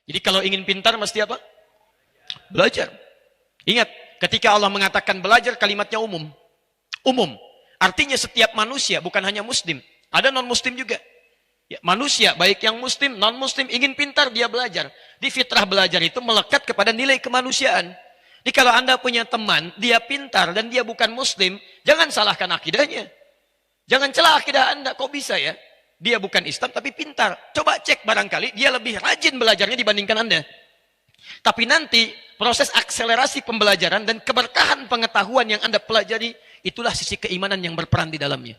Jadi kalau ingin pintar mesti apa? Belajar. Ingat, ketika Allah mengatakan belajar, kalimatnya umum. Umum. Artinya setiap manusia, bukan hanya muslim. Ada non-muslim juga. Ya, manusia, baik yang muslim, non-muslim, ingin pintar, dia belajar. Di fitrah belajar itu melekat kepada nilai kemanusiaan. Jadi kalau Anda punya teman, dia pintar dan dia bukan muslim, jangan salahkan akidahnya. Jangan celah akidah Anda, kok bisa ya? Dia bukan Islam tapi pintar. Coba cek barangkali dia lebih rajin belajarnya dibandingkan Anda. Tapi nanti proses akselerasi pembelajaran dan keberkahan pengetahuan yang Anda pelajari, itulah sisi keimanan yang berperan di dalamnya.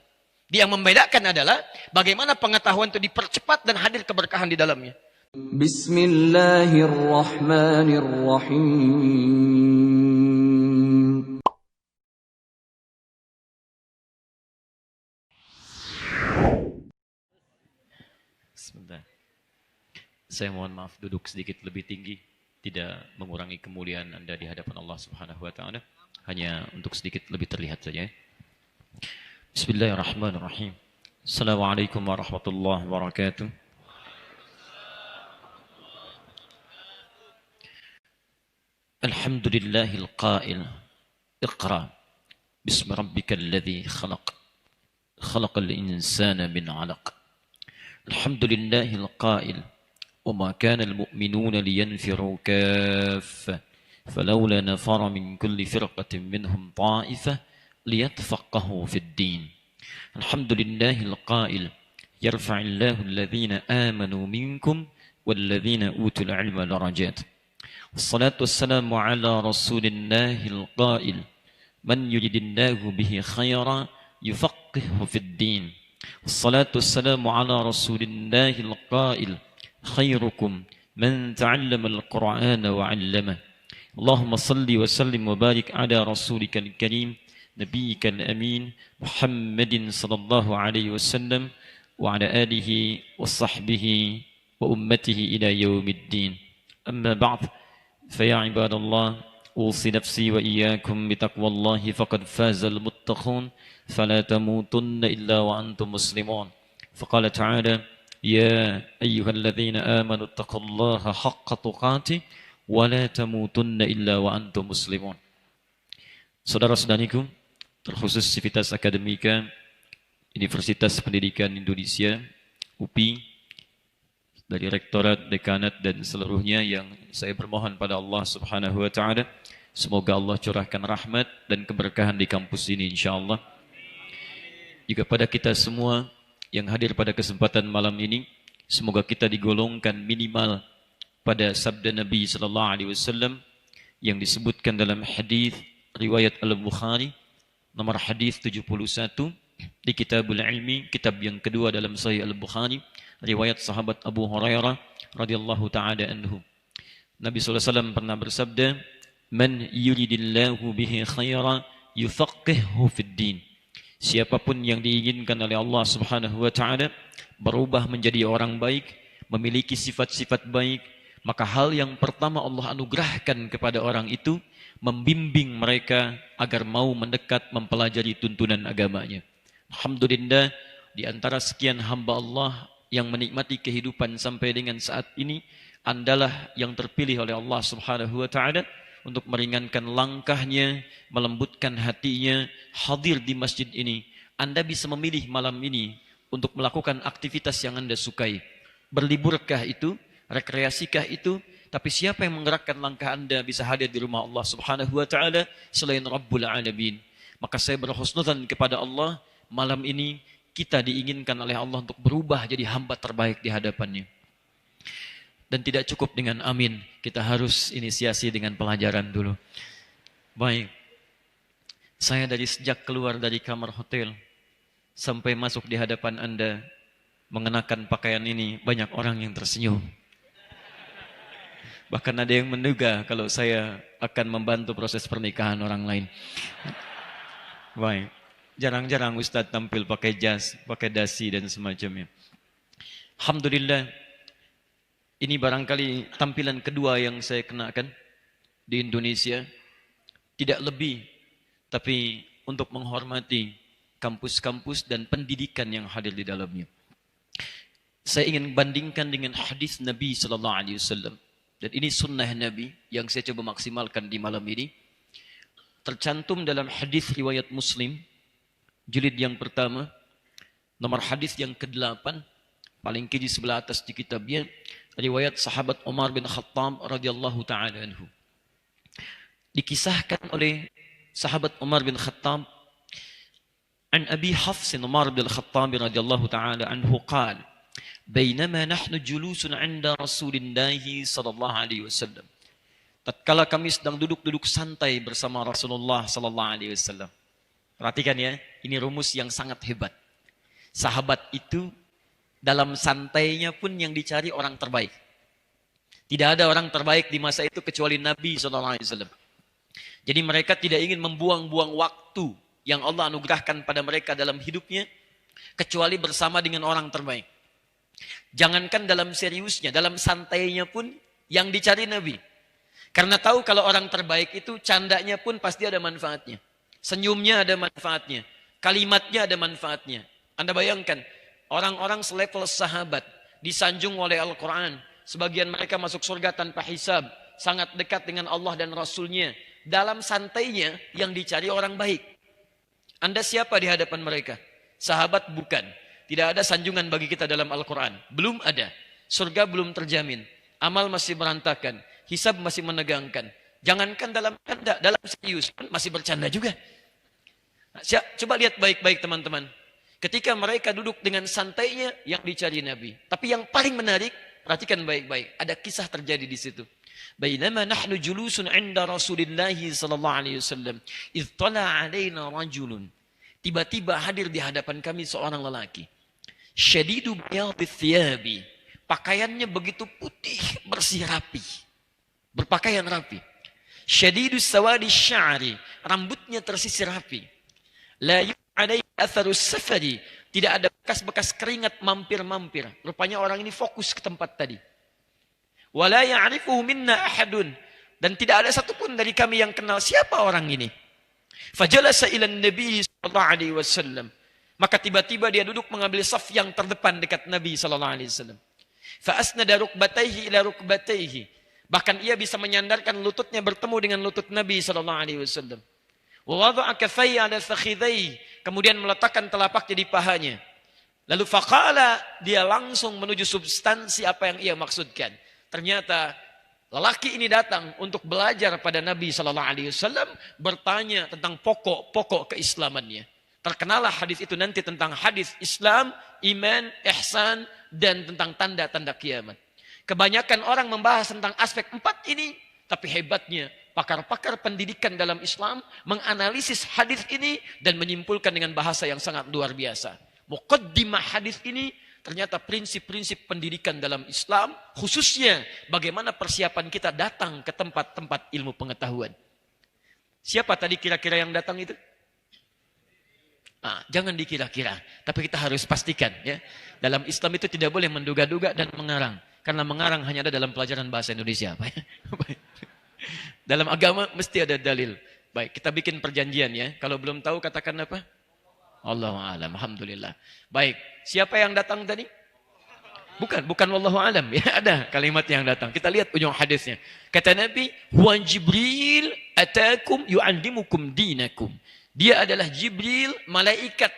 Dia yang membedakan adalah bagaimana pengetahuan itu dipercepat dan hadir keberkahan di dalamnya. Bismillahirrahmanirrahim. Sebentar. Saya mohon maaf duduk sedikit lebih tinggi, tidak mengurangi kemuliaan Anda di hadapan Allah Subhanahu wa taala, hanya untuk sedikit lebih terlihat saja. Bismillahirrahmanirrahim. Assalamualaikum warahmatullahi wabarakatuh. Alhamdulillahil qail. Iqra bismi rabbikal ladzi khalaq. Khalaqal insana min 'alaq. Alhamdulillahil qail. وما كان المؤمنون لينفروا كافة فلولا نفر من كل فرقة منهم طائفة ليتفقهوا في الدين الحمد لله القائل يرفع الله الذين آمنوا منكم والذين أوتوا العلم درجات والصلاة والسلام على رسول الله القائل من يرد الله به خيرا يفقهه في الدين والصلاة والسلام على رسول الله القائل خيركم من تعلم القرآن وعلمه اللهم صل وسلم وبارك على رسولك الكريم نبيك الأمين محمد صلى الله عليه وسلم وعلى آله وصحبه وأمته إلى يوم الدين أما بعد فيا عباد الله أوصي نفسي وإياكم بتقوى الله فقد فاز المتقون فلا تموتن إلا وأنتم مسلمون فقال تعالى يا أيها الذين آمنوا اتقوا الله حق تقاته ولا تموتن إلا وأنتم مسلمون. Saudara-saudariku, terkhusus Civitas Akademika Universitas Pendidikan Indonesia UPI, dari Rektorat, Dekanat dan seluruhnya, yang saya bermohon pada Allah Subhanahu wa taala semoga Allah curahkan rahmat dan keberkahan di kampus ini insyaallah. Juga pada kita semua yang hadir pada kesempatan malam ini, semoga kita digolongkan minimal pada sabda Nabi sallallahu alaihi wasallam yang disebutkan dalam hadis riwayat Al-Bukhari nomor hadis 71 di Kitabul Ilmi, kitab yang kedua dalam Sahih Al-Bukhari, riwayat sahabat Abu Hurairah radhiyallahu taala anhu. Nabi sallallahu alaihi wasallam pernah bersabda, "Man yuridillahu bihi khairan yufaqqihhu fid din." Siapapun yang diinginkan oleh Allah Subhanahu wa taala berubah menjadi orang baik, memiliki sifat-sifat baik, maka hal yang pertama Allah anugerahkan kepada orang itu membimbing mereka agar mau mendekat mempelajari tuntunan agamanya. Alhamdulillah, di antara sekian hamba Allah yang menikmati kehidupan sampai dengan saat ini, Andalah yang terpilih oleh Allah Subhanahu wa taala untuk meringankan langkahnya, melembutkan hatinya, hadir di masjid ini. Anda bisa memilih malam ini untuk melakukan aktivitas yang Anda sukai. Berliburkah itu? Rekreasikah itu? Tapi siapa yang menggerakkan langkah Anda bisa hadir di rumah Allah Subhanahu wa taala selain Rabbul Alamin? Maka saya berhusnudzan kepada Allah, malam ini kita diinginkan oleh Allah untuk berubah jadi hamba terbaik di hadapannya. Dan tidak cukup dengan amin, kita harus inisiasi dengan pelajaran dulu. Baik, saya dari sejak keluar dari kamar hotel sampai masuk di hadapan Anda mengenakan pakaian ini, banyak orang yang tersenyum. Bahkan ada yang menduga kalau saya akan membantu proses pernikahan orang lain. Baik, jarang-jarang Ustadz tampil pakai jas, pakai dasi dan semacamnya. Alhamdulillah, ini barangkali tampilan kedua yang saya kenakan di Indonesia. Tidak lebih, tapi untuk menghormati kampus-kampus dan pendidikan yang hadir di dalamnya. Saya ingin bandingkan dengan hadis Nabi sallallahu alaihi wasallam. Dan ini sunnah Nabi yang saya coba maksimalkan di malam ini. Tercantum dalam hadis riwayat Muslim, jilid yang pertama, nomor hadis yang ke-8, paling kiri sebelah atas di kitabnya, riwayat sahabat Umar bin Khattab radhiyallahu taala anhu. Dikisahkan oleh sahabat Umar bin Khattab an Abi Hafs Umar bin Khattab radhiyallahu taala anhu qala bainama nahnu julusun 'inda Rasulillah sallallahu alaihi wasallam. Tatkala kami sedang duduk-duduk santai bersama Rasulullah sallallahu alaihi wasallam. Perhatikan ya, ini rumus yang sangat hebat. Sahabat itu dalam santainya pun yang dicari orang terbaik. Tidak ada orang terbaik di masa itu kecuali Nabi sallallahu alaihi wasallam. Jadi mereka tidak ingin membuang-buang waktu yang Allah anugerahkan pada mereka dalam hidupnya kecuali bersama dengan orang terbaik. Jangankan dalam seriusnya, dalam santainya pun yang dicari Nabi. Karena tahu kalau orang terbaik itu candanya pun pasti ada manfaatnya. Senyumnya ada manfaatnya. Kalimatnya ada manfaatnya. Anda bayangkan, orang-orang selevel sahabat disanjung oleh Al-Quran. Sebagian mereka masuk surga tanpa hisab. Sangat dekat dengan Allah dan Rasulnya. Dalam santainya yang dicari orang baik. Anda siapa di hadapan mereka? Sahabat bukan. Tidak ada sanjungan bagi kita dalam Al-Quran. Belum ada. Surga belum terjamin. Amal masih berantakan. Hisab masih menegangkan. Jangankan dalam canda, dalam serius pun masih bercanda juga. Coba lihat baik-baik teman-teman. Ketika mereka duduk dengan santainya yang dicari Nabi. Tapi yang paling menarik, perhatikan baik-baik. Ada kisah terjadi di situ. Bainama nahnu julusun 'inda Rasulillah sallallahu alaihi wasallam, idh tala 'alaina rajulun. Tiba-tiba hadir di hadapan kami seorang lelaki. Syadidu bayadith thiyabi. Pakaiannya begitu putih, bersih rapi. Berpakaian rapi. Syadidu sawadi sya'ri. Rambutnya tersisir rapi. La yu'alai atharus safari. Tidak ada bekas-bekas keringat mampir-mampir. Rupanya orang ini fokus ke tempat tadi. Wala ya'rifuhu minna ahadun. Dan tidak ada satupun dari kami yang kenal siapa orang ini. Fajalasa ilan Nabi sallallahu alaihi wasallam. Maka tiba-tiba dia duduk mengambil saf yang terdepan dekat Nabi sallallahu alaihi wasallam. Fa asnada rukbatayhi ila rukbatayhi. Bahkan ia bisa menyandarkan lututnya bertemu dengan lutut Nabi sallallahu alaihi wasallam. Wa wada'a kaffayhi 'ala fakhidhayhi. Kemudian meletakkan telapaknya di pahanya. Lalu faqala, dia langsung menuju substansi apa yang ia maksudkan. Ternyata lelaki ini datang untuk belajar pada Nabi sallallahu alaihi wasallam, bertanya tentang pokok-pokok keislamannya. Terkenalah hadis itu nanti tentang hadis Islam, iman, ihsan, dan tentang tanda-tanda kiamat. Kebanyakan orang membahas tentang aspek 4 ini, tapi hebatnya pakar-pakar pendidikan dalam Islam menganalisis hadis ini dan menyimpulkan dengan bahasa yang sangat luar biasa. Muqaddimah hadis ini ternyata prinsip-prinsip pendidikan dalam Islam, khususnya bagaimana persiapan kita datang ke tempat-tempat ilmu pengetahuan. Siapa tadi kira-kira yang datang itu? Jangan dikira-kira, tapi kita harus pastikan ya. Dalam Islam itu tidak boleh menduga-duga dan mengarang. Karena mengarang hanya ada dalam pelajaran bahasa Indonesia. Dalam agama mesti ada dalil. Baik, kita bikin perjanjian ya. Kalau belum tahu katakan apa? Allahu a'lam. Alhamdulillah. Baik, siapa yang datang tadi? Bukan wallahu a'lam ya. Ada kalimat yang datang. Kita lihat ujung hadisnya. Kata Nabi, "Huwa Jibril atakum yu'allimukum dinakum." Dia adalah Jibril, malaikat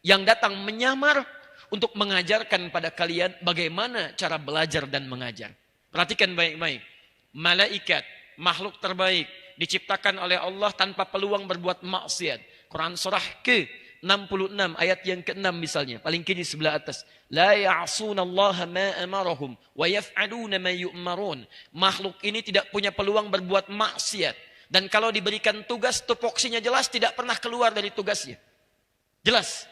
yang datang menyamar untuk mengajarkan pada kalian bagaimana cara belajar dan mengajar. Perhatikan baik-baik. Malaikat, makhluk terbaik, diciptakan oleh Allah tanpa peluang berbuat maksiat. Quran surah ke-66 ayat yang ke-6 misalnya, paling kiri sebelah atas. La ya'sunallaha ma amarahum wa yaf'aluna ma yu'marun. Makhluk ini tidak punya peluang berbuat maksiat. Dan kalau diberikan tugas, tupoksinya jelas tidak pernah keluar dari tugasnya. Jelas.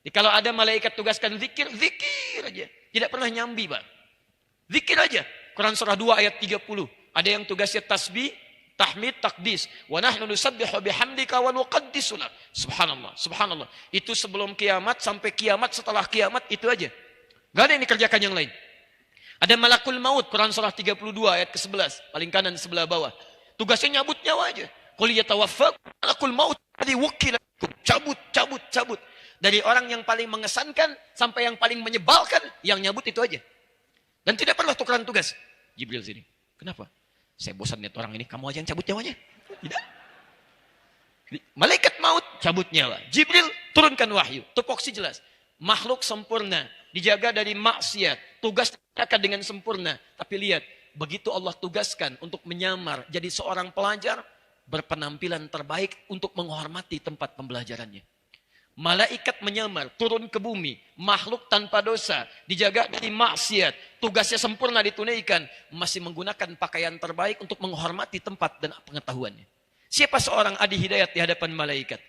Jadi kalau ada malaikat tugaskan zikir, zikir aja. Tidak pernah nyambi, Pak. Zikir aja. Quran surah 2 ayat 30. Ada yang tugasnya tasbih, tahmid, takdis. Wa nahnu nusabbihu bihamdika wa nuqaddisu lak. Subhanallah, subhanallah. Itu sebelum kiamat sampai kiamat, setelah kiamat itu aja. Enggak ada yang dikerjakan yang lain. Ada malakul maut, Quran surah 32 ayat ke-11, paling kanan sebelah bawah. Tugasnya nyabut nyawa aja. Qul yatawaffakum malakul maut alladzi wukkila bikum. Cabut. Dari orang yang paling mengesankan sampai yang paling menyebalkan, yang nyabut itu aja. Dan tidak pernah tukeran tugas. Jibril sini. Kenapa? Saya bosan lihat orang ini, kamu aja yang cabut nyawanya. Tidak. Malaikat maut cabut nyawa. Jibril turunkan wahyu. Tupoksi jelas. Makhluk sempurna. Dijaga dari maksiat. Tugas akan dengan sempurna. Tapi lihat. Begitu Allah tugaskan untuk menyamar. Jadi seorang pelajar. Berpenampilan terbaik untuk menghormati tempat pembelajarannya. Malaikat menyamar. Turun ke bumi. Makhluk tanpa dosa. Dijaga dari maksiat. Tugasnya sempurna ditunaikan. Masih menggunakan pakaian terbaik untuk menghormati tempat dan pengetahuannya. Siapa seorang adi hidayat di hadapan malaikat?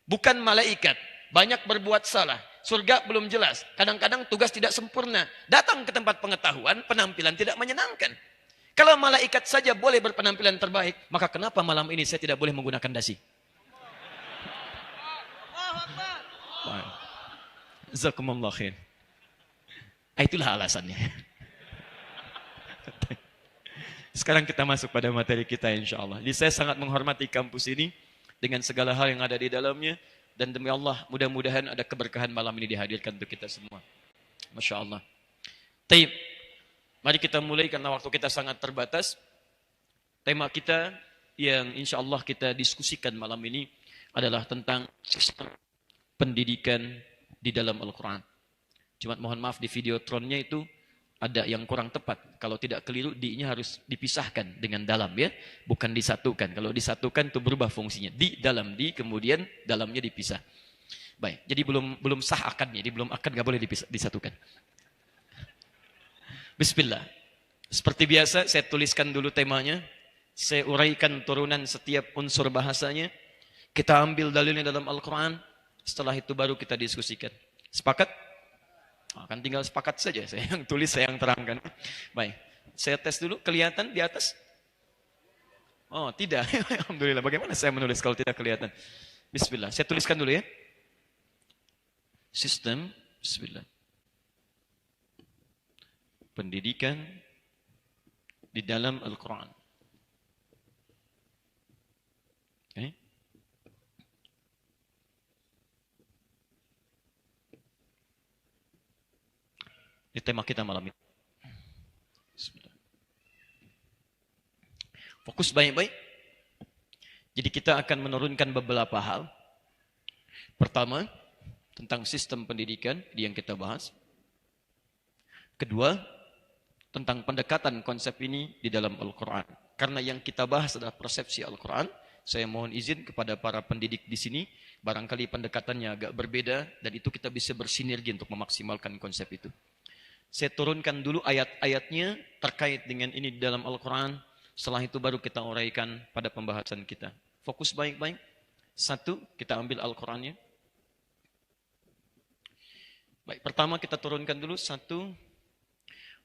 Bukan malaikat. Banyak berbuat salah. Surga belum jelas. Kadang-kadang tugas tidak sempurna. Datang ke tempat pengetahuan, penampilan tidak menyenangkan. Kalau malaikat saja boleh berpenampilan terbaik, maka kenapa malam ini saya tidak boleh menggunakan dasi? Jazakumullah khair. Itulah alasannya. Sekarang kita masuk pada materi kita insya Allah. Jadi saya sangat menghormati kampus ini dengan segala hal yang ada di dalamnya. Dan demi Allah mudah-mudahan ada keberkahan malam ini dihadirkan untuk kita semua. Masya Allah. Taib. Mari kita mulai karena waktu kita sangat terbatas. Tema kita yang insya Allah kita diskusikan malam ini adalah tentang sistem pendidikan di dalam Al-Quran. Cuma mohon maaf di videotronnya itu ada yang kurang tepat. Kalau tidak keliru, di-nya harus dipisahkan dengan dalam ya. Bukan disatukan. Kalau disatukan itu berubah fungsinya. Di, dalam, di, kemudian dalamnya dipisah. Baik, jadi belum sah akadnya. Jadi belum akad, nggak boleh disatukan. Bismillah. Seperti biasa, saya tuliskan dulu temanya. Saya uraikan turunan setiap unsur bahasanya. Kita ambil dalilnya dalam Al-Quran. Setelah itu baru kita diskusikan. Sepakat? Akan tinggal sepakat saja. Saya yang tulis, saya yang terangkan. Baik. Saya tes dulu. Kelihatan di atas? Oh, tidak. Alhamdulillah. Bagaimana saya menulis kalau tidak kelihatan? Bismillah. Saya tuliskan dulu ya. Sistem. Bismillah. Pendidikan di dalam Al-Quran. Okay. Ini tema kita malam ini. Fokus baik-baik. Jadi kita akan menurunkan beberapa hal. Pertama, tentang sistem pendidikan yang kita bahas. Kedua, tentang pendekatan konsep ini di dalam Al-Quran. Karena yang kita bahas adalah persepsi Al-Quran. Saya mohon izin kepada para pendidik di sini. Barangkali pendekatannya agak berbeda. Dan itu kita bisa bersinergi untuk memaksimalkan konsep itu. Saya turunkan dulu ayat-ayatnya terkait dengan ini di dalam Al-Quran. Setelah itu baru kita uraikan pada pembahasan kita. Fokus baik-baik. Satu, kita ambil Al-Qurannya. Baik, pertama kita turunkan dulu. Satu,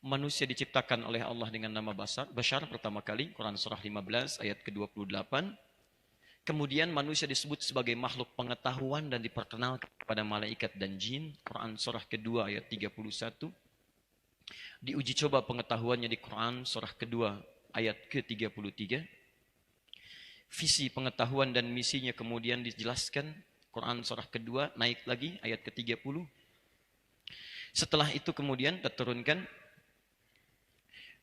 manusia diciptakan oleh Allah dengan nama Bashar pertama kali. Quran surah 15 ayat ke-28. Kemudian manusia disebut sebagai makhluk pengetahuan dan diperkenalkan kepada malaikat dan jin. Quran surah kedua ayat 31. Diuji coba pengetahuannya di Quran surah kedua ayat ke-33. Visi pengetahuan dan misinya kemudian dijelaskan. Quran surah kedua naik lagi ayat ke-30. Setelah itu kemudian diturunkan.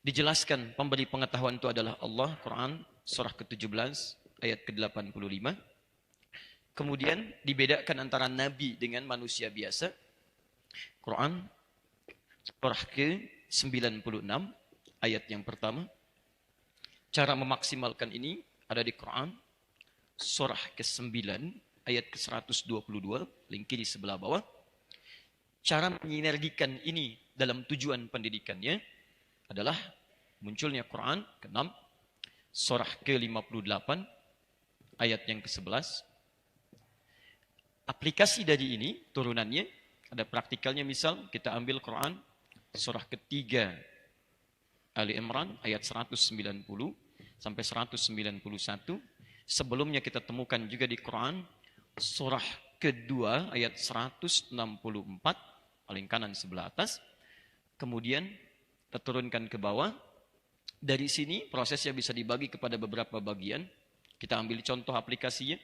Dijelaskan pemberi pengetahuan itu adalah Allah. Quran surah ke-17 ayat ke-85. Kemudian dibedakan antara nabi dengan manusia biasa. Quran surah ke-96 ayat yang pertama. Cara memaksimalkan ini ada di Quran surah ke-9 ayat ke-122, link kiri sebelah bawah. Cara menyinergikan ini dalam tujuan pendidikannya adalah munculnya Quran ke-6 surah ke-58 ayat yang ke-11. Aplikasi dari ini turunannya ada praktikalnya, misal kita ambil Quran surah ketiga Ali Imran ayat 190 sampai 191. Sebelumnya kita temukan juga di Quran surah kedua ayat 164 paling kanan sebelah atas. Kemudian kita turunkan ke bawah. Dari sini prosesnya bisa dibagi kepada beberapa bagian. Kita ambil contoh aplikasinya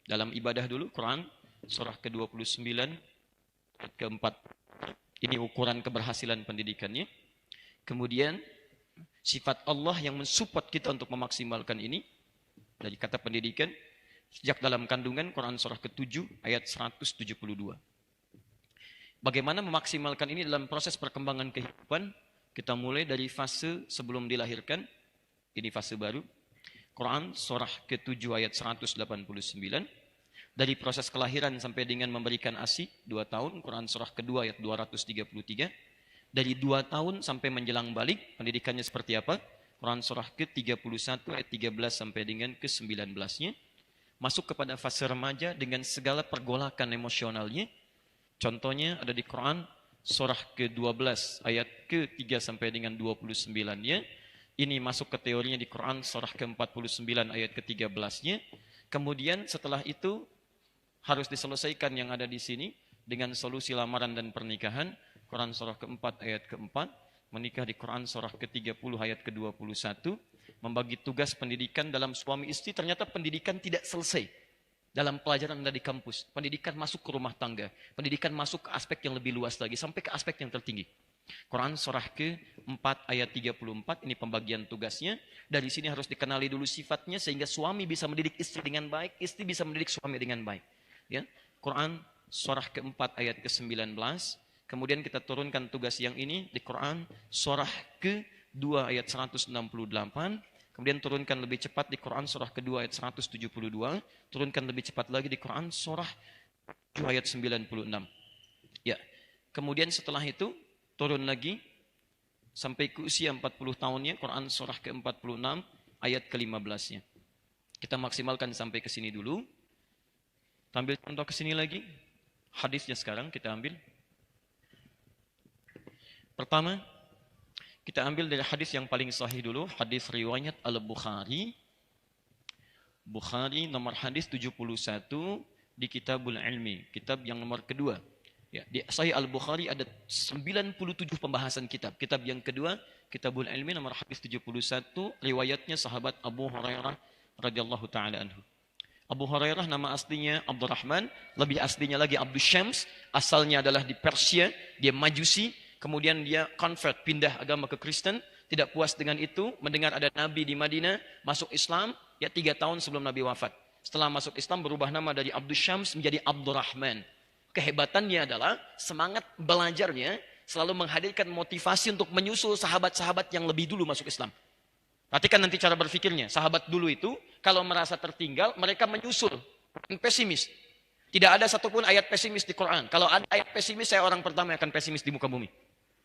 dalam ibadah dulu. Quran surah ke-29 ayat ke-4. Ini ukuran keberhasilan pendidikannya. Kemudian Sifat Allah yang mensupport kita untuk memaksimalkan ini. Dari kata pendidikan, sejak dalam kandungan, Quran surah ke-7 ayat 172. Bagaimana memaksimalkan ini dalam proses perkembangan kehidupan? Kita mulai dari fase sebelum dilahirkan. Ini fase baru. Quran surah ke-7 ayat 189. Dari proses kelahiran sampai dengan memberikan ASI 2 tahun. Quran surah ke-2 ayat 233. Dari 2 tahun sampai menjelang balik, pendidikannya seperti apa? Quran surah ke-31 ayat 13 sampai dengan ke-19-nya. Masuk kepada fase remaja dengan segala pergolakan emosionalnya. Contohnya ada di Quran surah ke-12 ayat ke-3 sampai dengan 29-nya. Ini masuk ke teorinya di Quran surah ke-49 ayat ke-13-nya. Kemudian setelah itu harus diselesaikan yang ada di sini dengan solusi lamaran dan pernikahan. Quran surah ke-4 ayat ke-4, menikah di Quran surah ke-30 ayat ke-21, membagi tugas pendidikan dalam suami istri. Ternyata pendidikan tidak selesai dalam pelajaran Anda di kampus. Pendidikan masuk ke rumah tangga, pendidikan masuk ke aspek yang lebih luas lagi, sampai ke aspek yang tertinggi. Quran surah ke-4 ayat 34, ini pembagian tugasnya. Dari sini harus dikenali dulu sifatnya, sehingga suami bisa mendidik istri dengan baik, istri bisa mendidik suami dengan baik. Ya. Quran surah ke-4 ayat ke-19, kemudian kita turunkan tugas yang ini di Quran surah ke-2 ayat 168. Kemudian turunkan lebih cepat di Quran surah ke-2 ayat 172. Turunkan lebih cepat lagi di Quran surah 7 ayat 96. Ya. Kemudian setelah itu turun lagi sampai ke usia 40 tahunnya, Quran surah ke-46 ayat ke-15-nya. Kita maksimalkan sampai ke sini dulu. Ambil contoh ke sini lagi. Hadisnya sekarang kita ambil. Pertama, kita ambil dari hadis yang paling sahih dulu, hadis riwayat Al-Bukhari. Bukhari nomor hadis 71 di Kitabul Ilmi, kitab yang nomor kedua. Ya, di Sahih Al-Bukhari ada 97 pembahasan kitab. Kitab yang kedua, Kitabul Ilmi nomor hadis 71, riwayatnya sahabat Abu Hurairah radhiyallahu taala anhu. Abu Hurairah nama aslinya Abdurrahman, lebih aslinya lagi Abdus Syams, asalnya adalah di Persia, dia Majusi, kemudian dia convert, pindah agama ke Kristen, tidak puas dengan itu, mendengar ada Nabi di Madinah, masuk Islam, ya 3 tahun sebelum Nabi wafat. Setelah masuk Islam berubah nama dari Abdus Syams menjadi Abdurrahman. Kehebatannya adalah semangat belajarnya selalu menghadirkan motivasi untuk menyusul sahabat-sahabat yang lebih dulu masuk Islam. Perhatikan nanti cara berpikirnya. Sahabat dulu itu kalau merasa tertinggal, mereka menyusul, pesimis. Tidak ada satupun ayat pesimis di Quran. Kalau ada ayat pesimis, saya orang pertama yang akan pesimis di muka bumi.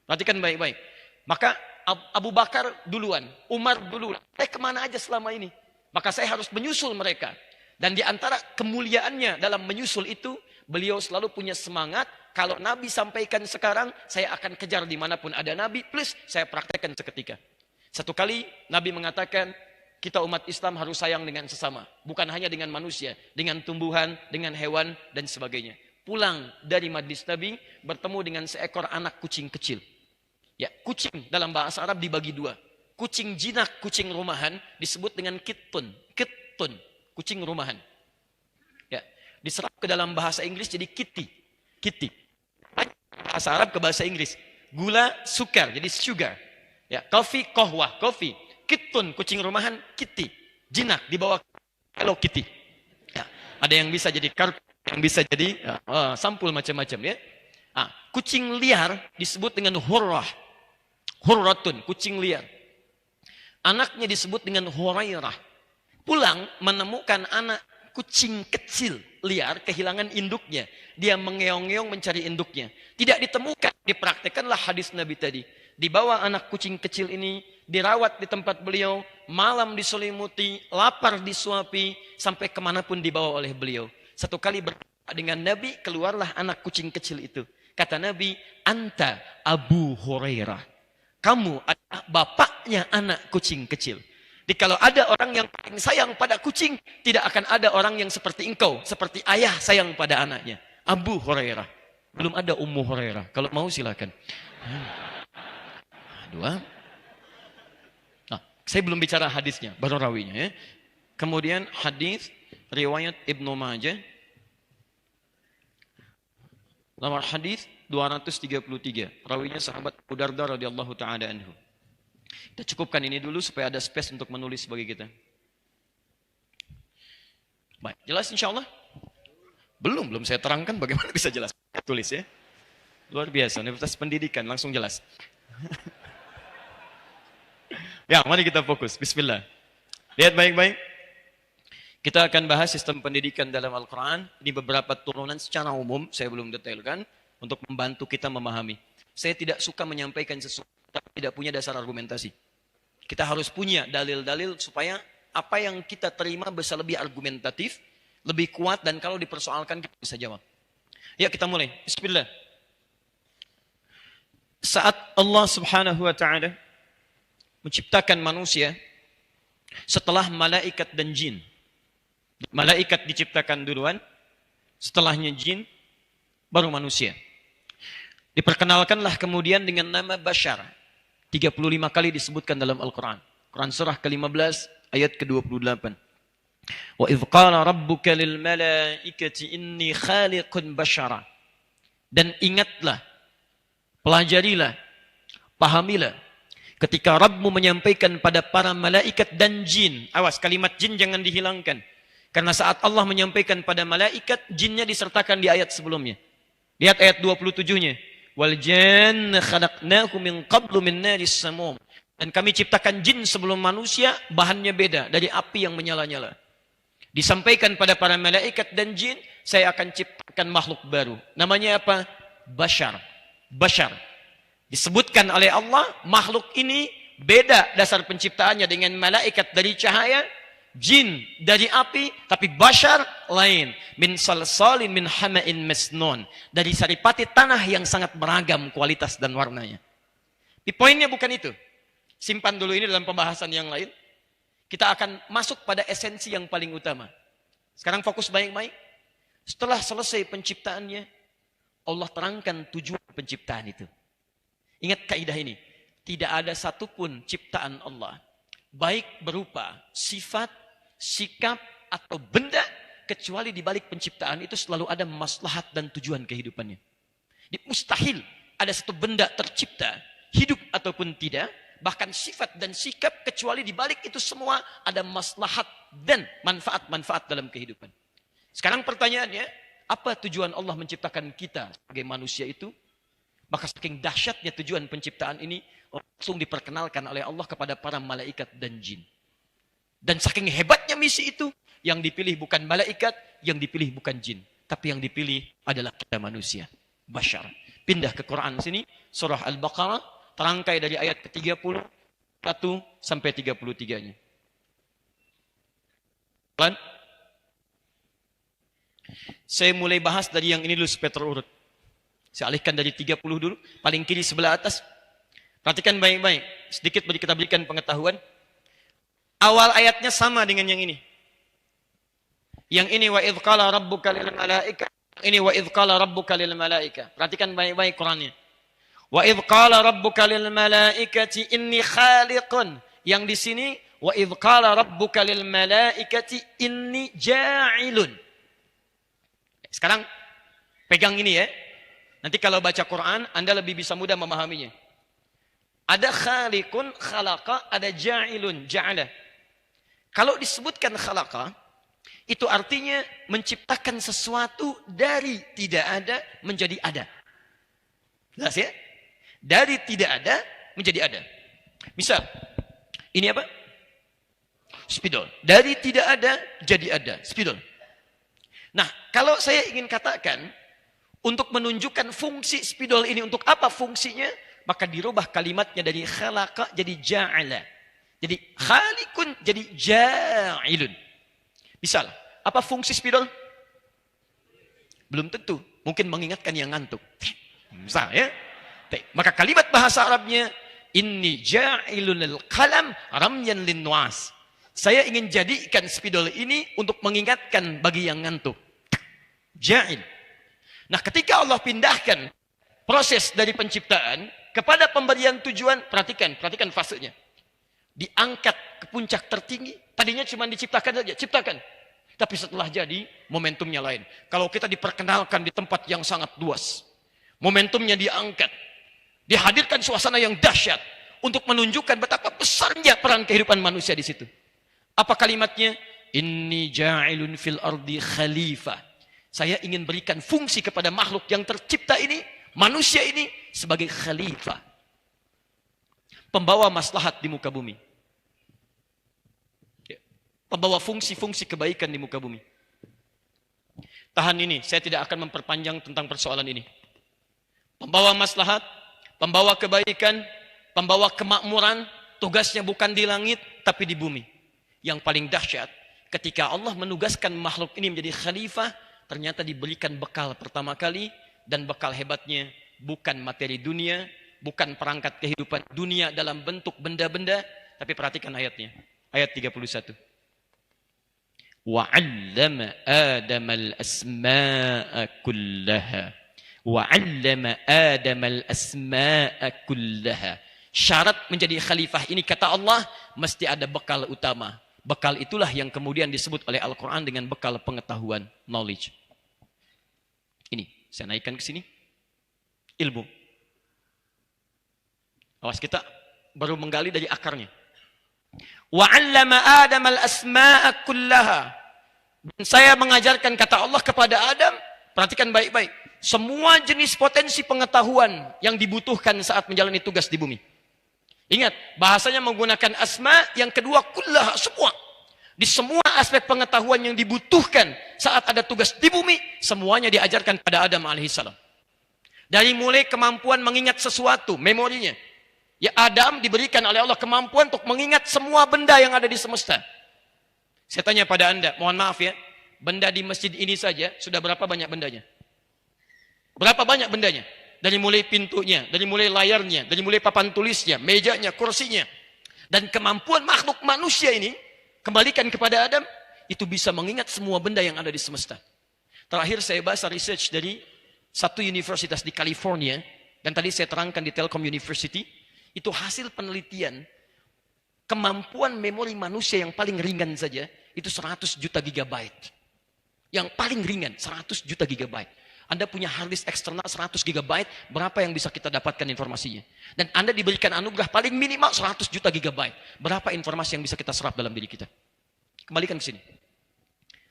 Perhatikan baik-baik. Maka Abu Bakar duluan, Umar duluan. Kemana aja selama ini? Maka saya harus menyusul mereka. Dan di antara kemuliaannya dalam menyusul itu, beliau selalu punya semangat. Kalau Nabi sampaikan sekarang, saya akan kejar dimanapun ada Nabi. Please, saya praktekkan seketika. Satu kali Nabi mengatakan, kita umat Islam harus sayang dengan sesama. Bukan hanya dengan manusia, dengan tumbuhan, dengan hewan, dan sebagainya. Pulang dari majlis Nabi, bertemu dengan seekor anak kucing kecil. Ya, kucing dalam bahasa Arab dibagi 2. Kucing jinak, kucing rumahan, disebut dengan kittun. Kittun, kucing rumahan. Ya, diserap ke dalam bahasa Inggris jadi kitty. Kitty. Bahasa Arab ke bahasa Inggris. Gula, sukar, jadi sugar. Ya, coffee, kohwah, coffee. Kittun, kucing rumahan, kitty. Jinak, dibawa Hello Kitty. Ya, ada yang bisa jadi karpet, yang bisa jadi sampul macam-macam ya. Kucing liar disebut dengan hurrah. Hurratun, kucing liar. Anaknya disebut dengan Hurairah. Pulang menemukan anak kucing kecil liar kehilangan induknya. Dia mengeong-ngeong mencari induknya. Tidak ditemukan, dipraktekanlah hadis Nabi tadi. Dibawa anak kucing kecil ini, dirawat di tempat beliau, malam diselimuti, lapar disuapi, sampai kemanapun dibawa oleh beliau. Satu kali berjumpa dengan Nabi, keluarlah anak kucing kecil itu. Kata Nabi, Anta Abu Hurairah. Kamu adalah bapaknya anak kucing kecil. Jadi kalau ada orang yang paling sayang pada kucing, tidak akan ada orang yang seperti engkau, seperti ayah sayang pada anaknya. Abu Hurairah. Belum ada Ummu Hurairah. Kalau mau silakan. Dua. Saya belum bicara hadisnya, baru rawinya ya. Kemudian hadis riwayat Ibnu Majah. Nomor hadis 233. Rawinya sahabat Abu Darda radhiyallahu taala anhu. Kita cukupkan ini dulu supaya ada space untuk menulis bagi kita. Baik, jelas insya Allah? Belum saya terangkan bagaimana bisa jelas. Tulis ya. Luar biasa, Universitas Pendidikan, langsung jelas. Ya, mari kita fokus. Bismillah. Lihat baik-baik. Kita akan bahas sistem pendidikan dalam Al-Quran. Ini beberapa turunan secara umum, saya belum detailkan, untuk membantu kita memahami. Saya tidak suka menyampaikan sesuatu, tapi tidak punya dasar argumentasi. Kita harus punya dalil-dalil supaya apa yang kita terima bisa lebih argumentatif, lebih kuat, dan kalau dipersoalkan kita bisa jawab. Ya, kita mulai. Bismillah. Saat Allah Subhanahu wa Ta'ala menciptakan manusia setelah malaikat dan jin. Malaikat diciptakan duluan, setelahnya jin, baru manusia. Diperkenalkanlah kemudian dengan nama Bashar. 35 kali disebutkan dalam Al-Quran. Quran surah ke-15 ayat ke-28. Wa idh qala rabbuka lil malaikati inni khaliqun bashara. Dan ingatlah, pelajarilah, pahamilah ketika Rabbmu menyampaikan pada para malaikat dan jin. Awas, kalimat jin jangan dihilangkan. Karena saat Allah menyampaikan pada malaikat, jinnya disertakan di ayat sebelumnya. Lihat ayat 27-nya. Wal janna khalaqnahu min qablu min naris samum. Dan kami ciptakan jin sebelum manusia, bahannya beda dari api yang menyala-nyala. Disampaikan pada para malaikat dan jin, saya akan ciptakan makhluk baru. Namanya apa? Bashar. Bashar. Disebutkan oleh Allah, makhluk ini beda dasar penciptaannya dengan malaikat dari cahaya, jin dari api, tapi bashar lain. Min salsalin min hama'in masnun. Dari saripati tanah yang sangat beragam kualitas dan warnanya. Di poinnya bukan itu. Simpan dulu ini dalam pembahasan yang lain. Kita akan masuk pada esensi yang paling utama. Sekarang fokus baik-baik. Setelah selesai penciptaannya, Allah terangkan tujuan penciptaan itu. Ingat kaidah ini. Tidak ada satupun ciptaan Allah, baik berupa sifat, sikap, atau benda, kecuali di balik penciptaan itu selalu ada maslahat dan tujuan kehidupannya. Mustahil ada satu benda tercipta, hidup ataupun tidak, bahkan sifat dan sikap, kecuali di balik itu semua ada maslahat dan manfaat-manfaat dalam kehidupan. Sekarang pertanyaannya, apa tujuan Allah menciptakan kita sebagai manusia itu? Maka saking dahsyatnya tujuan penciptaan ini, langsung diperkenalkan oleh Allah kepada para malaikat dan jin. Dan saking hebatnya misi itu, yang dipilih bukan malaikat, yang dipilih bukan jin, tapi yang dipilih adalah kita manusia. Bashar. Pindah ke Quran sini, surah Al-Baqarah, terangkai dari ayat ke-31 sampai 33-nya. Saya mulai bahas dari yang ini dulu supaya terurut. Saya alihkan dari 30 dulu, paling kiri sebelah atas. Perhatikan baik-baik, sedikit kita berikan pengetahuan. Awal ayatnya sama dengan yang ini. Yang ini wa idh qala rabbuka lil malaika. Ini wa idh qala rabbuka lil malaika. Perhatikan baik-baik Qur'annya. Wa idh qala rabbuka lil malaikati inni khaliqun. Yang di sini wa idh qala rabbuka lil malaikati inni ja'ilun. Sekarang pegang ini ya. Nanti kalau baca Quran, Anda lebih bisa mudah memahaminya. Ada khaliqun, khalaqa, ada ja'ilun, ja'ala. Kalau disebutkan khalaqa, itu artinya menciptakan sesuatu dari tidak ada menjadi ada. Jelas ya? Dari tidak ada menjadi ada. Misal, ini apa? Spidol. Dari tidak ada jadi ada. Spidol. Nah, kalau saya ingin katakan, untuk menunjukkan fungsi spidol ini, untuk apa fungsinya, maka dirubah kalimatnya dari khalaqa jadi ja'ala. Jadi khaliqun jadi ja'ilun. Misal, apa fungsi spidol? Belum tentu. Mungkin mengingatkan yang ngantuk. Misal ya. Maka kalimat bahasa Arabnya, inni ja'ilunil qalam ramyan lin nuas. Saya ingin jadikan spidol ini untuk mengingatkan bagi yang ngantuk. Ja'il. Nah, ketika Allah pindahkan proses dari penciptaan kepada pemberian tujuan, perhatikan fasenya. Diangkat ke puncak tertinggi, tadinya cuma diciptakan saja, ciptakan. Tapi setelah jadi, momentumnya lain. Kalau kita diperkenalkan di tempat yang sangat luas, momentumnya diangkat, dihadirkan suasana yang dahsyat, untuk menunjukkan betapa besarnya peran kehidupan manusia di situ. Apa kalimatnya? Inni ja'ilun fil ardi khalifah. Saya ingin berikan fungsi kepada makhluk yang tercipta ini, manusia ini, sebagai khalifah. Pembawa maslahat di muka bumi. Pembawa fungsi-fungsi kebaikan di muka bumi. Tahan ini, saya tidak akan memperpanjang tentang persoalan ini. Pembawa maslahat, pembawa kebaikan, pembawa kemakmuran, tugasnya bukan di langit, tapi di bumi. Yang paling dahsyat, ketika Allah menugaskan makhluk ini menjadi khalifah, ternyata diberikan bekal pertama kali, dan bekal hebatnya bukan materi dunia, bukan perangkat kehidupan dunia dalam bentuk benda-benda, tapi perhatikan ayatnya. Ayat 31. وَعَلَّمَ آدَمَ الْأَسْمَاءَ كُلَّهَا وَعَلَّمَ آدَمَ الْأَسْمَاءَ كُلَّهَا. Syarat menjadi khalifah ini, kata Allah, mesti ada bekal utama. Bekal itulah yang kemudian disebut oleh Al-Quran dengan bekal pengetahuan, knowledge. Ini, saya naikkan ke sini. Ilmu. Awas, kita baru menggali dari akarnya. وَعَلَّمَ آدَمَ الْأَسْمَاءَ كُلَّهَا. Dan saya mengajarkan, kata Allah, kepada Adam, perhatikan baik-baik, semua jenis potensi pengetahuan yang dibutuhkan saat menjalani tugas di bumi. Ingat, bahasanya menggunakan asma, yang kedua kullaha, semua. Di semua aspek pengetahuan yang dibutuhkan saat ada tugas di bumi, semuanya diajarkan pada Adam alaihissalam. Dari mulai kemampuan mengingat sesuatu, memorinya. Ya, Adam diberikan oleh Allah kemampuan untuk mengingat semua benda yang ada di semesta. Saya tanya pada Anda, mohon maaf ya, benda di masjid ini saja sudah berapa banyak bendanya? Berapa banyak bendanya? Dari mulai pintunya, dari mulai layarnya, dari mulai papan tulisnya, mejanya, kursinya. Dan kemampuan makhluk manusia ini, kembalikan kepada Adam, itu bisa mengingat semua benda yang ada di semesta. Terakhir saya bahas research dari satu universitas di California, dan tadi saya terangkan di Telkom University, itu hasil penelitian, kemampuan memori manusia yang paling ringan saja, itu 100 juta gigabyte. Yang paling ringan, 100 juta gigabyte. Anda punya hard disk eksternal 100 gigabyte, berapa yang bisa kita dapatkan informasinya? Dan Anda diberikan anugerah paling minimal 100 juta gigabyte. Berapa informasi yang bisa kita serap dalam diri kita? Kembalikan ke sini.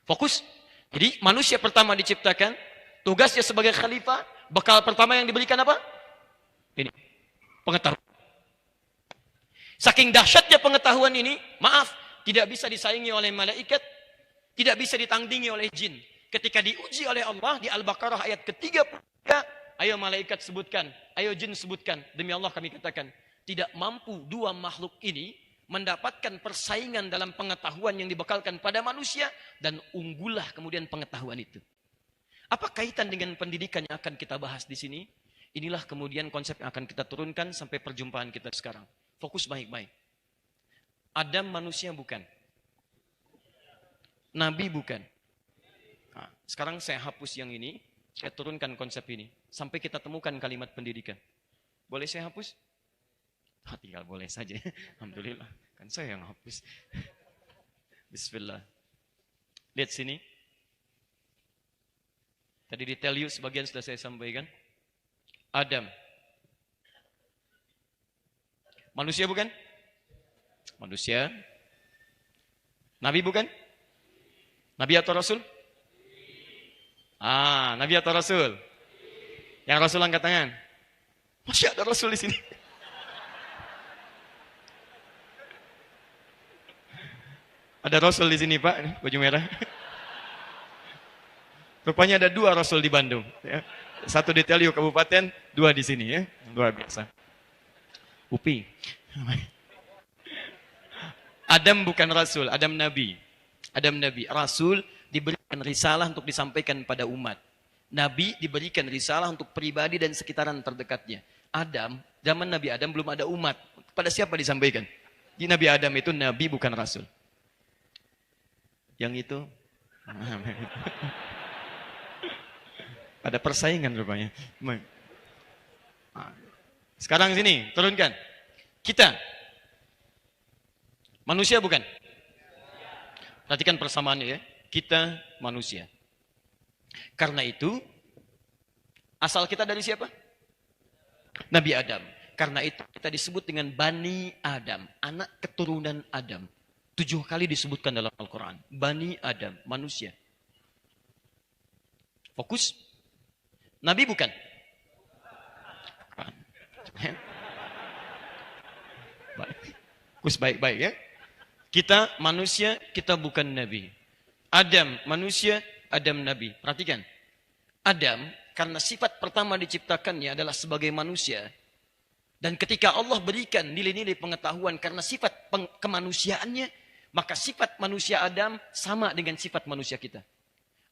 Fokus. Jadi manusia pertama diciptakan, tugasnya sebagai khalifah, bekal pertama yang diberikan apa? Ini, pengetahuan. Saking dahsyatnya pengetahuan ini, maaf, tidak bisa disaingi oleh malaikat, tidak bisa ditandingi oleh jin. Ketika diuji oleh Allah di Al-Baqarah ayat ke-33, ayo malaikat sebutkan, ayo jin sebutkan, demi Allah kami katakan, tidak mampu dua makhluk ini mendapatkan persaingan dalam pengetahuan yang dibekalkan pada manusia, dan unggullah kemudian pengetahuan itu. Apa kaitan dengan pendidikan yang akan kita bahas di sini? Inilah kemudian konsep yang akan kita turunkan sampai perjumpaan kita sekarang. Fokus baik-baik. Adam manusia bukan? Nabi bukan? Nah, sekarang saya hapus yang ini, saya turunkan konsep ini, sampai kita temukan kalimat pendidikan. Boleh saya hapus? Tinggal boleh saja. Alhamdulillah, kan saya yang hapus. Bismillah. Lihat sini. Tadi detail you sebagian sudah saya sampaikan. Adam. Manusia bukan? Manusia. Nabi bukan? Nabi atau Rasul? Nabi atau Rasul? Yang Rasul angkat tangan. Masih ada Rasul di sini. Ada Rasul di sini, Pak, baju merah. Rupanya ada 2 Rasul di Bandung. Ya. 1 di Telio Kabupaten, 2 di sini ya. Luar biasa. Upi. Adam bukan Rasul, Adam Nabi. Adam Nabi. Rasul diberikan risalah untuk disampaikan pada umat. Nabi diberikan risalah untuk pribadi dan sekitaran terdekatnya. Adam, zaman Nabi Adam belum ada umat. Pada siapa disampaikan? Di Nabi Adam itu Nabi bukan Rasul. Yang itu ada persaingan rupanya. Sekarang sini, turunkan. Kita manusia bukan? Perhatikan persamaannya ya. Kita manusia. Karena itu, asal kita dari siapa? Nabi Adam. Karena itu kita disebut dengan Bani Adam, anak keturunan Adam. 7 kali disebutkan dalam Al-Quran. Bani Adam, manusia. Fokus. Nabi bukan? Bukan. Baik. Fokus baik-baik ya. Kita manusia, kita bukan Nabi. Adam manusia, Adam Nabi. Perhatikan. Adam, karena sifat pertama diciptakannya adalah sebagai manusia. Dan ketika Allah berikan nilai-nilai pengetahuan karena sifat kemanusiaannya, maka sifat manusia Adam sama dengan sifat manusia kita.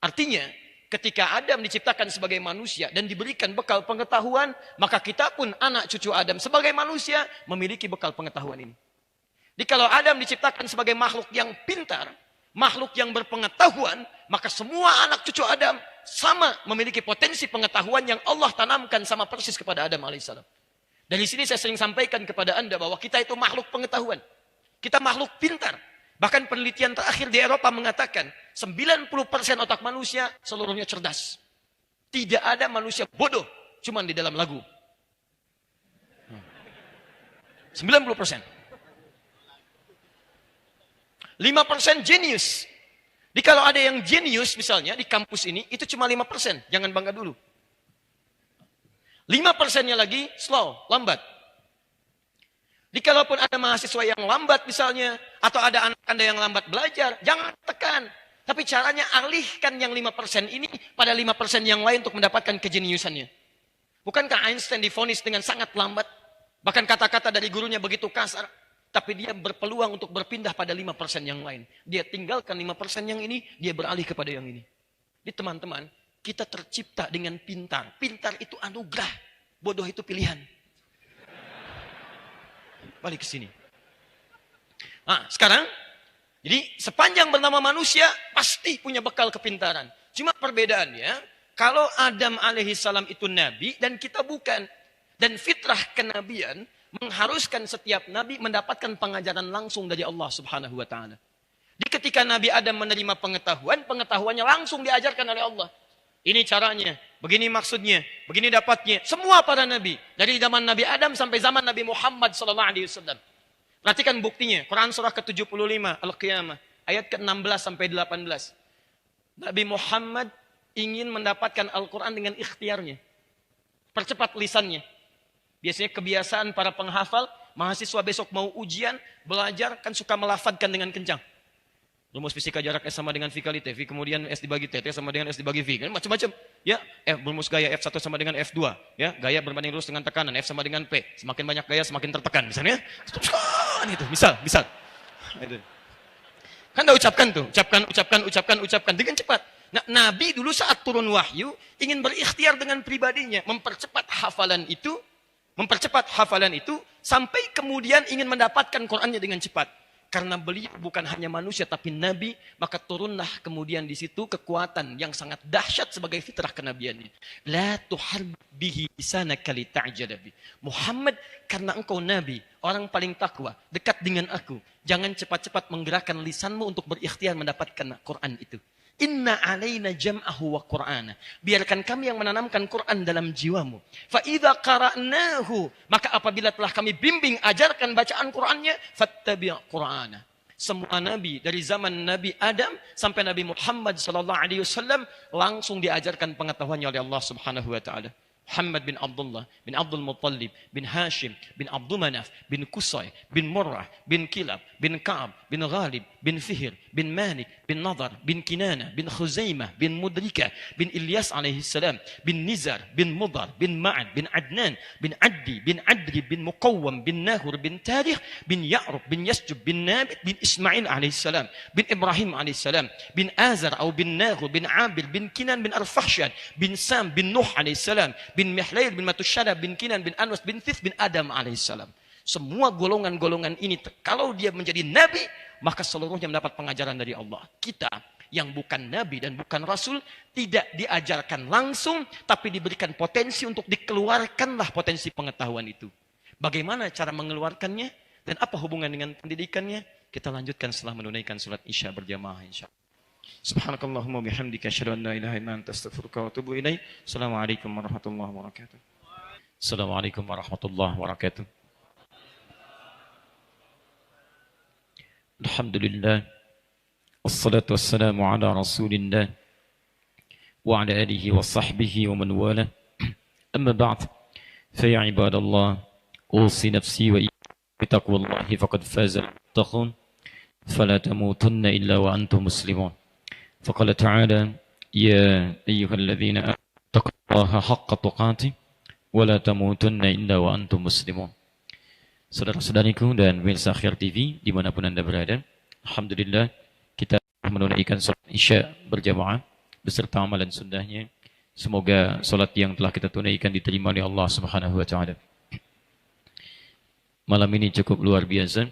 Artinya, ketika Adam diciptakan sebagai manusia dan diberikan bekal pengetahuan, maka kita pun anak cucu Adam sebagai manusia memiliki bekal pengetahuan ini. Jadi kalau Adam diciptakan sebagai makhluk yang pintar, makhluk yang berpengetahuan, maka semua anak cucu Adam sama memiliki potensi pengetahuan yang Allah tanamkan sama persis kepada Adam alaihissalam. Dari sini saya sering sampaikan kepada Anda bahwa kita itu makhluk pengetahuan. Kita makhluk pintar. Bahkan penelitian terakhir di Eropa mengatakan 90% otak manusia seluruhnya cerdas. Tidak ada manusia bodoh, cuma di dalam lagu. 90%. 5% jenius. Jadi kalau ada yang jenius misalnya di kampus ini, itu cuma 5%. Jangan bangga dulu. 5%-nya lagi slow, lambat. Jadi kalaupun ada mahasiswa yang lambat misalnya, atau ada anak Anda yang lambat belajar, jangan tekan. Tapi caranya alihkan yang 5% ini pada 5% yang lain untuk mendapatkan kejeniusannya. Bukankah Einstein divonis dengan sangat lambat? Bahkan kata-kata dari gurunya begitu kasar. Tapi dia berpeluang untuk berpindah pada 5% yang lain. Dia tinggalkan 5% yang ini, dia beralih kepada yang ini. Jadi teman-teman, kita tercipta dengan pintar. Pintar itu anugerah, bodoh itu pilihan. Balik ke sini. Nah, sekarang, jadi sepanjang bernama manusia, pasti punya bekal kepintaran. Cuma perbedaannya, kalau Adam alaihissalam itu nabi dan kita bukan. Dan fitrah kenabian mengharuskan setiap nabi mendapatkan pengajaran langsung dari Allah Subhanahu wa taala. Di ketika Nabi Adam menerima pengetahuan, pengetahuannya langsung diajarkan oleh Allah. Ini caranya, begini maksudnya, begini dapatnya. Semua para nabi, dari zaman Nabi Adam sampai zaman Nabi Muhammad SAW. Perhatikan buktinya, Quran surah ke-75 Al-Qiyamah, ayat ke-16 sampai 18. Nabi Muhammad ingin mendapatkan Al-Quran dengan ikhtiarnya. Percepat lisannya. Biasanya kebiasaan para penghafal, mahasiswa besok mau ujian, belajar, kan suka melafadkan dengan kencang. Rumus fisika jarak S sama dengan V kali T, V kemudian S dibagi T, T sama dengan S dibagi V. Kan macam-macam. Ya, rumus gaya F1 sama dengan F2. Ya, gaya berbanding lurus dengan tekanan, F sama dengan P. Semakin banyak gaya, semakin tertekan. Misalnya, itu. Misal. Itu. Kan udah ucapkan tuh. Ucapkan dengan cepat. Nah, Nabi dulu saat turun wahyu, ingin berikhtiar dengan pribadinya. Mempercepat hafalan itu, sampai kemudian ingin mendapatkan Qur'annya dengan cepat. Karena beliau bukan hanya manusia tapi nabi, maka turunlah kemudian di situ kekuatan yang sangat dahsyat sebagai fitrah kenabiannya. La tuharrik bihi lisanaka lita'jala bi. Muhammad, karena engkau nabi, orang paling takwa, dekat dengan aku, jangan cepat-cepat menggerakkan lisanmu untuk berikhtiar mendapatkan Quran itu. Inna alaina jam'ahu wa qur'ana. Biarkan kami yang menanamkan Quran dalam jiwamu. Fa idza qara'nahu, maka apabila telah kami bimbing ajarkan bacaan Qurannya, fattabi' qur'ana. Semua nabi dari zaman Nabi Adam sampai Nabi Muhammad sallallahu alaihi wasallam langsung diajarkan pengetahuannya oleh Allah Subhanahu wa taala. Muhammad bin Abdullah, bin Abdul Muttalib, bin Hashim, bin Abdul Manaf, bin Qusay, bin Murrah, bin Kilab, bin Ka'ab, bin Ghalib, bin Fihir, bin Malik, bin Nadar, bin Kinana, bin Khuzaimah, bin Mudrika, bin Ilyas alaihi salam, bin Nizar, bin Mudar, bin Ma'ad, bin Adnan, bin Addi, bin Adri, bin Muqawwam, bin Nahur, bin Tarikh, bin Ya'rub, bin Yasjub, bin Nabit, bin Ismail alaihi salam, bin Ibrahim alaihi salam, bin Azar atau bin Nahur, bin Abil, bin Kinan, bin Arfahshan, bin Sam, bin Nuh alaihi salam, bin Mihlail, bin Matusyada, bin Kinan, bin Anwas, bin Thith, bin Adam alaihissalam. Semua golongan-golongan ini, kalau dia menjadi nabi, maka seluruhnya mendapat pengajaran dari Allah. Kita yang bukan nabi dan bukan rasul, tidak diajarkan langsung, tapi diberikan potensi untuk dikeluarkanlah potensi pengetahuan itu. Bagaimana cara mengeluarkannya, dan apa hubungan dengan pendidikannya, kita lanjutkan setelah menunaikan salat Isya berjamaah insyaallah. Subhanakallahumma bihamdika asyhadu an la ilaha illa anta astaghfiruka wa atubu ilaik. Assalamualaikum warahmatullahi wabarakatuh. Assalamualaikum warahmatullahi wabarakatuh. Alhamdulillah. Wassalatu wassalamu ala rasulillah. Wa ala alihi wa sahbihi wa man wala. Amma ba'd. Faya ibadallah. Usi nafsi wa bitaqwallahi faqad faza al-muttaqun. Fala tamutunna illa wa antum muslimun. Faqala ta'ala. Ya ayyuhalladzina taqullaha haqqa tuqatih. Wala tamutunna illa wa antum muslimun. Saudara-saudariku dan pemirsa Akhir TV dimanapun Anda berada, alhamdulillah kita menunaikan salat Isya berjamaah beserta amalan sunnahnya. Semoga salat yang telah kita tunaikan diterima oleh Allah Subhanahu wa taala. Malam ini cukup luar biasa.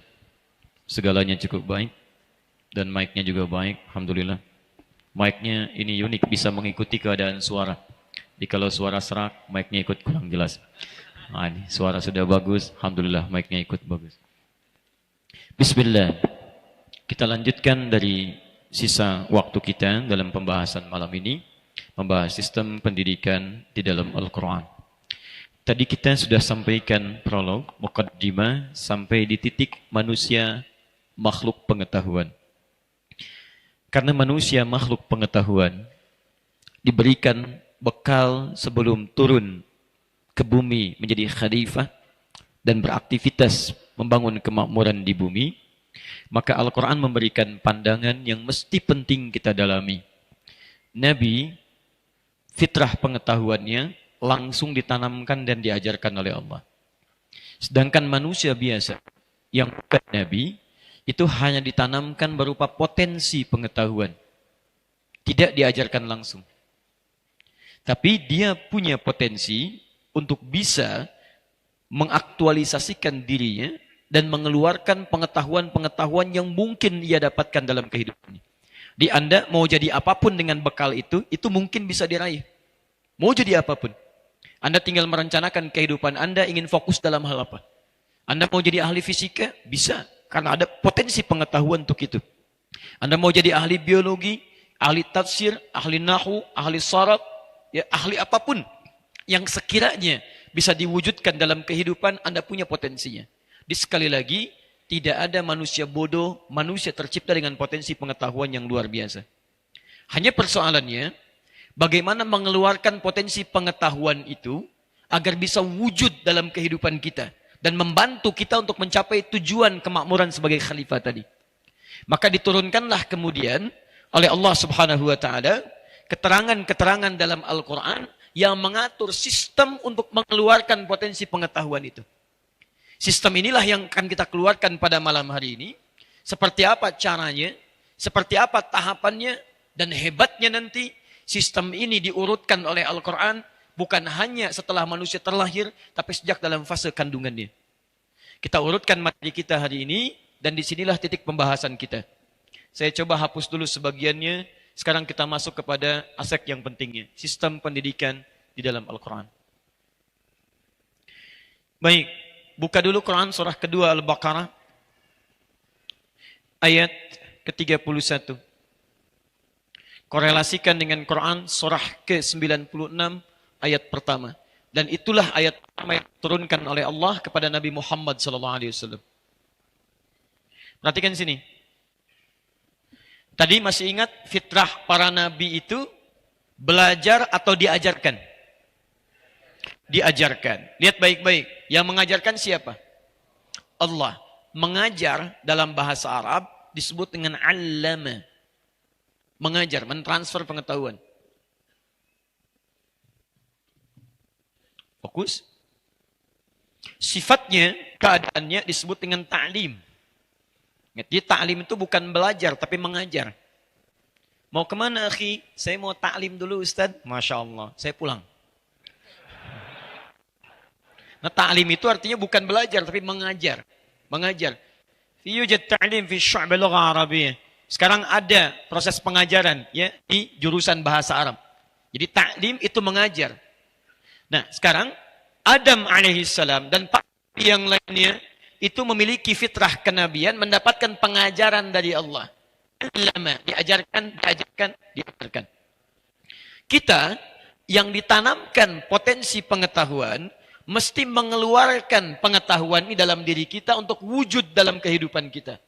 Segalanya cukup baik dan mic-nya juga baik, alhamdulillah. Mic-nya ini unik, bisa mengikuti keadaan suara. Jadi kalau suara serak, mic-nya ikut kurang jelas. Nah, ini suara sudah bagus, alhamdulillah mic-nya ikut bagus. Bismillah. Kita lanjutkan dari sisa waktu kita dalam pembahasan malam ini, membahas sistem pendidikan di dalam Al-Qur'an. Tadi kita sudah sampaikan prolog, muqaddimah sampai di titik manusia makhluk pengetahuan. Karena manusia makhluk pengetahuan diberikan bekal sebelum turun ke bumi menjadi khalifah dan beraktivitas membangun kemakmuran di bumi, maka Al-Quran memberikan pandangan yang mesti penting kita dalami. Nabi, fitrah pengetahuannya langsung ditanamkan dan diajarkan oleh Allah. Sedangkan manusia biasa yang bukan Nabi, itu hanya ditanamkan berupa potensi pengetahuan. Tidak diajarkan langsung. Tapi dia punya potensi untuk bisa mengaktualisasikan dirinya dan mengeluarkan pengetahuan-pengetahuan yang mungkin ia dapatkan dalam kehidupan ini. Di Anda mau jadi apapun dengan bekal itu mungkin bisa diraih. Mau jadi apapun. Anda tinggal merencanakan kehidupan Anda ingin fokus dalam hal apa. Anda mau jadi ahli fisika? Bisa. Karena ada potensi pengetahuan untuk itu. Anda mau jadi ahli biologi, ahli tafsir, ahli nahu, ahli syarat, ya, ahli apapun yang sekiranya bisa diwujudkan dalam kehidupan, Anda punya potensinya. Di sekali lagi, tidak ada manusia bodoh, manusia tercipta dengan potensi pengetahuan yang luar biasa. Hanya persoalannya, bagaimana mengeluarkan potensi pengetahuan itu agar bisa wujud dalam kehidupan kita dan membantu kita untuk mencapai tujuan kemakmuran sebagai khalifah tadi. Maka diturunkanlah kemudian oleh Allah Subhanahu wa taala keterangan-keterangan dalam Al-Quran yang mengatur sistem untuk mengeluarkan potensi pengetahuan itu. Sistem inilah yang akan kita keluarkan pada malam hari ini. Seperti apa caranya, seperti apa tahapannya, dan hebatnya nanti sistem ini diurutkan oleh Al-Quran bukan hanya setelah manusia terlahir, tapi sejak dalam fase kandungannya. Kita urutkan materi kita hari ini, dan disinilah titik pembahasan kita. Saya coba hapus dulu sebagiannya. Sekarang kita masuk kepada aspek yang pentingnya, sistem pendidikan di dalam Al-Quran. Baik, buka dulu Quran surah kedua Al-Baqarah, ayat ke-31. Korelasikan dengan Quran surah ke-96, ayat pertama. Dan itulah ayat pertama yang diturunkan oleh Allah kepada Nabi Muhammad SAW. Perhatikan sini. Tadi masih ingat fitrah para nabi itu belajar atau diajarkan? Diajarkan. Lihat baik-baik. Yang mengajarkan siapa? Allah. Mengajar dalam bahasa Arab disebut dengan allama. Mengajar, mentransfer pengetahuan. Fokus. Sifatnya, keadaannya disebut dengan ta'lim. Jadi ta'lim itu bukan belajar, tapi mengajar. Mau kemana, akhi? Saya mau ta'lim dulu, Ustaz. Masya Allah, saya pulang. Nah, ta'lim itu artinya bukan belajar, tapi mengajar. Mengajar. Fi yujad ta'lim fi syu'bil lugha Arabiyyah. Sekarang ada proses pengajaran ya di jurusan bahasa Arab. Jadi ta'lim itu mengajar. Nah, sekarang Adam alaihissalam dan Pak yang lainnya itu memiliki fitrah kenabian, mendapatkan pengajaran dari Allah. Lama diajarkan. Kita yang ditanamkan potensi pengetahuan, mesti mengeluarkan pengetahuan ini dalam diri kita untuk wujud dalam kehidupan kita.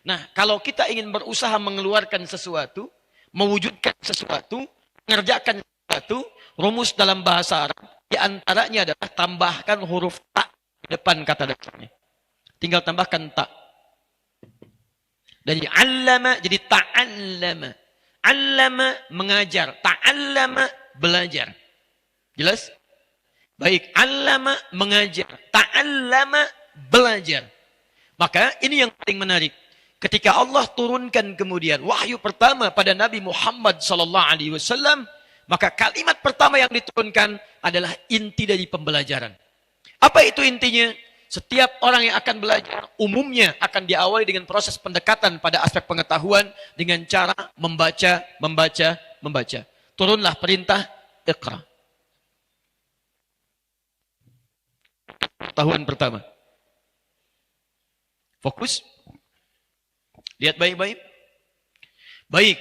Nah, kalau kita ingin berusaha mengeluarkan sesuatu, mewujudkan sesuatu, mengerjakan sesuatu, rumus dalam bahasa Arab, di antaranya adalah tambahkan huruf ta di depan kata dasarnya. Tinggal tambahkan ta. Dari allama jadi ta'allama. Allama mengajar, ta'allama belajar. Jelas? Baik, allama mengajar, ta'allama belajar. Maka ini yang paling menarik. Ketika Allah turunkan kemudian wahyu pertama pada Nabi Muhammad SAW, maka kalimat pertama yang diturunkan adalah inti dari pembelajaran. Apa itu intinya? Setiap orang yang akan belajar umumnya akan diawali dengan proses pendekatan pada aspek pengetahuan dengan cara membaca. Turunlah perintah Iqra. Pengetahuan pertama. Fokus. Lihat baik-baik. Baik.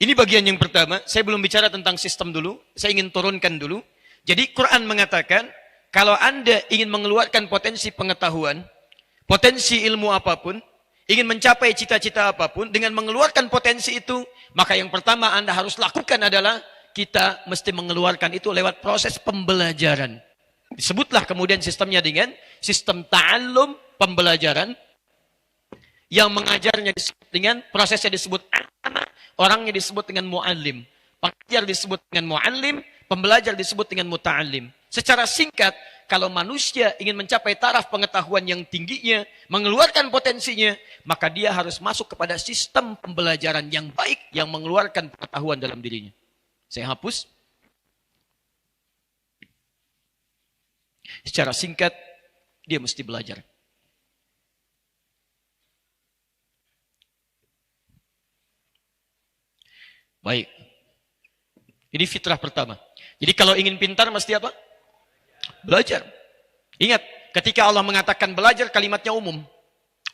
Ini bagian yang pertama. Saya belum bicara tentang sistem dulu. Saya ingin turunkan dulu. Jadi Quran mengatakan, kalau Anda ingin mengeluarkan potensi pengetahuan, potensi ilmu apapun, ingin mencapai cita-cita apapun, dengan mengeluarkan potensi itu, maka yang pertama Anda harus lakukan adalah, kita mesti mengeluarkan itu lewat proses pembelajaran. Disebutlah kemudian sistemnya dengan sistem ta'allum, pembelajaran, yang mengajarnya disebut dengan, prosesnya disebut anak, orangnya disebut dengan mu'allim. Pengajar disebut dengan mu'allim, pembelajar disebut dengan muta'allim. Secara singkat, kalau manusia ingin mencapai taraf pengetahuan yang tingginya, mengeluarkan potensinya, maka dia harus masuk kepada sistem pembelajaran yang baik, yang mengeluarkan pengetahuan dalam dirinya. Saya hapus. Secara singkat, dia mesti belajar. Baik. Ini fitrah pertama. Jadi kalau ingin pintar mesti apa? Belajar. Ingat, ketika Allah mengatakan belajar, kalimatnya umum.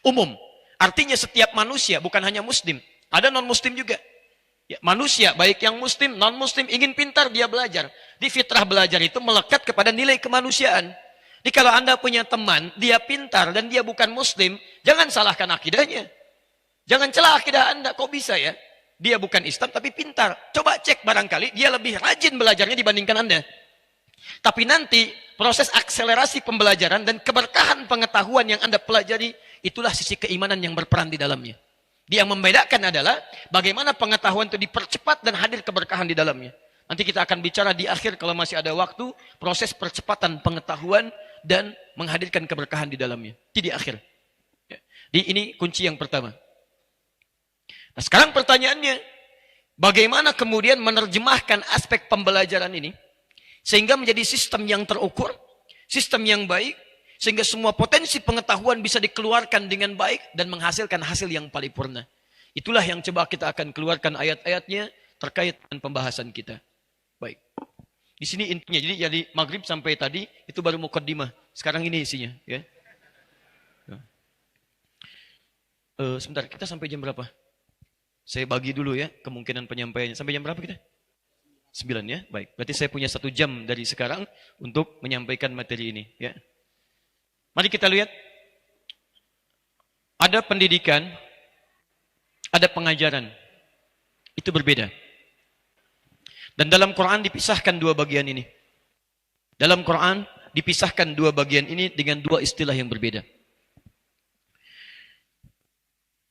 Umum. Artinya setiap manusia, bukan hanya muslim. Ada non-muslim juga. Ya, manusia, baik yang muslim, non-muslim, ingin pintar, dia belajar. Di fitrah belajar itu melekat kepada nilai kemanusiaan. Jadi kalau Anda punya teman, dia pintar dan dia bukan muslim, jangan salahkan akidahnya. Jangan celah akidah Anda, kok bisa ya? Dia bukan Islam tapi pintar. Coba cek barangkali dia lebih rajin belajarnya dibandingkan Anda. Tapi nanti proses akselerasi pembelajaran dan keberkahan pengetahuan yang Anda pelajari, itulah sisi keimanan yang berperan di dalamnya. Dia yang membedakan adalah bagaimana pengetahuan itu dipercepat dan hadir keberkahan di dalamnya. Nanti kita akan bicara di akhir kalau masih ada waktu, proses percepatan pengetahuan dan menghadirkan keberkahan di dalamnya. Itu di akhir. Jadi ini kunci yang pertama. Nah sekarang pertanyaannya, bagaimana kemudian menerjemahkan aspek pembelajaran ini sehingga menjadi sistem yang terukur, sistem yang baik, sehingga semua potensi pengetahuan bisa dikeluarkan dengan baik dan menghasilkan hasil yang paripurna. Itulah yang coba kita akan keluarkan ayat-ayatnya terkait dengan pembahasan kita. Baik. Di sini intinya, jadi dari maghrib sampai tadi itu baru mukaddimah. Sekarang ini isinya. Ya. Sebentar, kita sampai jam berapa? Saya bagi dulu ya kemungkinan penyampaiannya. Sampai jam berapa kita? 9 ya, baik. Berarti saya punya 1 jam dari sekarang untuk menyampaikan materi ini. Ya. Mari kita lihat. Ada pendidikan, ada pengajaran. Itu berbeda. Dan dalam Quran dipisahkan 2 bagian ini. Dalam Quran dipisahkan 2 bagian ini dengan 2 istilah yang berbeda.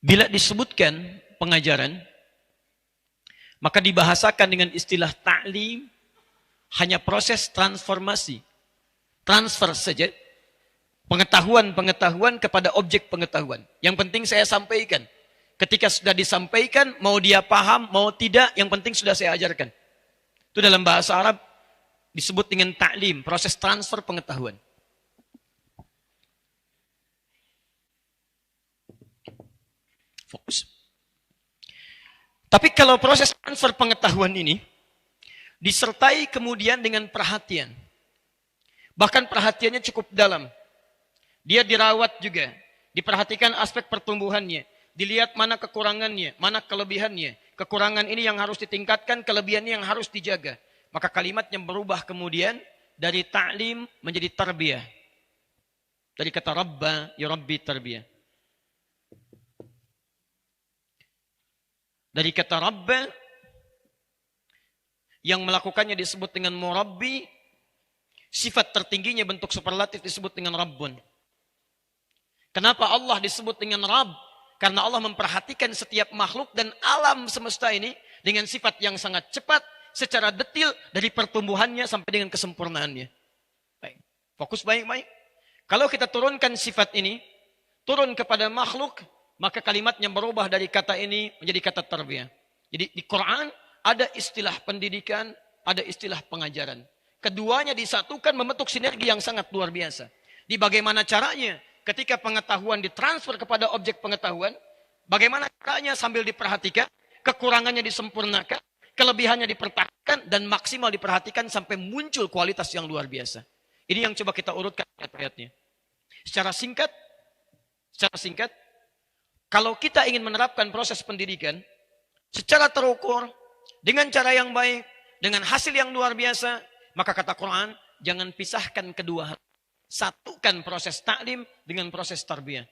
Bila disebutkan pengajaran, maka dibahasakan dengan istilah ta'lim, hanya proses transformasi. Transfer saja. Pengetahuan-pengetahuan kepada objek pengetahuan. Yang penting saya sampaikan. Ketika sudah disampaikan, mau dia paham, mau tidak, yang penting sudah saya ajarkan. Itu dalam bahasa Arab disebut dengan ta'lim, proses transfer pengetahuan. Fokus. Tapi kalau proses transfer pengetahuan ini disertai kemudian dengan perhatian. Bahkan perhatiannya cukup dalam. Dia dirawat juga. Diperhatikan aspek pertumbuhannya. Dilihat mana kekurangannya, mana kelebihannya. Kekurangan ini yang harus ditingkatkan, kelebihannya yang harus dijaga. Maka kalimatnya berubah kemudian dari ta'lim menjadi tarbiyah. Dari kata rabba, yurabbi tarbiyah. Dari kata rabba, yang melakukannya disebut dengan murabbi, sifat tertingginya bentuk superlatif disebut dengan rabbun. Kenapa Allah disebut dengan Rabb? Karena Allah memperhatikan setiap makhluk dan alam semesta ini dengan sifat yang sangat cepat, secara detil dari pertumbuhannya sampai dengan kesempurnaannya. Baik. Fokus baik-baik. Kalau kita turunkan sifat ini, turun kepada makhluk, maka kalimatnya berubah dari kata ini menjadi kata tarbiyah. Jadi di Quran ada istilah pendidikan, ada istilah pengajaran. Keduanya disatukan membentuk sinergi yang sangat luar biasa. Di bagaimana caranya ketika pengetahuan ditransfer kepada objek pengetahuan, bagaimana caranya sambil diperhatikan, kekurangannya disempurnakan, kelebihannya dipertahankan, dan maksimal diperhatikan sampai muncul kualitas yang luar biasa. Ini yang coba kita urutkan ayat-ayatnya. Secara singkat, kalau kita ingin menerapkan proses pendidikan secara terukur, dengan cara yang baik, dengan hasil yang luar biasa, maka kata Quran, jangan pisahkan kedua hal. Satukan proses taklim dengan proses tarbiyah.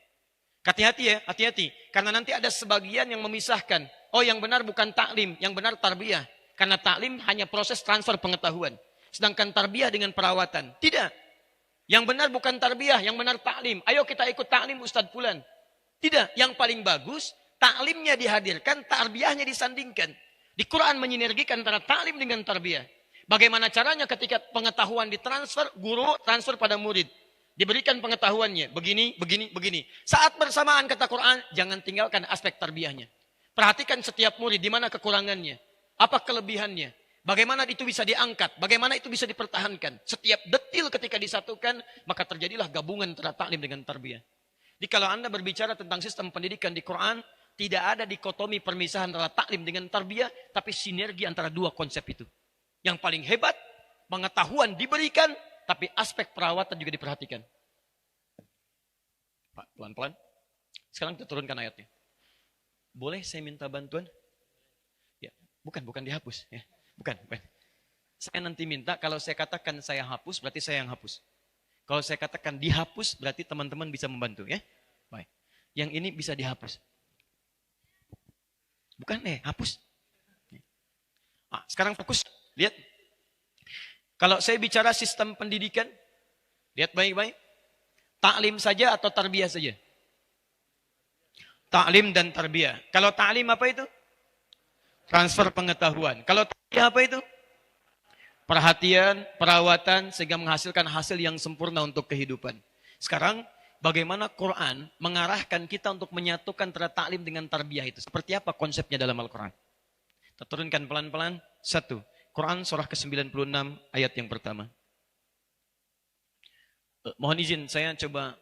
Hati-hati ya, hati-hati. Karena nanti ada sebagian yang memisahkan. Oh, yang benar bukan taklim, yang benar tarbiyah. Karena taklim hanya proses transfer pengetahuan. Sedangkan tarbiyah dengan perawatan. Tidak. Yang benar bukan tarbiyah, yang benar taklim. Ayo kita ikut taklim Ustadz Fulan. Tidak, yang paling bagus, taklimnya dihadirkan, tarbiyahnya disandingkan. Di Quran menyinergikan antara taklim dengan tarbiyah. Bagaimana caranya ketika pengetahuan ditransfer, guru transfer pada murid. Diberikan pengetahuannya, begini, begini, begini. Saat bersamaan kata Quran, jangan tinggalkan aspek tarbiyahnya. Perhatikan setiap murid, di mana kekurangannya, apa kelebihannya, bagaimana itu bisa diangkat, bagaimana itu bisa dipertahankan. Setiap detil ketika disatukan, maka terjadilah gabungan antara taklim dengan tarbiyah. Jadi kalau Anda berbicara tentang sistem pendidikan di Quran, tidak ada dikotomi permisahan antara taklim dengan tarbiyah, tapi sinergi antara dua konsep itu. Yang paling hebat, pengetahuan diberikan, tapi aspek perawatan juga diperhatikan. Pak, pelan-pelan. Sekarang kita turunkan ayatnya. Boleh saya minta bantuan? Ya, bukan dihapus. Ya, bukan. Saya nanti minta, kalau saya katakan saya hapus, berarti saya yang hapus. Kalau saya katakan dihapus, berarti teman-teman bisa membantu. Ya, baik. Yang ini bisa dihapus. Bukan, hapus. Sekarang fokus. Lihat, kalau saya bicara sistem pendidikan, lihat baik-baik. Taklim saja atau tarbiyah saja? Taklim dan tarbiyah. Kalau taklim apa itu? Transfer pengetahuan. Kalau tarbiyah apa itu? Perhatian, perawatan, sehingga menghasilkan hasil yang sempurna untuk kehidupan. Sekarang, bagaimana Quran mengarahkan kita untuk menyatukan antara taklim dengan tarbiyah itu? Seperti apa konsepnya dalam Al-Quran? Kita turunkan pelan-pelan. 1. Quran surah ke-96 ayat yang pertama. Mohon izin saya coba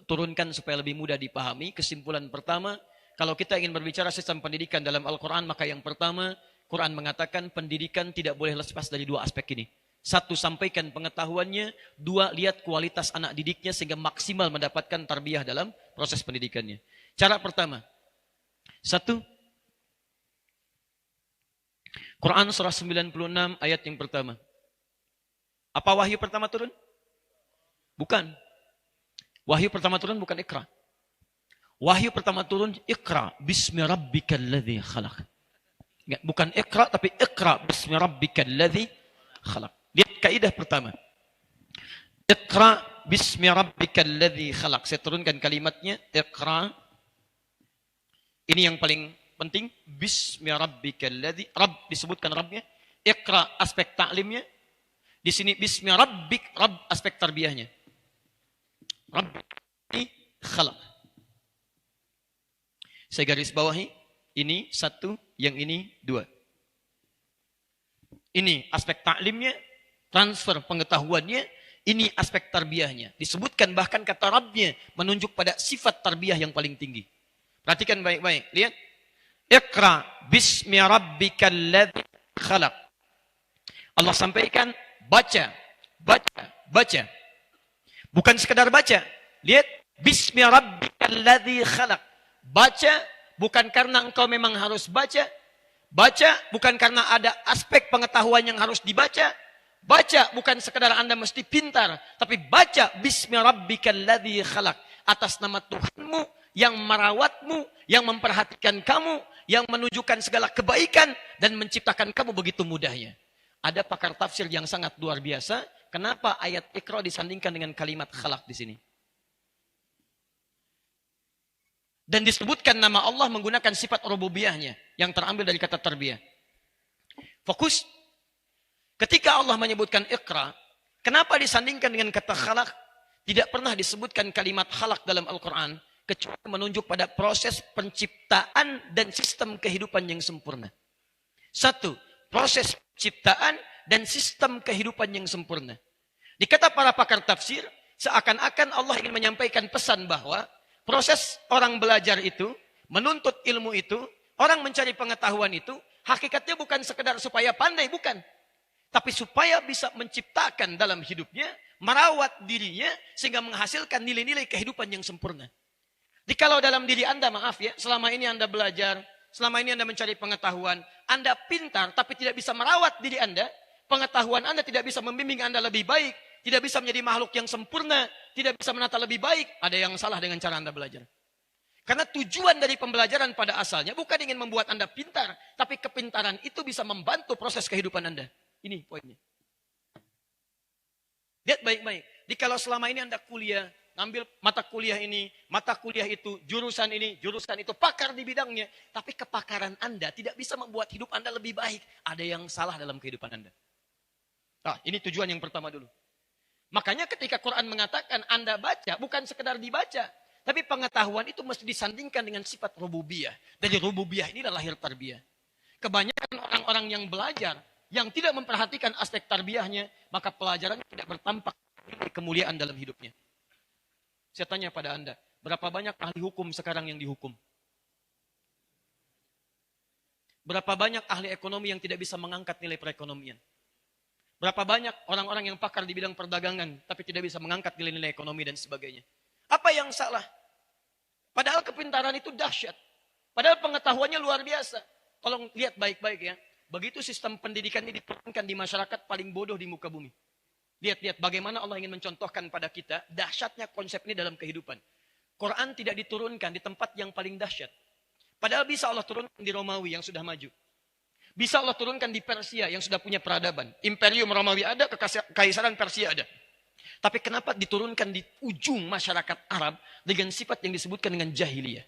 turunkan supaya lebih mudah dipahami. Kesimpulan pertama, kalau kita ingin berbicara sistem pendidikan dalam Al-Quran, maka yang pertama, Quran mengatakan pendidikan tidak boleh lepas dari dua aspek ini. 1, sampaikan pengetahuannya. 2, lihat kualitas anak didiknya sehingga maksimal mendapatkan tarbiyah dalam proses pendidikannya. Cara pertama. 1, Quran surah 96 ayat yang pertama. Apa wahyu pertama turun? Bukan. Wahyu pertama turun bukan Iqra. Wahyu pertama turun Iqra bismi rabbikal ladzi khalaq. Bukan Iqra tapi Iqra bismi rabbikal ladzi khalaq. Lihat kaidah pertama. Iqra bismi rabbikal ladzi khalaq. Saya turunkan kalimatnya Iqra. Ini yang paling penting, bismi rabbikal ladzi, Rabb disebutkan Rabbnya, Iqra aspek taklimnya, di sini bismi rabbik, Rabb aspek tarbiyahnya. Rabbi khalaq. Saya garis bawahi, ini 1, yang ini 2. Ini aspek taklimnya, transfer pengetahuannya, ini aspek tarbiyahnya. Disebutkan bahkan kata Rabbnya menunjuk pada sifat tarbiyah yang paling tinggi. Perhatikan baik-baik, lihat. Iqra bismi rabbikal ladzi khalaq. Allah sampaikan baca. Bukan sekadar baca. Lihat, bismi rabbikal ladzi khalaq. Baca bukan karena engkau memang harus baca. Baca bukan karena ada aspek pengetahuan yang harus dibaca. Baca bukan sekedar Anda mesti pintar, tapi baca bismi rabbikal ladzi khalaq, atas nama Tuhanmu yang merawatmu, yang memperhatikan kamu, yang menunjukkan segala kebaikan dan menciptakan kamu begitu mudahnya. Ada pakar tafsir yang sangat luar biasa, kenapa ayat Iqra disandingkan dengan kalimat khalaq di sini? Dan disebutkan nama Allah menggunakan sifat rububiyahnya yang terambil dari kata tarbiyah. Fokus. Ketika Allah menyebutkan Iqra, kenapa disandingkan dengan kata khalaq? Tidak pernah disebutkan kalimat khalaq dalam Al-Quran, kecuali menunjuk pada proses penciptaan dan sistem kehidupan yang sempurna. Satu, proses penciptaan dan sistem kehidupan yang sempurna. Di kata para pakar tafsir, seakan-akan Allah ingin menyampaikan pesan bahwa proses orang belajar itu, menuntut ilmu itu, orang mencari pengetahuan itu, hakikatnya bukan sekedar supaya pandai, bukan. Tapi supaya bisa menciptakan dalam hidupnya, merawat dirinya, sehingga menghasilkan nilai-nilai kehidupan yang sempurna. Jikalau dalam diri Anda, maaf ya, selama ini Anda belajar, selama ini Anda mencari pengetahuan, Anda pintar tapi tidak bisa merawat diri Anda, pengetahuan Anda tidak bisa membimbing Anda lebih baik, tidak bisa menjadi makhluk yang sempurna, tidak bisa menata lebih baik, ada yang salah dengan cara Anda belajar. Karena tujuan dari pembelajaran pada asalnya bukan ingin membuat Anda pintar, tapi kepintaran itu bisa membantu proses kehidupan Anda. Ini poinnya. Lihat baik-baik. Jikalau selama ini Anda kuliah, ngambil mata kuliah ini, mata kuliah itu, jurusan ini, jurusan itu, pakar di bidangnya. Tapi kepakaran Anda tidak bisa membuat hidup Anda lebih baik. Ada yang salah dalam kehidupan Anda. Nah, ini tujuan yang pertama dulu. Makanya ketika Quran mengatakan Anda baca, bukan sekedar dibaca. Tapi pengetahuan itu mesti disandingkan dengan sifat rububiyah. Dari rububiyah inilah lahir tarbiyah. Kebanyakan orang-orang yang belajar, yang tidak memperhatikan aspek tarbiyahnya, maka pelajarannya tidak bertampak kemuliaan dalam hidupnya. Saya tanya pada Anda, berapa banyak ahli hukum sekarang yang dihukum? Berapa banyak ahli ekonomi yang tidak bisa mengangkat nilai perekonomian? Berapa banyak orang-orang yang pakar di bidang perdagangan, tapi tidak bisa mengangkat nilai-nilai ekonomi dan sebagainya? Apa yang salah? Padahal kepintaran itu dahsyat. Padahal pengetahuannya luar biasa. Tolong lihat baik-baik ya. Begitu sistem pendidikan ini diturunkan di masyarakat paling bodoh di muka bumi. Lihat-lihat bagaimana Allah ingin mencontohkan pada kita dahsyatnya konsep ini dalam kehidupan. Quran tidak diturunkan di tempat yang paling dahsyat. Padahal bisa Allah turunkan di Romawi yang sudah maju. Bisa Allah turunkan di Persia yang sudah punya peradaban. Imperium Romawi ada, kekaisaran Persia ada. Tapi kenapa diturunkan di ujung masyarakat Arab dengan sifat yang disebutkan dengan jahiliyah?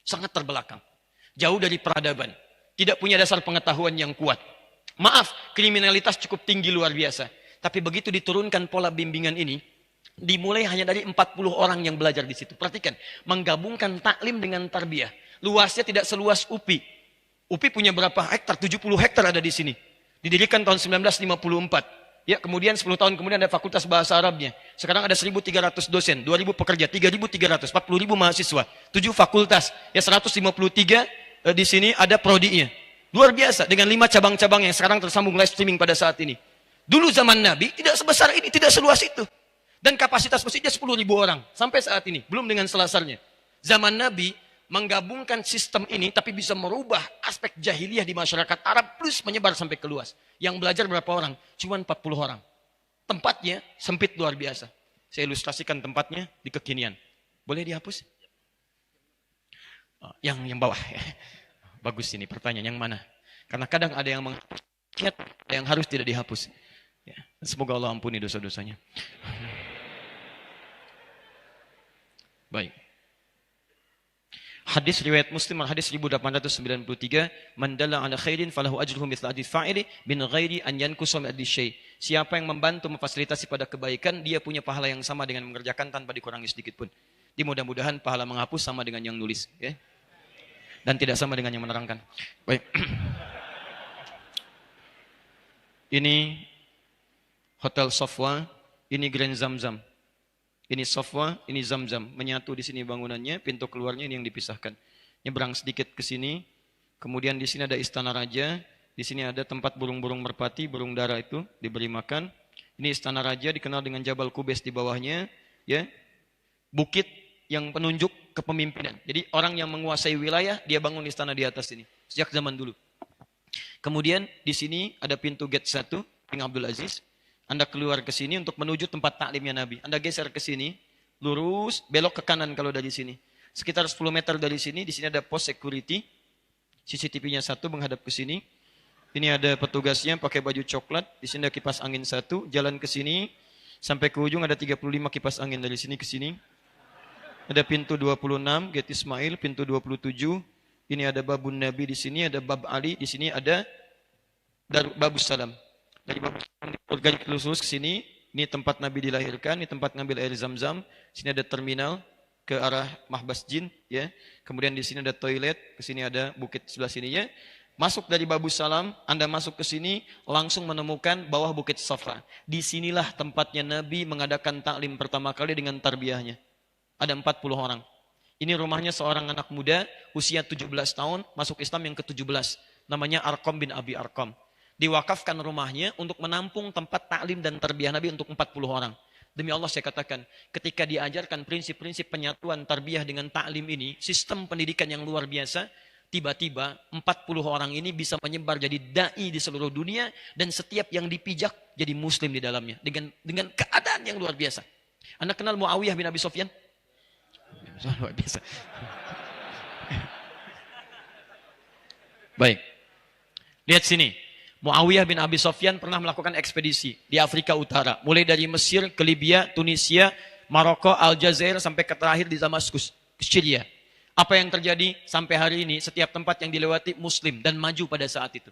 Sangat terbelakang. Jauh dari peradaban. Tidak punya dasar pengetahuan yang kuat. Maaf, kriminalitas cukup tinggi luar biasa. Tapi begitu diturunkan pola bimbingan ini, dimulai hanya dari 40 orang yang belajar di situ. Perhatikan, menggabungkan taklim dengan tarbiyah. Luasnya tidak seluas UPI. UPI punya berapa hektar? 70 hektar ada di sini. Didirikan tahun 1954. Ya, kemudian 10 tahun kemudian ada Fakultas Bahasa Arabnya. Sekarang ada 1.300 dosen, 2.000 pekerja, 3.300, 40.000 mahasiswa, 7 fakultas, ya 153 di sini ada prodinya. Luar biasa dengan 5 cabang-cabang yang sekarang tersambung live streaming pada saat ini. Dulu zaman Nabi tidak sebesar ini, tidak seluas itu. Dan kapasitas masjidnya 10.000 orang sampai saat ini, belum dengan selasarnya. Zaman Nabi menggabungkan sistem ini tapi bisa merubah aspek jahiliyah di masyarakat Arab plus menyebar sampai ke luas. Yang belajar berapa orang? Cuma 40 orang. Tempatnya sempit luar biasa. Saya ilustrasikan tempatnya di kekinian. Boleh dihapus? Oh, yang bawah. Bagus ini pertanyaan yang mana? Karena kadang ada yang menghapus, ada yang harus tidak dihapus. Ya, semoga Allah ampuni dosa-dosanya. Baik. Hadis riwayat Muslim hadis 1893, man dalla ala khairin falahu ajruhu mithla ajri fa'ili min ghairi an yankusa min adli syai'. Siapa yang membantu memfasilitasi pada kebaikan, dia punya pahala yang sama dengan mengerjakan tanpa dikurangi sedikit pun. Di mudah-mudahan pahala menghapus sama dengan yang nulis, ya. Dan tidak sama dengan yang menerangkan. Baik. Ini Hotel Sofwa, ini Grand Zamzam. Ini Sofwa, ini Zamzam. Menyatu di sini bangunannya, pintu keluarnya ini yang dipisahkan. Nyebrang sedikit ke sini. Kemudian di sini ada Istana Raja. Di sini ada tempat burung-burung merpati, burung dara itu diberi makan. Ini Istana Raja dikenal dengan Jabal Kubes di bawahnya, ya. Bukit yang penunjuk kepemimpinan. Jadi orang yang menguasai wilayah, dia bangun istana di atas ini. Sejak zaman dulu. Kemudian di sini ada pintu gate 1, King Abdul Aziz. Anda keluar ke sini untuk menuju tempat taklimnya Nabi. Anda geser ke sini, lurus, belok ke kanan kalau dari sini. Sekitar 10 meter dari sini, di sini ada pos security. CCTV-nya satu menghadap ke sini. Ini ada petugasnya pakai baju coklat. Di sini ada kipas angin satu. Jalan ke sini, sampai ke ujung ada 35 kipas angin dari sini ke sini. Ada pintu 26, Gate Ismail, pintu 27. Ini ada babun Nabi di sini, ada bab Ali. Di sini ada babus salam. Dari babus salam garis lurus ke sini. Ini tempat Nabi dilahirkan, ini tempat ngambil air zam-zam. Sini ada terminal ke arah Mahbas Jin, ya. Kemudian di sini ada toilet, ke sini ada bukit sebelah sininya. Masuk dari babus salam, Anda masuk ke sini langsung menemukan bawah bukit Safa. Disinilah tempatnya Nabi mengadakan taklim pertama kali dengan tarbiyahnya. Ada 40 orang. Ini rumahnya seorang anak muda, usia 17 tahun, masuk Islam yang ke-17. Namanya Arqam bin Abi Arqam. Diwakafkan rumahnya untuk menampung tempat taklim dan tarbiyah Nabi untuk 40 orang. Demi Allah saya katakan, ketika diajarkan prinsip-prinsip penyatuan tarbiyah dengan taklim ini, sistem pendidikan yang luar biasa, tiba-tiba 40 orang ini bisa menyebar jadi da'i di seluruh dunia, dan setiap yang dipijak jadi muslim di dalamnya. Dengan keadaan yang luar biasa. Anda kenal Muawiyah bin Abi Sufyan? Luar biasa. Baik. Lihat sini. Muawiyah bin Abi Sufyan pernah melakukan ekspedisi di Afrika Utara. Mulai dari Mesir ke Libya, Tunisia, Maroko, Aljazair, sampai ke terakhir di Damaskus, Syria. Apa yang terjadi sampai hari ini, setiap tempat yang dilewati Muslim dan maju pada saat itu.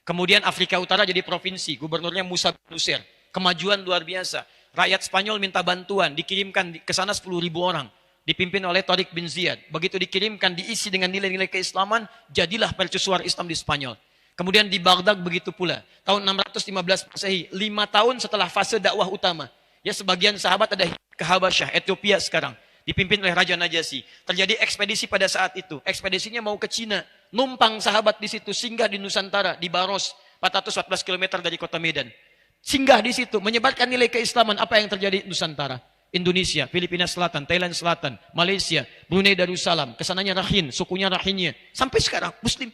Kemudian Afrika Utara jadi provinsi, gubernurnya Musa bin Nusir. Kemajuan luar biasa. Rakyat Spanyol minta bantuan, dikirimkan ke sana 10.000 orang. Dipimpin oleh Tariq bin Ziyad. Begitu dikirimkan, diisi dengan nilai-nilai keislaman, jadilah mercusuar Islam di Spanyol. Kemudian di Baghdad begitu pula. Tahun 615 Masehi, 5 tahun setelah fase dakwah utama. Ya, sebagian sahabat ada ke Habasyah, Ethiopia sekarang. Dipimpin oleh Raja Najasyi. Terjadi ekspedisi pada saat itu. Ekspedisinya mau ke Cina. Numpang sahabat di situ, singgah di Nusantara, di Baros, 414 km dari kota Medan. Singgah di situ, menyebarkan nilai keislaman. Apa yang terjadi di Nusantara? Indonesia, Filipina Selatan, Thailand Selatan, Malaysia, Brunei Darussalam, kesananya Rahin, sukunya Rahinnya. Sampai sekarang Muslim.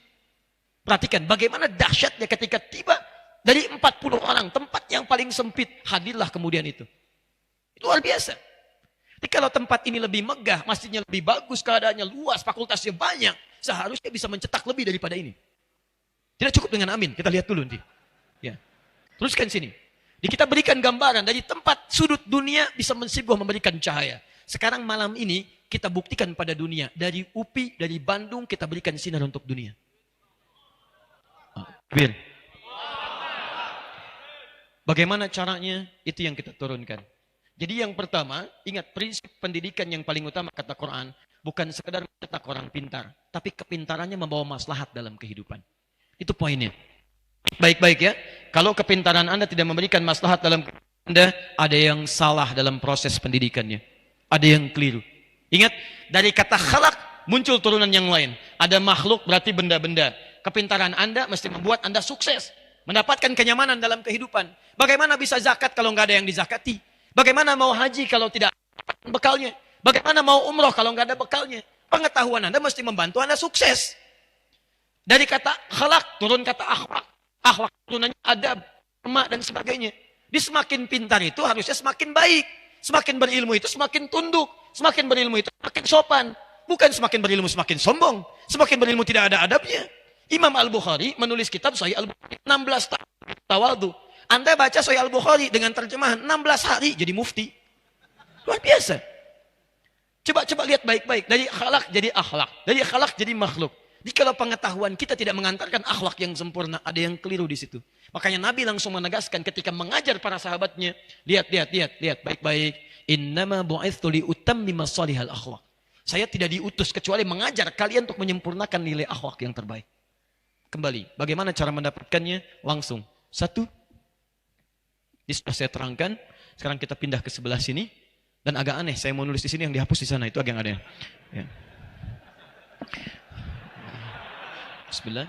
Perhatikan bagaimana dahsyatnya ketika tiba dari 40 orang, tempat yang paling sempit, hadirlah kemudian itu. Luar biasa. Jadi kalau tempat ini lebih megah, masjidnya lebih bagus, keadaannya luas, fakultasnya banyak, seharusnya bisa mencetak lebih daripada ini. Tidak cukup dengan amin, kita lihat dulu nanti. Ya. Teruskan sini. Kita berikan gambaran dari tempat sudut dunia bisa mensibuh memberikan cahaya. Sekarang malam ini kita buktikan pada dunia. Dari UPI, dari Bandung kita berikan sinar untuk dunia. Bir. Bagaimana caranya? Itu yang kita turunkan. Jadi yang pertama, ingat prinsip pendidikan yang paling utama kata Quran. Bukan sekedar mencetak orang pintar. Tapi kepintarannya membawa maslahat dalam kehidupan. Itu poinnya. Baik-baik ya. Kalau kepintaran Anda tidak memberikan maslahat dalam kehidupan Anda, ada yang salah dalam proses pendidikannya. Ada yang keliru. Ingat, dari kata khalaq muncul turunan yang lain. Ada makhluk berarti benda-benda. Kepintaran Anda mesti membuat Anda sukses. Mendapatkan kenyamanan dalam kehidupan. Bagaimana bisa zakat kalau nggak ada yang dizakati? Bagaimana mau haji kalau tidak ada bekalnya? Bagaimana mau umroh kalau nggak ada bekalnya? Pengetahuan Anda mesti membantu Anda sukses. Dari kata khalaq turun kata akhlak. Akhlak turunannya adab, hormat dan sebagainya. Di semakin pintar itu harusnya semakin baik. Semakin berilmu itu semakin tunduk. Semakin berilmu itu semakin sopan. Bukan semakin berilmu semakin sombong. Semakin berilmu tidak ada adabnya. Imam Al-Bukhari menulis kitab Sahih Al-Bukhari 16 tahun tawadhu. Anda baca Sahih Al-Bukhari dengan terjemahan 16 hari jadi mufti. Luar biasa. Coba lihat baik-baik. Dari khalaq jadi akhlak. Dari khalaq jadi makhluk. Jadi kalau pengetahuan kita tidak mengantarkan akhlak yang sempurna, ada yang keliru di situ. Makanya Nabi langsung menegaskan ketika mengajar para sahabatnya, lihat baik-baik. Innama bu'itsu li utammima shalihal akhlak. Saya tidak diutus kecuali mengajar kalian untuk menyempurnakan nilai akhlak yang terbaik. Kembali, bagaimana cara mendapatkannya? Langsung. Satu, ini sudah saya terangkan. Sekarang kita pindah ke sebelah sini. Dan agak aneh, saya mau nulis di sini yang dihapus di sana. Itu agak aneh. Ya. Bismillah.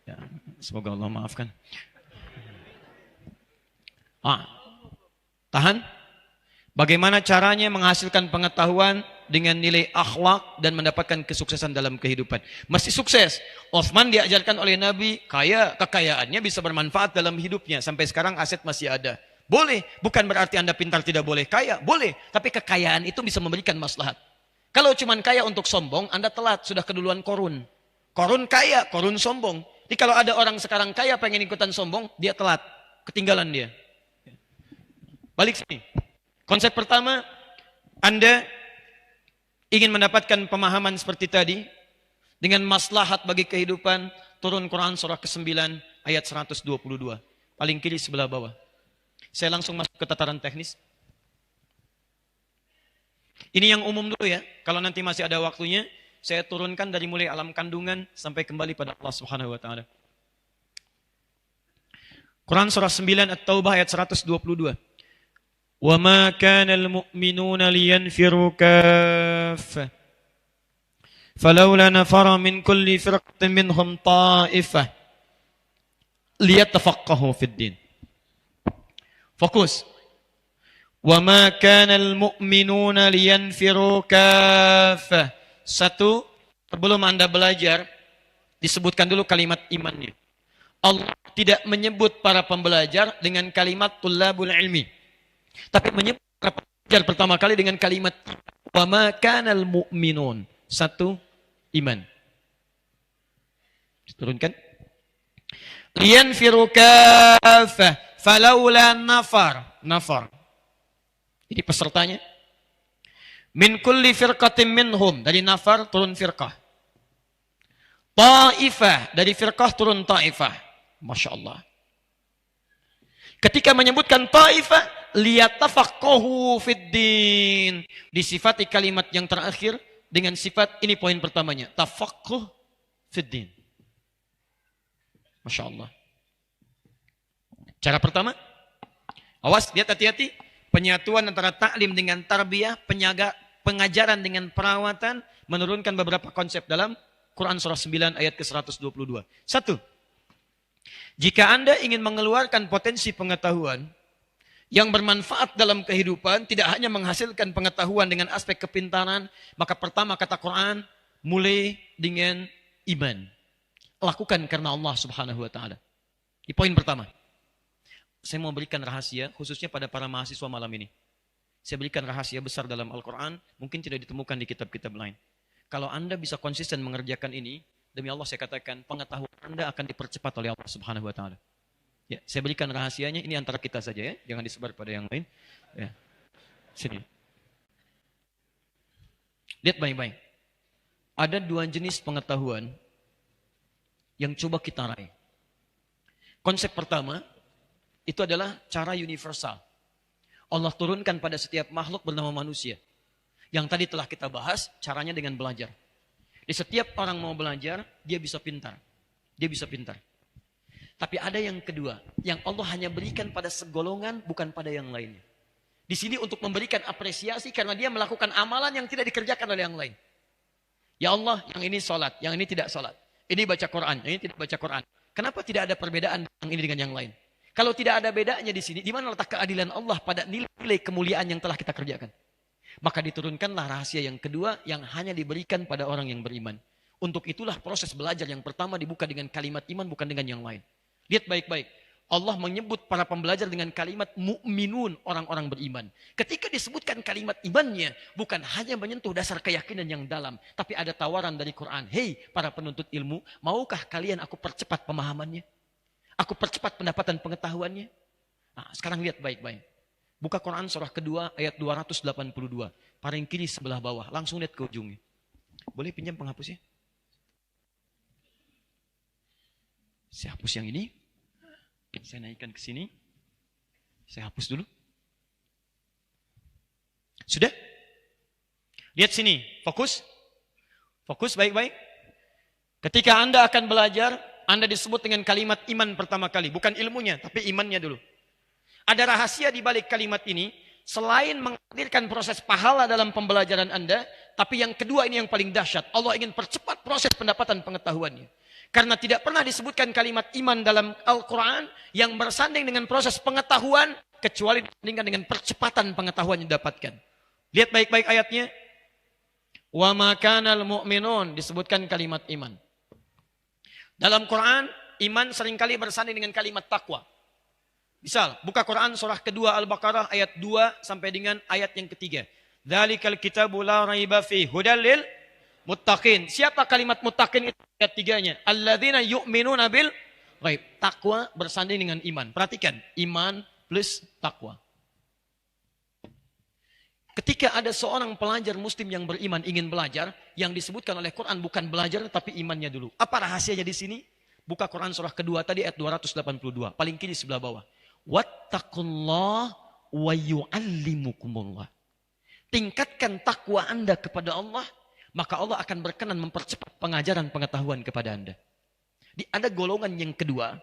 Ya, semoga Allah maafkan. Tahan. Bagaimana caranya menghasilkan pengetahuan dengan nilai akhlak dan mendapatkan kesuksesan dalam kehidupan. Mesti sukses. Utsman diajarkan oleh Nabi, kekayaannya bisa bermanfaat dalam hidupnya. Sampai sekarang aset masih ada. Boleh, bukan berarti Anda pintar tidak boleh kaya. Boleh, tapi kekayaan itu bisa memberikan maslahat. Kalau cuma kaya untuk sombong, Anda telat, sudah keduluan Korun. Korun kaya, Korun sombong. Jadi kalau ada orang sekarang kaya pengen ikutan sombong, dia telat. Ketinggalan dia. Balik sini. Konsep pertama, Anda ingin mendapatkan pemahaman seperti tadi, dengan maslahat bagi kehidupan, turun Quran surah ke-9 ayat 122. Paling kiri sebelah bawah. Saya langsung masuk ke tataran teknis. Ini yang umum dulu ya. Kalau nanti masih ada waktunya, saya turunkan dari mulai alam kandungan sampai kembali pada Allah Subhanahu wa taala. Quran surah 9 At-Taubah ayat 122. وَمَا كَانَ الْمُؤْمِنُونَ لِيَنْفِرُوا كَافَّةً فَلَوْلَا نَفَرَ مِنْ كُلِّ فِرْقَةٍ مِنْهُمْ طَائِفَةٌ لِيَتَفَقَّهُوا فِي الدِّينِ. Fokus. وَمَا كَانَ الْمُؤْمِنُونَ لِيَنْفِرُوا كَافَّةً. Satu, sebelum Anda belajar, disebutkan dulu kalimat imannya. Allah tidak menyebut para pembelajar dengan kalimat tullabul ilmi. Tapi menyebut para pembelajar pertama kali dengan kalimat wa ma kanal mu'minun. Satu, iman. Turunkan. Liyanfiru kaffah falawla nafar. Nafar. Ini pesertanya. Min kulli firqatin minhum. Dari nafar turun firqah. Ta'ifah. Dari firqah turun ta'ifah. Masya Allah. Ketika menyebutkan ta'ifah, liyatafaqahu fiddin. Disifati kalimat yang terakhir dengan sifat, ini poin pertamanya. Tafaqquh fiddin. Masya Allah. Cara pertama, awas, lihat hati-hati. Penyatuan antara taklim dengan tarbiyah, pengajaran dengan perawatan, menurunkan beberapa konsep dalam Quran surah 9 ayat ke-122. Satu, jika Anda ingin mengeluarkan potensi pengetahuan yang bermanfaat dalam kehidupan, tidak hanya menghasilkan pengetahuan dengan aspek kepintaran, maka pertama kata Quran, mulai dengan iman. Lakukan karena Allah Subhanahu wa taala. Di poin pertama. Saya mau berikan rahasia khususnya pada para mahasiswa malam ini. Saya berikan rahasia besar dalam Al-Quran, mungkin tidak ditemukan di kitab-kitab lain. Kalau Anda bisa konsisten mengerjakan ini, demi Allah saya katakan, pengetahuan Anda akan dipercepat oleh Allah Subhanahu wa taala. Ya, saya berikan rahasianya, ini antara kita saja ya, jangan disebar pada yang lain. Ya. Sini. Lihat baik-baik. Ada dua jenis pengetahuan yang coba kita raih. Konsep pertama, itu adalah cara universal. Allah turunkan pada setiap makhluk bernama manusia. Yang tadi telah kita bahas, caranya dengan belajar. Di setiap orang mau belajar, dia bisa pintar. Dia bisa pintar. Tapi ada yang kedua, yang Allah hanya berikan pada segolongan, bukan pada yang lainnya. Di sini untuk memberikan apresiasi karena dia melakukan amalan yang tidak dikerjakan oleh yang lain. Ya Allah, yang ini sholat, yang ini tidak sholat. Ini baca Quran, yang ini tidak baca Quran. Kenapa tidak ada perbedaan yang ini dengan yang lain? Kalau tidak ada bedanya di sini, di mana letak keadilan Allah pada nilai kemuliaan yang telah kita kerjakan? Maka diturunkanlah rahasia yang kedua yang hanya diberikan pada orang yang beriman. Untuk itulah proses belajar yang pertama dibuka dengan kalimat iman, bukan dengan yang lain. Lihat baik-baik. Allah menyebut para pembelajar dengan kalimat mu'minun, orang-orang beriman. Ketika disebutkan kalimat imannya, bukan hanya menyentuh dasar keyakinan yang dalam, tapi ada tawaran dari Quran. Hei para penuntut ilmu, maukah kalian aku percepat pemahamannya? Aku percepat pendapatan pengetahuannya? Nah, sekarang lihat baik-baik. Buka Quran surah kedua ayat 282. Paling kiri sebelah bawah. Langsung lihat ke ujungnya. Boleh pinjam penghapusnya? Saya hapus yang ini. Saya naikkan ke sini. Saya hapus dulu. Sudah? Lihat sini. Fokus. Fokus baik-baik. Ketika Anda akan belajar, Anda disebut dengan kalimat iman pertama kali. Bukan ilmunya, tapi imannya dulu. Ada rahasia di balik kalimat ini. Selain menghadirkan proses pahala dalam pembelajaran Anda, tapi yang kedua ini yang paling dahsyat. Allah ingin percepat proses pendapatan pengetahuannya. Karena tidak pernah disebutkan kalimat iman dalam Al-Quran yang bersanding dengan proses pengetahuan, kecuali dibandingkan dengan percepatan pengetahuan yang didapatkan. Lihat baik-baik ayatnya. Wa ma kanal mu'minun, disebutkan kalimat iman. Dalam Quran, iman seringkali bersanding dengan kalimat takwa. Misal, buka Quran surah kedua Al-Baqarah ayat 2 sampai dengan ayat yang ketiga. Dzalikal kitabu la raiba fi hudal lil muttaqin. Siapa kalimat muttaqin itu? Ayat 3-nya. Alladzina yu'minuna bil ghaib. Takwa bersanding dengan iman. Perhatikan, iman plus takwa. Ketika ada seorang pelajar muslim yang beriman ingin belajar, yang disebutkan oleh Quran bukan belajar tapi imannya dulu. Apa rahasianya di sini? Buka Quran surah kedua tadi ayat 282, paling kiri sebelah bawah. Wattaqullah wa yu'allimukumullah. Tingkatkan takwa Anda kepada Allah, maka Allah akan berkenan mempercepat pengajaran pengetahuan kepada Anda. Ada golongan yang kedua,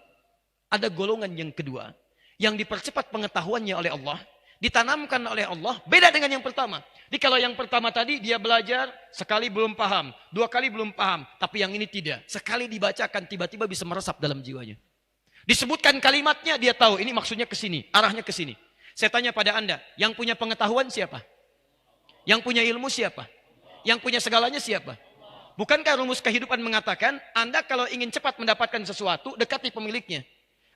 yang dipercepat pengetahuannya oleh Allah, ditanamkan oleh Allah, beda dengan yang pertama. Jadi kalau yang pertama tadi dia belajar, sekali belum paham, 2 kali belum paham, tapi yang ini tidak. Sekali dibacakan tiba-tiba bisa meresap dalam jiwanya. Disebutkan kalimatnya, dia tahu ini maksudnya ke sini, arahnya ke sini. Saya tanya pada Anda, yang punya pengetahuan siapa? Yang punya ilmu siapa? Yang punya segalanya siapa? Bukankah rumus kehidupan mengatakan, Anda kalau ingin cepat mendapatkan sesuatu, dekati pemiliknya.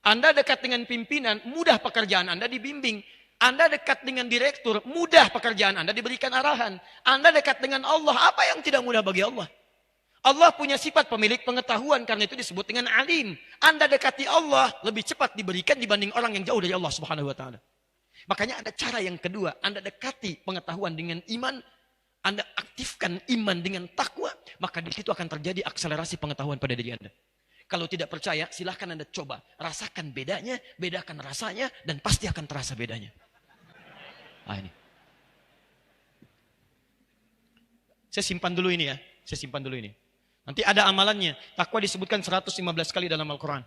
Anda dekat dengan pimpinan, mudah pekerjaan Anda dibimbing. Anda dekat dengan direktur, mudah pekerjaan Anda diberikan arahan. Anda dekat dengan Allah, apa yang tidak mudah bagi Allah? Allah punya sifat pemilik pengetahuan, karena itu disebut dengan alim. Anda dekati Allah, lebih cepat diberikan dibanding orang yang jauh dari Allah Subhanahu wa ta'ala. Makanya ada cara yang kedua, Anda dekati pengetahuan dengan iman, Anda aktifkan iman dengan takwa, maka di situ akan terjadi akselerasi pengetahuan pada diri Anda. Kalau tidak percaya, silahkan Anda coba. Rasakan bedanya, bedakan rasanya, dan pasti akan terasa bedanya. Nah ini. Saya simpan dulu ini ya. Nanti ada amalannya. Takwa disebutkan 115 kali dalam Al-Quran.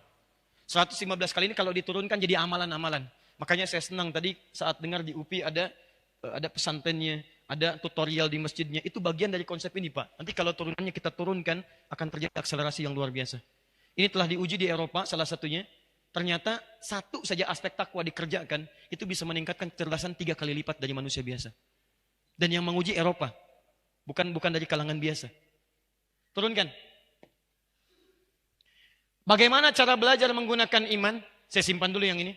115 kali ini kalau diturunkan jadi amalan-amalan. Makanya saya senang tadi saat dengar di UPI ada pesantrennya, ada tutorial di masjidnya. Itu bagian dari konsep ini Pak. Nanti kalau turunannya kita turunkan, akan terjadi akselerasi yang luar biasa. Ini telah diuji di Eropa salah satunya. Ternyata satu saja aspek takwa dikerjakan, itu bisa meningkatkan kecerdasan 3 kali lipat dari manusia biasa. Dan yang menguji Eropa. Bukan dari kalangan biasa. Turunkan. Bagaimana cara belajar menggunakan iman? Saya simpan dulu yang ini.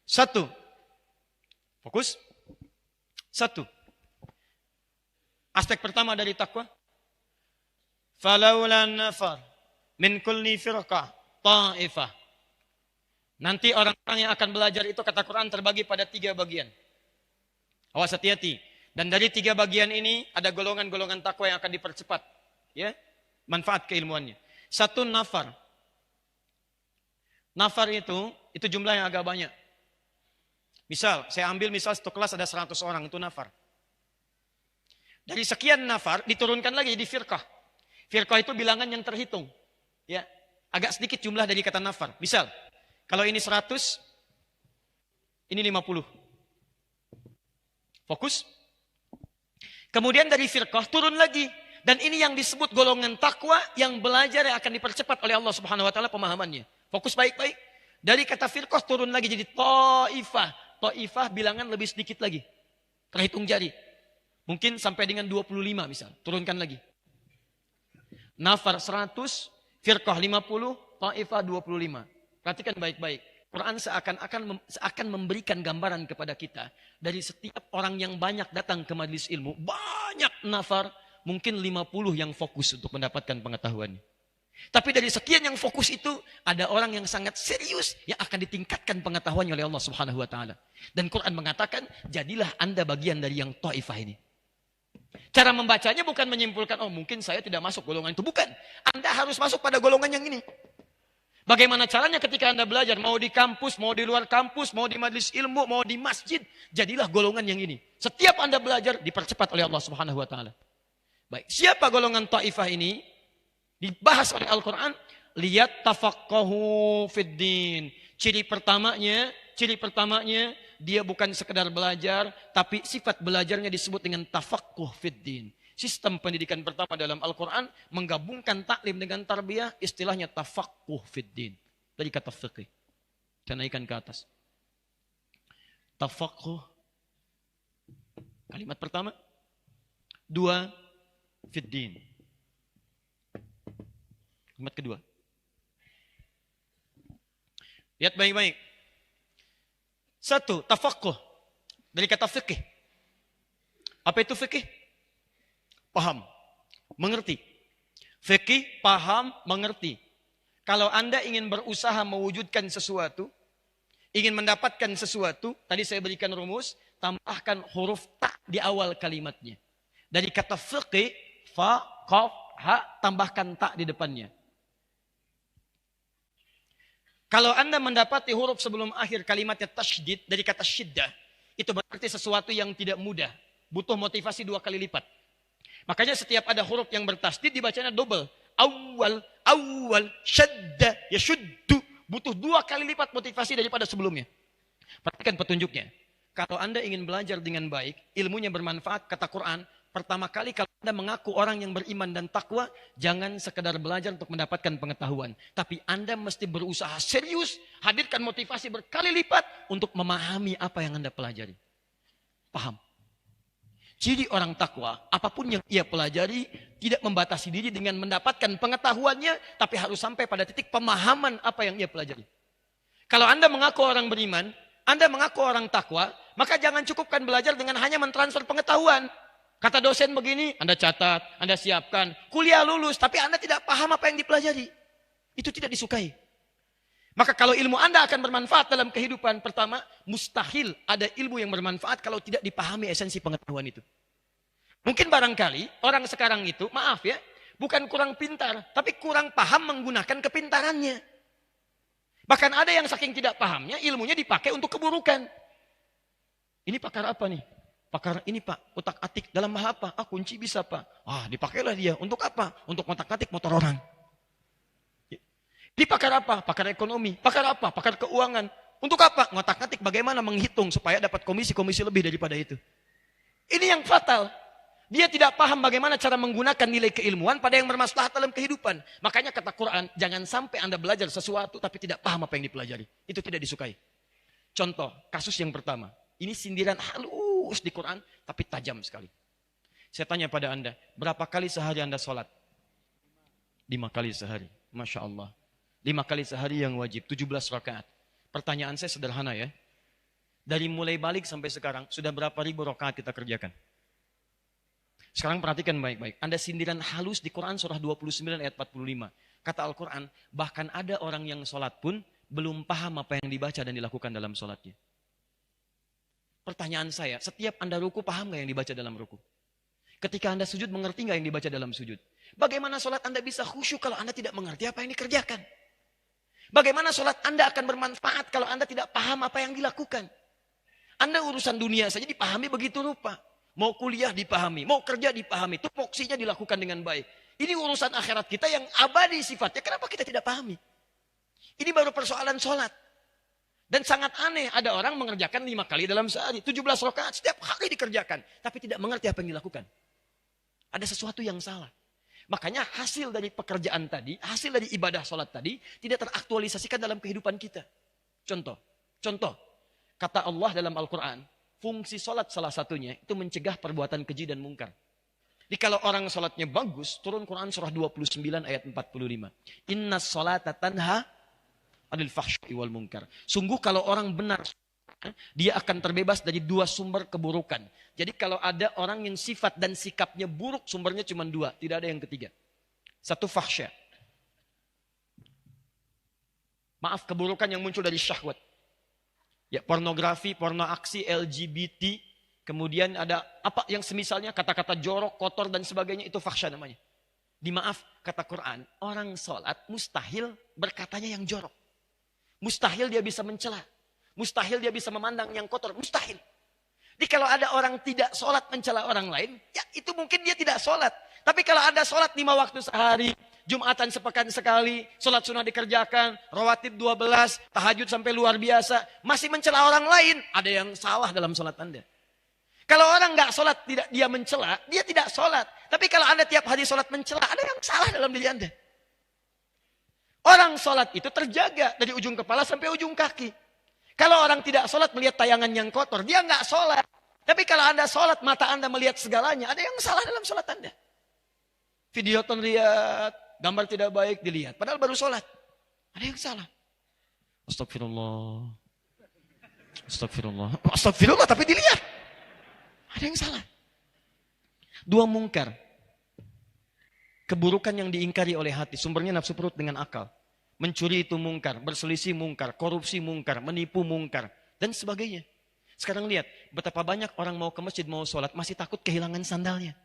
1. Fokus. 1. Aspek pertama dari takwa. Falawla nafar min kulli firqah ta'ifah. Nanti orang-orang yang akan belajar itu kata Quran terbagi pada 3 bagian. Awas hati-hati. Dan dari 3 bagian ini ada golongan-golongan takwa yang akan dipercepat. Ya. Manfaat keilmuannya. 1 nafar. Nafar itu jumlah yang agak banyak. Misal, saya ambil satu kelas ada 100 orang, itu nafar. Dari sekian nafar, diturunkan lagi jadi firqah. Firqah itu bilangan yang terhitung. Ya, agak sedikit jumlah dari kata nafar. Misal, kalau ini 100, ini 50. Fokus. Kemudian dari firqah turun lagi. Dan ini yang disebut golongan takwa yang belajar yang akan dipercepat oleh Allah Subhanahu wa taala pemahamannya. Fokus baik-baik. Dari kata firqah turun lagi jadi ta'ifah. Ta'ifah bilangan lebih sedikit lagi. Terhitung jari. Mungkin sampai dengan 25 misal. Turunkan lagi. Nafar 100, firqah 50, ta'ifah 25. Perhatikan baik-baik. Quran seakan memberikan gambaran kepada kita. Dari setiap orang yang banyak datang ke majelis ilmu. Banyak nafar. Mungkin 50 yang fokus untuk mendapatkan pengetahuannya. Tapi dari sekian yang fokus itu, ada orang yang sangat serius yang akan ditingkatkan pengetahuannya oleh Allah Subhanahu wa taala. Dan Quran mengatakan, jadilah Anda bagian dari yang ta'ifah ini. Cara membacanya bukan menyimpulkan, oh mungkin saya tidak masuk golongan itu. Bukan. Anda harus masuk pada golongan yang ini. Bagaimana caranya ketika Anda belajar? Mau di kampus, mau di luar kampus, mau di majelis ilmu, mau di masjid. Jadilah golongan yang ini. Setiap Anda belajar, dipercepat oleh Allah Subhanahu wa taala. Baik, siapa golongan ta'ifah ini? Dibahas oleh Al-Quran. Lihat tafaqahu fiddin. Ciri pertamanya, dia bukan sekedar belajar, tapi sifat belajarnya disebut dengan tafaqquh fiddin. Sistem pendidikan pertama dalam Al-Quran menggabungkan taklim dengan tarbiyah, istilahnya tafaqquh fiddin. Dari kata fiqih. Saya naikkan ke atas. Tafaqquh. Kalimat pertama. 2. fiddin. Kalimat kedua. Lihat baik-baik. Satu, tafaqquh. Dari kata fikih. Apa itu fikih? Paham, mengerti. Fikih, paham, mengerti. Kalau Anda ingin berusaha mewujudkan sesuatu, ingin mendapatkan sesuatu, tadi saya berikan rumus, tambahkan huruf ta di awal kalimatnya. Dari kata fikih, fa, qaf, ha, tambahkan ta di depannya. Kalau Anda mendapati huruf sebelum akhir kalimatnya tasydid, dari kata syiddah, itu berarti sesuatu yang tidak mudah. Butuh motivasi 2 kali lipat. Makanya setiap ada huruf yang bertasydid dibacanya double. Awal, syadda, yashuddu. Butuh 2 kali lipat motivasi daripada sebelumnya. Perhatikan petunjuknya. Kalau Anda ingin belajar dengan baik, ilmunya bermanfaat, kata Quran, pertama kali kalau Anda mengaku orang yang beriman dan takwa, jangan sekedar belajar untuk mendapatkan pengetahuan. Tapi Anda mesti berusaha serius, hadirkan motivasi berkali lipat untuk memahami apa yang Anda pelajari. Paham? Jadi orang takwa, apapun yang ia pelajari, tidak membatasi diri dengan mendapatkan pengetahuannya, tapi harus sampai pada titik pemahaman apa yang ia pelajari. Kalau Anda mengaku orang beriman, Anda mengaku orang takwa, maka jangan cukupkan belajar dengan hanya mentransfer pengetahuan. Kata dosen begini, Anda catat, Anda siapkan. Kuliah lulus, tapi Anda tidak paham apa yang dipelajari. Itu tidak disukai. Maka kalau ilmu Anda akan bermanfaat dalam kehidupan, pertama, mustahil ada ilmu yang bermanfaat kalau tidak dipahami esensi pengetahuan itu. Mungkin barangkali orang sekarang itu, maaf ya, bukan kurang pintar, tapi kurang paham menggunakan kepintarannya. Bahkan ada yang saking tidak pahamnya, ilmunya dipakai untuk keburukan. Ini pakar apa nih? Pakar ini Pak, otak atik dalam hal apa? Kunci bisa Pak. Dipakailah dia. Untuk apa? Untuk otak atik motor orang. Ini pakar apa? Pakar ekonomi. Pakar apa? Pakar keuangan. Untuk apa? Ngotak-ngatik bagaimana menghitung supaya dapat komisi-komisi lebih daripada itu. Ini yang fatal. Dia tidak paham bagaimana cara menggunakan nilai keilmuan pada yang bermaslahat dalam kehidupan. Makanya kata Quran, jangan sampai Anda belajar sesuatu tapi tidak paham apa yang dipelajari. Itu tidak disukai. Contoh, kasus yang pertama. Ini sindiran halus di Quran, tapi tajam sekali. Saya tanya pada Anda, berapa kali sehari Anda sholat? 5 kali sehari. Masya Allah. 5 kali sehari yang wajib, 17 rakaat. Pertanyaan saya sederhana ya. Dari mulai balik sampai sekarang, sudah berapa ribu rakaat kita kerjakan? Sekarang perhatikan baik-baik. Ada sindiran halus di Quran surah 29 ayat 45. Kata Al-Quran, bahkan ada orang yang sholat pun belum paham apa yang dibaca dan dilakukan dalam sholatnya. Pertanyaan saya, setiap Anda ruku paham gak yang dibaca dalam ruku? Ketika Anda sujud mengerti gak yang dibaca dalam sujud? Bagaimana sholat Anda bisa khusyuk kalau Anda tidak mengerti apa yang dikerjakan? Bagaimana sholat Anda akan bermanfaat kalau Anda tidak paham apa yang dilakukan? Anda urusan dunia saja dipahami begitu rupa. Mau kuliah dipahami, mau kerja dipahami, tupoksinya dilakukan dengan baik. Ini urusan akhirat kita yang abadi sifatnya, kenapa kita tidak pahami? Ini baru persoalan sholat. Dan sangat aneh, ada orang mengerjakan 5 kali dalam sehari, 17 rakaat setiap hari dikerjakan, tapi tidak mengerti apa yang dilakukan. Ada sesuatu yang salah. Makanya hasil dari pekerjaan tadi, hasil dari ibadah sholat tadi, tidak teraktualisasikan dalam kehidupan kita. Contoh, kata Allah dalam Al-Quran, fungsi sholat salah satunya itu mencegah perbuatan keji dan mungkar. Jadi kalau orang sholatnya bagus, turun Quran surah 29 ayat 45. Inna sholata tanha anil fahsyi wal munkar. Sungguh kalau orang benar, dia akan terbebas dari 2 sumber keburukan. Jadi kalau ada orang yang sifat dan sikapnya buruk, sumbernya cuma 2, tidak ada yang ketiga. 1 fahsya. Maaf, keburukan yang muncul dari syahwat. Ya, pornografi, porno aksi, LGBT, kemudian ada apa yang semisalnya, kata-kata jorok, kotor dan sebagainya, itu fahsya namanya. Dimaaf, kata Quran, orang sholat mustahil berkatanya yang jorok. Mustahil dia bisa mencela. Mustahil dia bisa memandang yang kotor. Mustahil. Jadi kalau ada orang tidak sholat mencela orang lain, ya itu mungkin dia tidak sholat. Tapi kalau ada sholat 5 waktu sehari, Jumatan sepekan sekali, sholat sunnah dikerjakan, rawatib 12, tahajud sampai luar biasa, masih mencela orang lain, ada yang salah dalam sholat Anda. Kalau orang nggak sholat, dia mencela, dia tidak sholat. Tapi kalau Anda tiap hari sholat mencela, ada yang salah dalam diri Anda. Orang sholat itu terjaga dari ujung kepala sampai ujung kaki. Kalau orang tidak sholat melihat tayangan yang kotor, dia nggak sholat. Tapi kalau Anda sholat, mata Anda melihat segalanya, ada yang salah dalam sholat Anda. Videoton lihat, gambar tidak baik dilihat. Padahal baru sholat. Ada yang salah. Astagfirullah. Astagfirullah. Astagfirullah tapi dilihat. Ada yang salah. Dua mungkar. Keburukan yang diingkari oleh hati. Sumbernya nafsu perut dengan akal. Mencuri itu mungkar. Berselisih mungkar. Korupsi mungkar. Menipu mungkar. Dan sebagainya. Sekarang lihat. Betapa banyak orang mau ke masjid, mau sholat. Masih takut kehilangan sandalnya.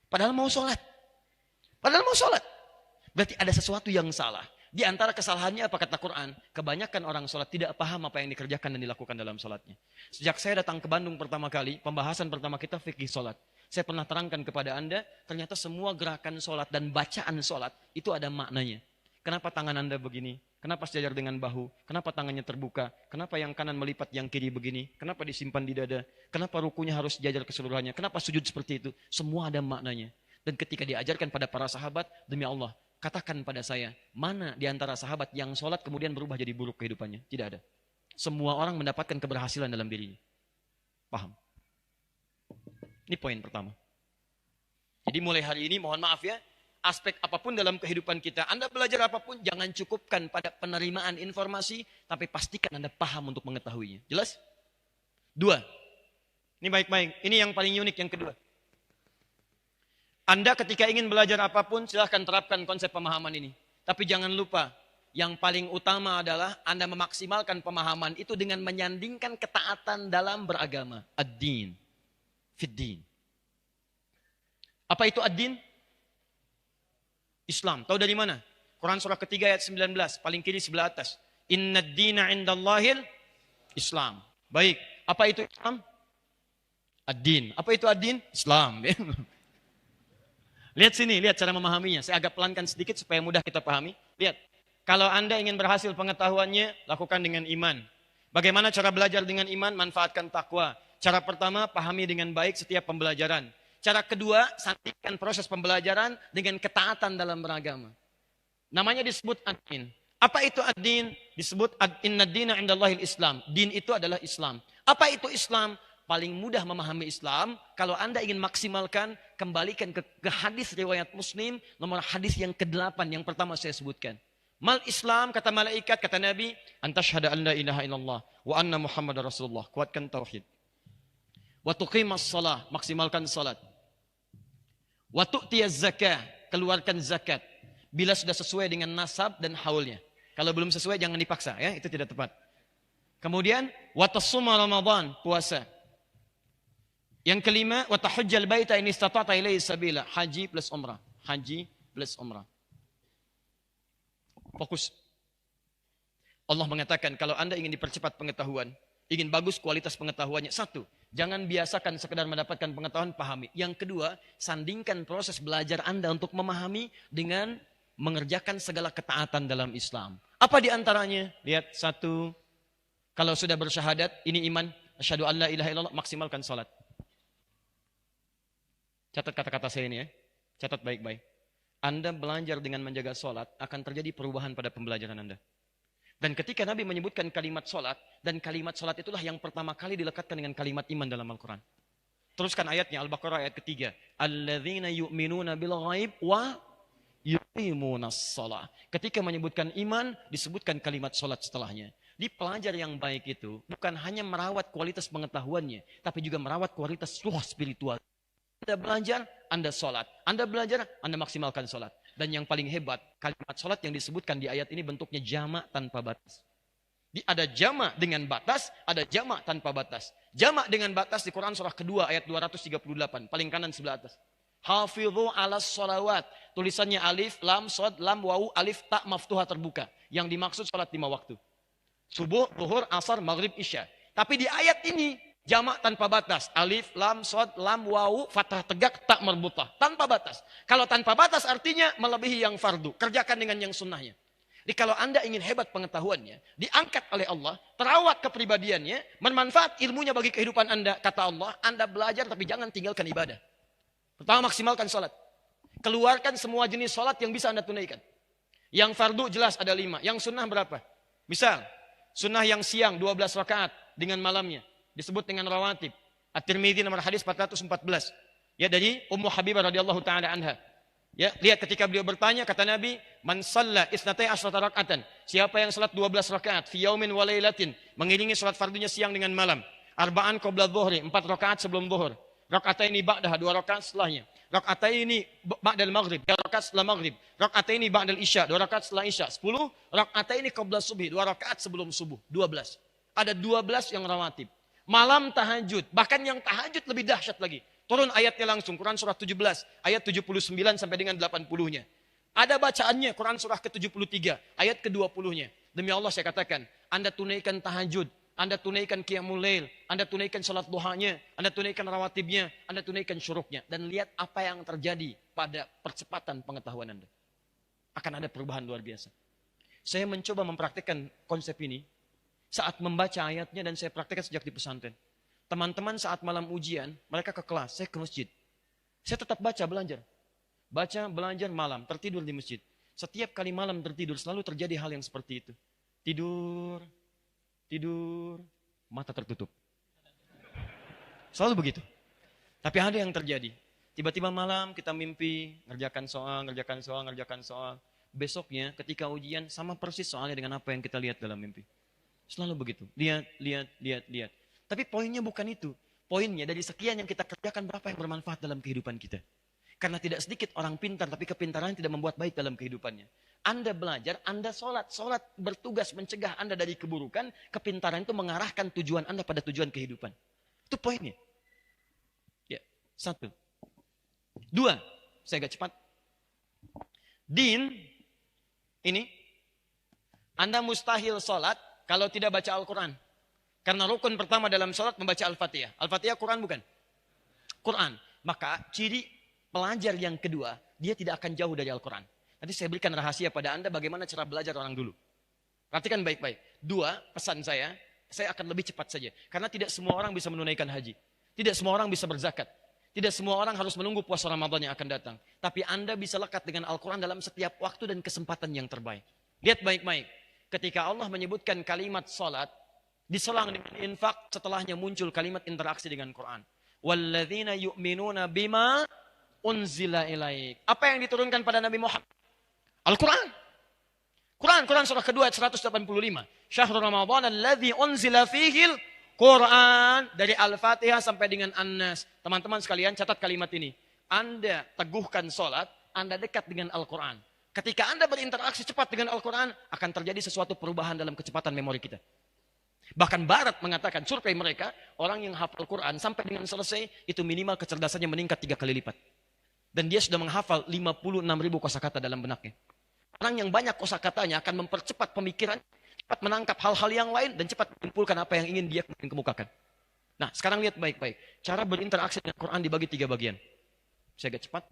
Padahal mau sholat. Padahal mau sholat. Berarti ada sesuatu yang salah. Di antara kesalahannya apa kata Quran? Kebanyakan orang sholat tidak paham apa yang dikerjakan dan dilakukan dalam sholatnya. Sejak saya datang ke Bandung pertama kali, pembahasan pertama kita fikih sholat. Saya pernah terangkan kepada Anda, ternyata semua gerakan sholat dan bacaan sholat itu ada maknanya. Kenapa tangan Anda begini? Kenapa sejajar dengan bahu? Kenapa tangannya terbuka? Kenapa yang kanan melipat yang kiri begini? Kenapa disimpan di dada? Kenapa rukunya harus sejajar keseluruhannya? Kenapa sujud seperti itu? Semua ada maknanya. Dan ketika diajarkan pada para sahabat, demi Allah, katakan pada saya, mana di antara sahabat yang sholat kemudian berubah jadi buruk kehidupannya? Tidak ada. Semua orang mendapatkan keberhasilan dalam dirinya. Paham? Ini poin pertama. Jadi mulai hari ini, mohon maaf ya, aspek apapun dalam kehidupan kita, Anda belajar apapun, jangan cukupkan pada penerimaan informasi, tapi pastikan Anda paham untuk mengetahuinya. Jelas? Dua. Ini baik-baik. Ini yang paling unik, yang kedua. Anda ketika ingin belajar apapun, silahkan terapkan konsep pemahaman ini. Tapi jangan lupa, yang paling utama adalah Anda memaksimalkan pemahaman itu dengan menyandingkan ketaatan dalam beragama. Ad-din. Fid-din. Apa itu ad-din? Islam. Tahu dari mana? Quran surah ketiga ayat 19, paling kiri sebelah atas. Inna ad-dina indallahil Islam. Baik, apa itu Islam? Ad-din. Apa itu ad-din? Islam. Lihat sini, lihat cara memahaminya. Saya agak pelankan sedikit supaya mudah kita pahami. Lihat, kalau Anda ingin berhasil pengetahuannya, lakukan dengan iman. Bagaimana cara belajar dengan iman? Manfaatkan takwa. Cara pertama, pahami dengan baik setiap pembelajaran. Cara kedua, sandingkan proses pembelajaran dengan ketaatan dalam beragama. Namanya disebut ad-din. Apa itu ad-din? Disebut inna ad-dina indallahil Islam. Din itu adalah Islam. Apa itu Islam? Paling mudah memahami Islam, kalau Anda ingin maksimalkan, kembalikan ke hadis riwayat Muslim, nomor hadis yang ke-8, yang pertama saya sebutkan. Mal Islam, kata malaikat, kata Nabi, antashhada an la ilaha illallah, wa anna Muhammad Rasulullah. Kuatkan tauhid. Wa tuqimas salah, maksimalkan salat. Wa tu'tiyaz zakah, keluarkan zakat. Bila sudah sesuai dengan nasab dan haulnya. Kalau belum sesuai, jangan dipaksa, ya, itu tidak tepat. Kemudian, wa tasuma Ramadan, puasa. Yang kelima, wa tahujjal baita in istata'ta ilaihi sabila, haji plus umrah. Haji plus umrah. Fokus. Allah mengatakan kalau Anda ingin dipercepat pengetahuan, ingin bagus kualitas pengetahuannya, satu, jangan biasakan sekedar mendapatkan pengetahuan, pahami. Yang kedua, sandingkan proses belajar Anda untuk memahami dengan mengerjakan segala ketaatan dalam Islam. Apa di antaranya? Lihat, satu, kalau sudah bersyahadat, ini iman, asyhadu an la ilaha illallah, maksimalkan salat. Catat kata-kata saya ini ya. Catat baik-baik. Anda belajar dengan menjaga sholat, akan terjadi perubahan pada pembelajaran Anda. Dan ketika Nabi menyebutkan kalimat sholat, dan kalimat sholat itulah yang pertama kali dilekatkan dengan kalimat iman dalam Al-Quran. Teruskan ayatnya, Al-Baqarah ayat ketiga. Alladzina yu'minuna bil ghaib wa yuqimunas shalah. Ketika menyebutkan iman, disebutkan kalimat sholat setelahnya. Di pelajar yang baik itu, bukan hanya merawat kualitas pengetahuannya, tapi juga merawat kualitas ruh spiritual. Anda belajar, Anda sholat. Anda belajar, Anda maksimalkan sholat. Dan yang paling hebat, kalimat sholat yang disebutkan di ayat ini bentuknya jamak tanpa batas. Ada jamak dengan batas, ada jamak tanpa batas. Jamak dengan batas di Quran surah kedua ayat 238, paling kanan sebelah atas. Hafidhu alas sholawat. Tulisannya alif, lam, sod, lam, wawu, alif, tak maftuha terbuka. Yang dimaksud sholat 5 waktu. Subuh, zuhur, asar, maghrib, isya. Tapi di ayat ini, jamak tanpa batas. Alif, lam, sod, lam, wawu, fathah tegak, tak merbutah. Tanpa batas. Kalau tanpa batas artinya melebihi yang fardu. Kerjakan dengan yang sunnahnya. Jadi kalau Anda ingin hebat pengetahuannya, diangkat oleh Allah, terawat kepribadiannya, bermanfaat ilmunya bagi kehidupan Anda, kata Allah, Anda belajar tapi jangan tinggalkan ibadah. Pertama, maksimalkan sholat. Keluarkan semua jenis sholat yang bisa Anda tunaikan. Yang fardu jelas ada 5. Yang sunnah berapa? Misal, sunnah yang siang 12 rakaat dengan malamnya. Disebut dengan rawatib. At-Tirmidzi nomor hadis 414. Ya, dari Ummu Habibah radhiyallahu taala anha. Ya, lihat ketika beliau bertanya, kata Nabi, "Man shalla isnatai asyrata raka'atan." Siapa yang salat 12 rakaat fi yaumin wa lailatin, mengiringi salat fardunya siang dengan malam. Arba'an qabla dhuhri, 4 rakaat sebelum zuhur. Raka'ataini ba'daha, 2 rakaat setelahnya. Raka'ataini ba'dal maghrib, 2 rakaat setelah maghrib. Raka'ataini ba'dal isya, 2 rakaat setelah isya. 10 raka'ataini qabla subhi, 2 rakaat sebelum subuh. 12. Ada 12 yang rawatib. Malam tahajud, bahkan yang tahajud lebih dahsyat lagi. Turun ayatnya langsung, Quran surah 17, ayat 79 sampai dengan 80-nya. Ada bacaannya, Quran surah ke-73, ayat ke-20-nya. Demi Allah saya katakan, Anda tunaikan tahajud, Anda tunaikan qiyamul lail, Anda tunaikan salat duhanya, Anda tunaikan rawatibnya, Anda tunaikan syuruknya. Dan lihat apa yang terjadi pada percepatan pengetahuan Anda. Akan ada perubahan luar biasa. Saya mencoba mempraktikkan konsep ini saat membaca ayatnya dan saya praktikkan sejak di pesantren. Teman-teman saat malam ujian, mereka ke kelas, saya ke masjid. Saya tetap baca, belajar. Baca, belajar, malam, tertidur di masjid. Setiap kali malam tertidur, selalu terjadi hal yang seperti itu. Tidur, mata tertutup. Selalu begitu. Tapi ada yang terjadi. Tiba-tiba malam kita mimpi, ngerjakan soal. Besoknya ketika ujian, sama persis soalnya dengan apa yang kita lihat dalam mimpi. Selalu begitu. Lihat. Tapi poinnya bukan itu. Poinnya dari sekian yang kita kerjakan, berapa yang bermanfaat dalam kehidupan kita. Karena tidak sedikit orang pintar, tapi kepintaran tidak membuat baik dalam kehidupannya. Anda belajar, Anda sholat. Sholat bertugas mencegah Anda dari keburukan. Kepintaran itu mengarahkan tujuan Anda pada tujuan kehidupan. Itu poinnya. Ya, 1. 2, saya agak cepat. Din, ini, Anda mustahil sholat kalau tidak baca Al-Quran. Karena rukun pertama dalam sholat membaca Al-Fatihah. Al-Fatihah Quran bukan? Quran. Maka ciri pelajar yang kedua, dia tidak akan jauh dari Al-Quran. Nanti saya berikan rahasia pada Anda bagaimana cara belajar orang dulu. Perhatikan baik-baik. 2, pesan saya akan lebih cepat saja. Karena tidak semua orang bisa menunaikan haji. Tidak semua orang bisa berzakat. Tidak semua orang harus menunggu puasa Ramadan yang akan datang. Tapi Anda bisa lekat dengan Al-Quran dalam setiap waktu dan kesempatan yang terbaik. Lihat baik-baik. Ketika Allah menyebutkan kalimat sholat, diselang dengan infak, setelahnya muncul kalimat interaksi dengan Quran. Walladzina yu'minuna bima unzila ilaik. Apa yang diturunkan pada Nabi Muhammad? Al-Quran. Quran surah kedua ayat 185. Syahrul Ramadan alladzi unzila fihil Quran. Dari Al-Fatihah sampai dengan An-Nas. Teman-teman sekalian catat kalimat ini. Anda teguhkan sholat, Anda dekat dengan Al-Quran. Ketika Anda berinteraksi cepat dengan Al-Quran, akan terjadi sesuatu perubahan dalam kecepatan memori kita. Bahkan Barat mengatakan, survei mereka, orang yang hafal Quran sampai dengan selesai, itu minimal kecerdasannya meningkat 3 kali lipat. Dan dia sudah menghafal 56.000 kosakata dalam benaknya. Orang yang banyak kosakatanya akan mempercepat pemikiran, cepat menangkap hal-hal yang lain, dan cepat menyimpulkan apa yang ingin dia kemukakan. Nah, sekarang lihat baik-baik. Cara berinteraksi dengan Quran dibagi 3 bagian. Saya agak cepat.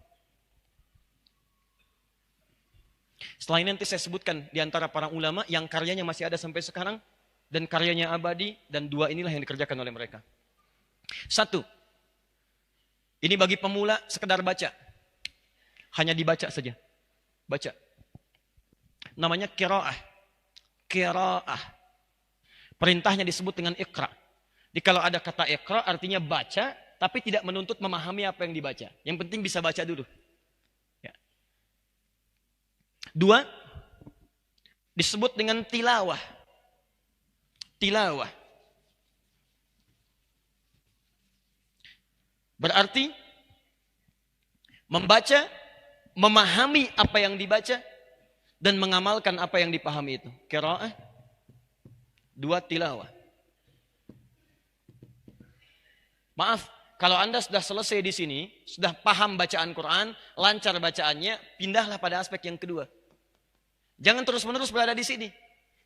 Setelah ini nanti saya sebutkan di antara para ulama yang karyanya masih ada sampai sekarang, dan karyanya abadi, dan 2 inilah yang dikerjakan oleh mereka. 1, ini bagi pemula sekedar baca. Hanya dibaca saja. Baca. Namanya qiraah. Qiraah. Perintahnya disebut dengan iqra. Jadi kalau ada kata iqra artinya baca, tapi tidak menuntut memahami apa yang dibaca. Yang penting bisa baca dulu. Ya. 2, disebut dengan tilawah. Tilawah. Berarti membaca, memahami apa yang dibaca, dan mengamalkan apa yang dipahami itu. Qiraah. 2, tilawah. Maaf, kalau Anda sudah selesai di sini, sudah paham bacaan Quran, lancar bacaannya, pindahlah pada aspek yang kedua. Jangan terus-menerus berada di sini.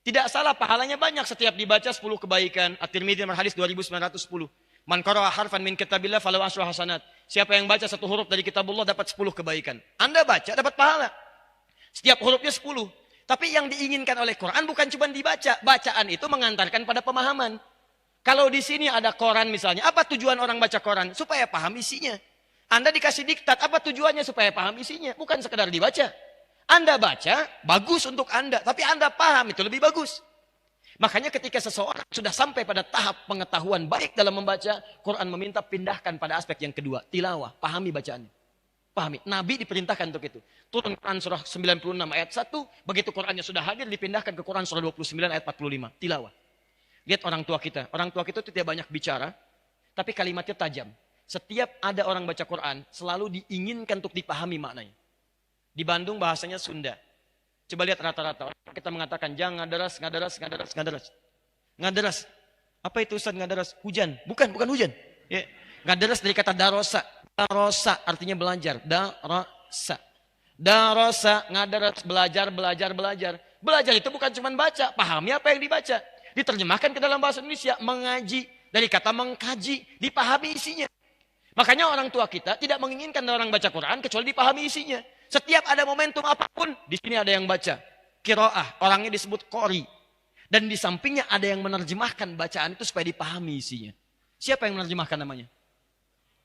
Tidak salah, pahalanya banyak setiap dibaca 10 kebaikan. At-Tirmidzi nomor hadis 2910. Man qara'a harfan min kitabillah falahu asyru hasanat. Siapa yang baca 1 huruf dari kitabullah dapat 10 kebaikan. Anda baca dapat pahala. Setiap hurufnya 10. Tapi yang diinginkan oleh Quran bukan cuma dibaca. Bacaan itu mengantarkan pada pemahaman. Kalau di sini ada koran misalnya, apa tujuan orang baca koran? Supaya paham isinya. Anda dikasih diktat, apa tujuannya? Supaya paham isinya. Bukan sekedar dibaca. Anda baca, bagus untuk Anda. Tapi Anda paham, itu lebih bagus. Makanya ketika seseorang sudah sampai pada tahap pengetahuan baik dalam membaca, Quran meminta pindahkan pada aspek yang kedua. Tilawah, pahami bacaannya. Pahami? Nabi diperintahkan untuk itu. Turun Quran surah 96 ayat 1, begitu Qurannya sudah hadir dipindahkan ke Quran surah 29 ayat 45, tilawah. Lihat orang tua kita. Orang tua kita itu tidak banyak bicara, tapi kalimatnya tajam. Setiap ada orang baca Quran, selalu diinginkan untuk dipahami maknanya. Di Bandung bahasanya Sunda. Coba lihat rata-rata. Kita mengatakan, jangan ngadaras, ngadaras, ngadaras, ngadaras. Ngadaras. Apa itu Ustaz ngadaras? Hujan. Bukan hujan. Ya. Ngadaras dari kata darosa. Darosa artinya belajar. Darosa. Darosa, ngadaras, belajar, belajar, belajar. Belajar itu bukan cuma baca. Pahami apa yang dibaca. Diterjemahkan ke dalam bahasa Indonesia. Mengaji. Dari kata mengkaji. Dipahami isinya. Makanya orang tua kita tidak menginginkan orang baca Quran kecuali dipahami isinya. Setiap ada momentum apapun, di sini ada yang baca. Qiraah, orangnya disebut qori. Dan di sampingnya ada yang menerjemahkan bacaan itu supaya dipahami isinya. Siapa yang menerjemahkan namanya?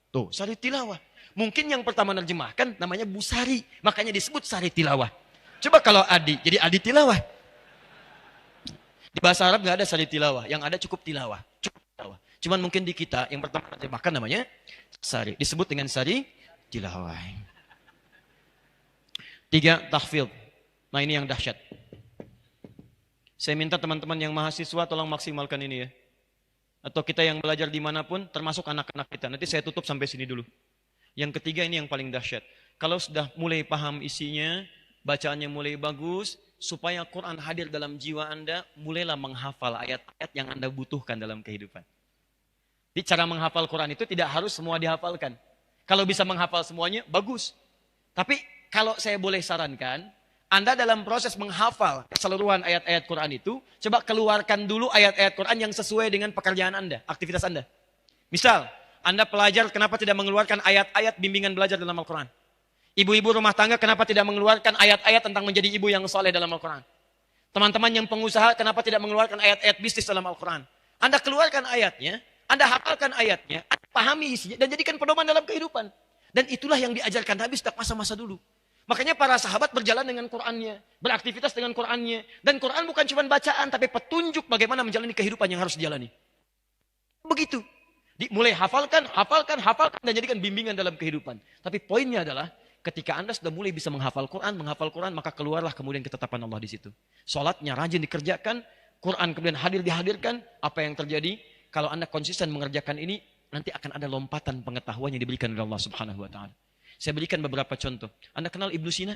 Tuh, Sari Tilawah. Mungkin yang pertama menerjemahkan namanya Bu Sari. Makanya disebut Sari Tilawah. Coba kalau Adi, jadi Adi Tilawah. Di bahasa Arab nggak ada Sari Tilawah. Yang ada cukup tilawah. Cukup tilawah. Cuman mungkin di kita yang pertama menerjemahkan namanya Sari. Disebut dengan Sari Tilawah. 3, tahfidz. Nah ini yang dahsyat. Saya minta teman-teman yang mahasiswa tolong maksimalkan ini ya. Atau kita yang belajar dimanapun, termasuk anak-anak kita. Nanti saya tutup sampai sini dulu. Yang ketiga ini yang paling dahsyat. Kalau sudah mulai paham isinya, bacaannya mulai bagus, supaya Quran hadir dalam jiwa Anda, mulailah menghafal ayat-ayat yang Anda butuhkan dalam kehidupan. Jadi cara menghafal Quran itu tidak harus semua dihafalkan. Kalau bisa menghafal semuanya, bagus. Tapi kalau saya boleh sarankan, Anda dalam proses menghafal keseluruhan ayat-ayat Quran itu, coba keluarkan dulu ayat-ayat Quran yang sesuai dengan pekerjaan Anda, aktivitas Anda. Misal, Anda pelajar kenapa tidak mengeluarkan ayat-ayat bimbingan belajar dalam Al-Quran? Ibu-ibu rumah tangga kenapa tidak mengeluarkan ayat-ayat tentang menjadi ibu yang soleh dalam Al-Quran? Teman-teman yang pengusaha kenapa tidak mengeluarkan ayat-ayat bisnis dalam Al-Quran? Anda keluarkan ayatnya, Anda hafalkan ayatnya, Anda pahami isinya, dan jadikan pedoman dalam kehidupan. Dan itulah yang diajarkan Nabi sejak masa-masa dulu. Makanya para sahabat berjalan dengan Qurannya, beraktivitas dengan Qurannya. Dan Quran bukan cuma bacaan, tapi petunjuk bagaimana menjalani kehidupan yang harus dijalani. Begitu. Mulai hafalkan, dan jadikan bimbingan dalam kehidupan. Tapi poinnya adalah, ketika Anda sudah mulai bisa menghafal Quran, maka keluarlah kemudian ketetapan Allah di situ. Salatnya rajin dikerjakan, Quran kemudian dihadirkan, apa yang terjadi? Kalau Anda konsisten mengerjakan ini, nanti akan ada lompatan pengetahuan yang diberikan oleh Allah Subhanahu wa Ta'ala. Saya berikan beberapa contoh. Anda kenal Ibnu Sina?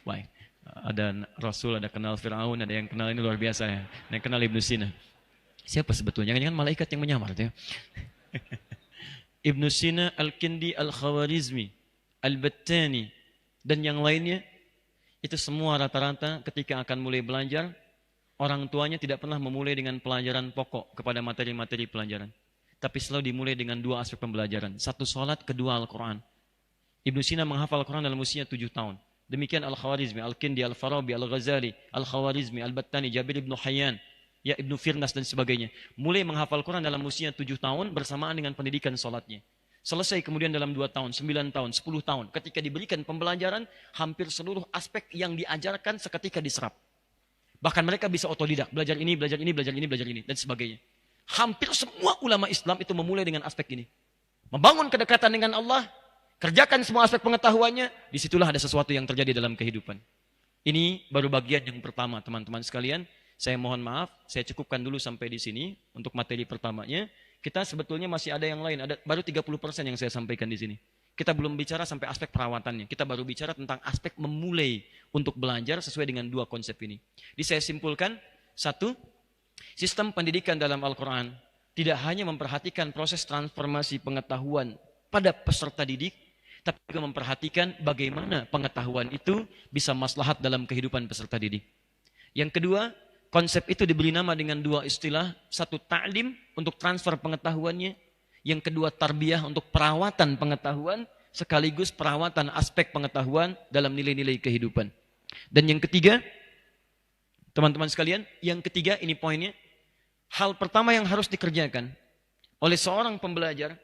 Baik. Ada Rasul, ada kenal Fir'aun, ada yang kenal ini luar biasa ya. Ada yang kenal Ibnu Sina. Siapa sebetulnya? Jangan-jangan malaikat yang menyamar. Ya? Ibnu Sina, Al-Kindi, Al-Khawarizmi, Al-Battani, dan yang lainnya. Itu semua rata-rata ketika akan mulai belajar, orang tuanya tidak pernah memulai dengan pelajaran pokok kepada materi-materi pelajaran. Tapi selalu dimulai dengan 2 aspek pembelajaran. 1 sholat, kedua Al-Quran. Ibnu Sina menghafal Al-Quran dalam usia 7 tahun. Demikian Al-Khawarizmi, Al-Kindi, Al-Farabi, Al-Ghazali, Al-Khawarizmi, Al-Battani, Jabir ibn Hayyan, ya Ibnu Firnas dan sebagainya. Mulai menghafal Quran dalam usia 7 tahun bersamaan dengan pendidikan sholatnya. Selesai kemudian dalam 2 tahun, 9 tahun, 10 tahun. Ketika diberikan pembelajaran, hampir seluruh aspek yang diajarkan seketika diserap. Bahkan mereka bisa otodidak, belajar ini, belajar ini, belajar ini, belajar ini, dan sebagainya. Hampir semua ulama Islam itu memulai dengan aspek ini. Membangun kedekatan dengan Allah, kerjakan semua aspek pengetahuannya, disitulah ada sesuatu yang terjadi dalam kehidupan. Ini baru bagian yang pertama, teman-teman sekalian. Saya mohon maaf, saya cukupkan dulu sampai di sini untuk materi pertamanya. Kita sebetulnya masih ada yang lain, ada baru 30% yang saya sampaikan di sini. Kita belum bicara sampai aspek perawatannya. Kita baru bicara tentang aspek memulai untuk belajar sesuai dengan 2 konsep ini. Jadi saya simpulkan, 1, sistem pendidikan dalam Al-Quran tidak hanya memperhatikan proses transformasi pengetahuan pada peserta didik, tapi juga memperhatikan bagaimana pengetahuan itu bisa maslahat dalam kehidupan peserta didik. Yang kedua, konsep itu diberi nama dengan 2 istilah, 1 ta'lim untuk transfer pengetahuannya, yang kedua tarbiyah untuk perawatan pengetahuan, sekaligus perawatan aspek pengetahuan dalam nilai-nilai kehidupan. Dan yang ketiga, teman-teman sekalian, yang ketiga ini poinnya, hal pertama yang harus dikerjakan oleh seorang pembelajar,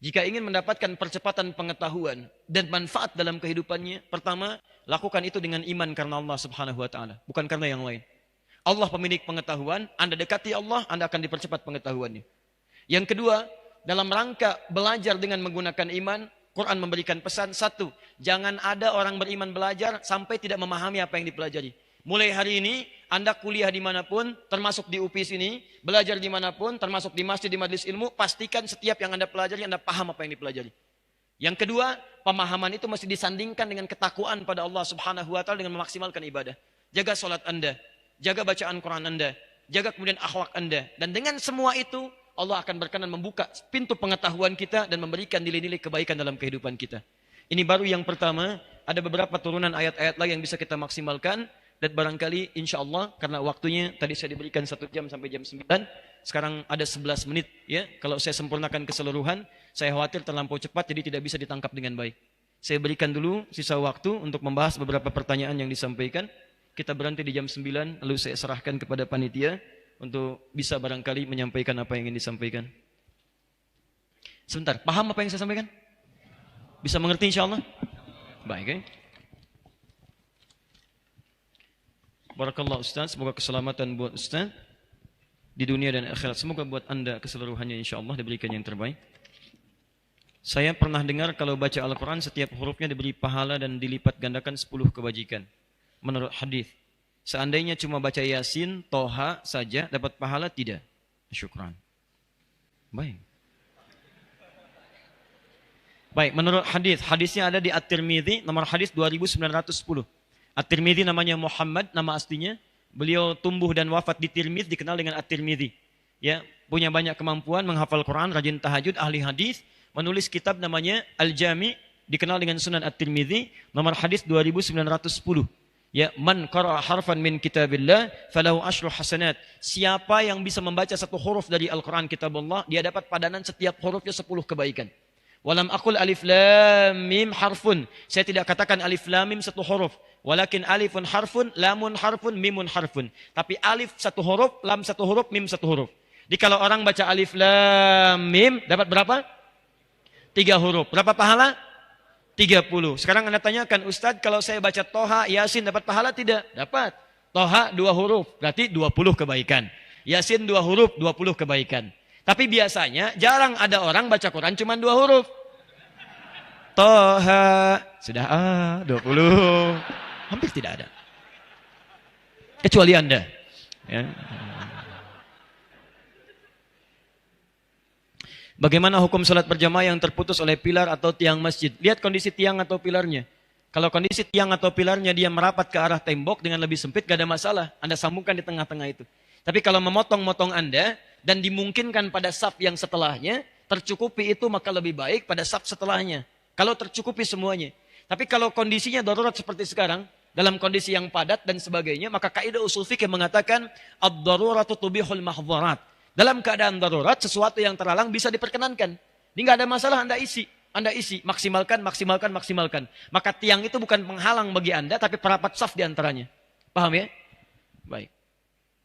jika ingin mendapatkan percepatan pengetahuan dan manfaat dalam kehidupannya, pertama, lakukan itu dengan iman karena Allah Subhanahu wa Ta'ala, bukan karena yang lain. Allah pemilik pengetahuan, Anda dekati Allah, Anda akan dipercepat pengetahuannya. Yang kedua, dalam rangka belajar dengan menggunakan iman, Quran memberikan pesan, satu, jangan ada orang beriman belajar sampai tidak memahami apa yang dipelajari. Mulai hari ini, Anda kuliah dimanapun, termasuk di UPI sini, belajar dimanapun, termasuk di masjid, di majelis ilmu, pastikan setiap yang Anda pelajari, Anda paham apa yang dipelajari. Yang kedua, pemahaman itu mesti disandingkan dengan ketakwaan pada Allah Subhanahu wa Ta'ala dengan memaksimalkan ibadah. Jaga sholat Anda, jaga bacaan Quran Anda, jaga kemudian akhlak Anda. Dan dengan semua itu, Allah akan berkenan membuka pintu pengetahuan kita dan memberikan nilai-nilai kebaikan dalam kehidupan kita. Ini baru yang pertama, ada beberapa turunan ayat-ayat lagi yang bisa kita maksimalkan. Dan barangkali insya Allah, karena waktunya tadi saya diberikan 1 jam sampai jam 9, sekarang ada 11 menit. Ya, kalau saya sempurnakan keseluruhan, saya khawatir terlampau cepat, jadi tidak bisa ditangkap dengan baik. Saya berikan dulu sisa waktu untuk membahas beberapa pertanyaan yang disampaikan. Kita berhenti di jam 9, lalu saya serahkan kepada panitia untuk bisa barangkali menyampaikan apa yang ingin disampaikan. Sebentar, paham apa yang saya sampaikan? Bisa mengerti insya Allah? Baik, ya. Barakallah Ustaz, semoga keselamatan buat Ustaz di dunia dan akhirat. Semoga buat Anda keseluruhannya insya Allah diberikan yang terbaik. Saya pernah dengar kalau baca Al-Quran setiap hurufnya diberi pahala dan dilipat gandakan 10 kebajikan. Menurut hadis, seandainya cuma baca Yasin, Toha saja dapat pahala tidak? Syukran. Baik. Baik, menurut hadisnya ada di At-Tirmidzi, nomor hadis 2910. At-Tirmidzi namanya Muhammad, nama aslinya. Beliau tumbuh dan wafat di Tirmidzi, dikenal dengan At-Tirmidzi. Ya, punya banyak kemampuan, menghafal Quran, rajin tahajud, ahli hadis, menulis kitab namanya Al-Jami, dikenal dengan Sunan At-Tirmidzi, nomor hadis 2910. Ya, man qara'a harfan min kitabillah falahu asyru hasanat. Siapa yang bisa membaca satu huruf dari Al-Quran kitab Allah, dia dapat padanan setiap hurufnya 10 kebaikan. Walam aqul alif lam mim harfun. Saya tidak katakan alif lam mim satu huruf. Walakin alifun harfun, lamun harfun, mimun harfun. Tapi alif satu huruf, lam satu huruf, mim satu huruf. Jadi kalau orang baca alif lam mim, dapat berapa? 3 huruf. Berapa pahala? 30. Sekarang Anda tanyakan, Ustadz kalau saya baca Toha, Yasin dapat pahala tidak? Dapat. Toha 2 huruf, berarti 20 kebaikan. Yasin 2 huruf, 20 kebaikan. Tapi biasanya jarang ada orang baca Quran cuma 2 huruf. Toha, sudah 20. Hampir tidak ada. Kecuali Anda. Ya. Bagaimana hukum salat berjamaah yang terputus oleh pilar atau tiang masjid? Lihat kondisi tiang atau pilarnya. Kalau kondisi tiang atau pilarnya dia merapat ke arah tembok dengan lebih sempit, gak ada masalah. Anda sambungkan di tengah-tengah itu. Tapi kalau memotong-motong Anda dan dimungkinkan pada saf yang setelahnya, tercukupi itu maka lebih baik pada saf setelahnya. Kalau tercukupi semuanya. Tapi kalau kondisinya darurat seperti sekarang, dalam kondisi yang padat dan sebagainya, maka kaidah usul fikih mengatakan ad-daruratu tubihul mahdharat. Dalam keadaan darurat, sesuatu yang terhalang bisa diperkenankan. Ini nggak ada masalah Anda isi. Anda isi, maksimalkan. Maka tiang itu bukan penghalang bagi Anda, tapi perapat saf di antaranya. Paham ya? Baik.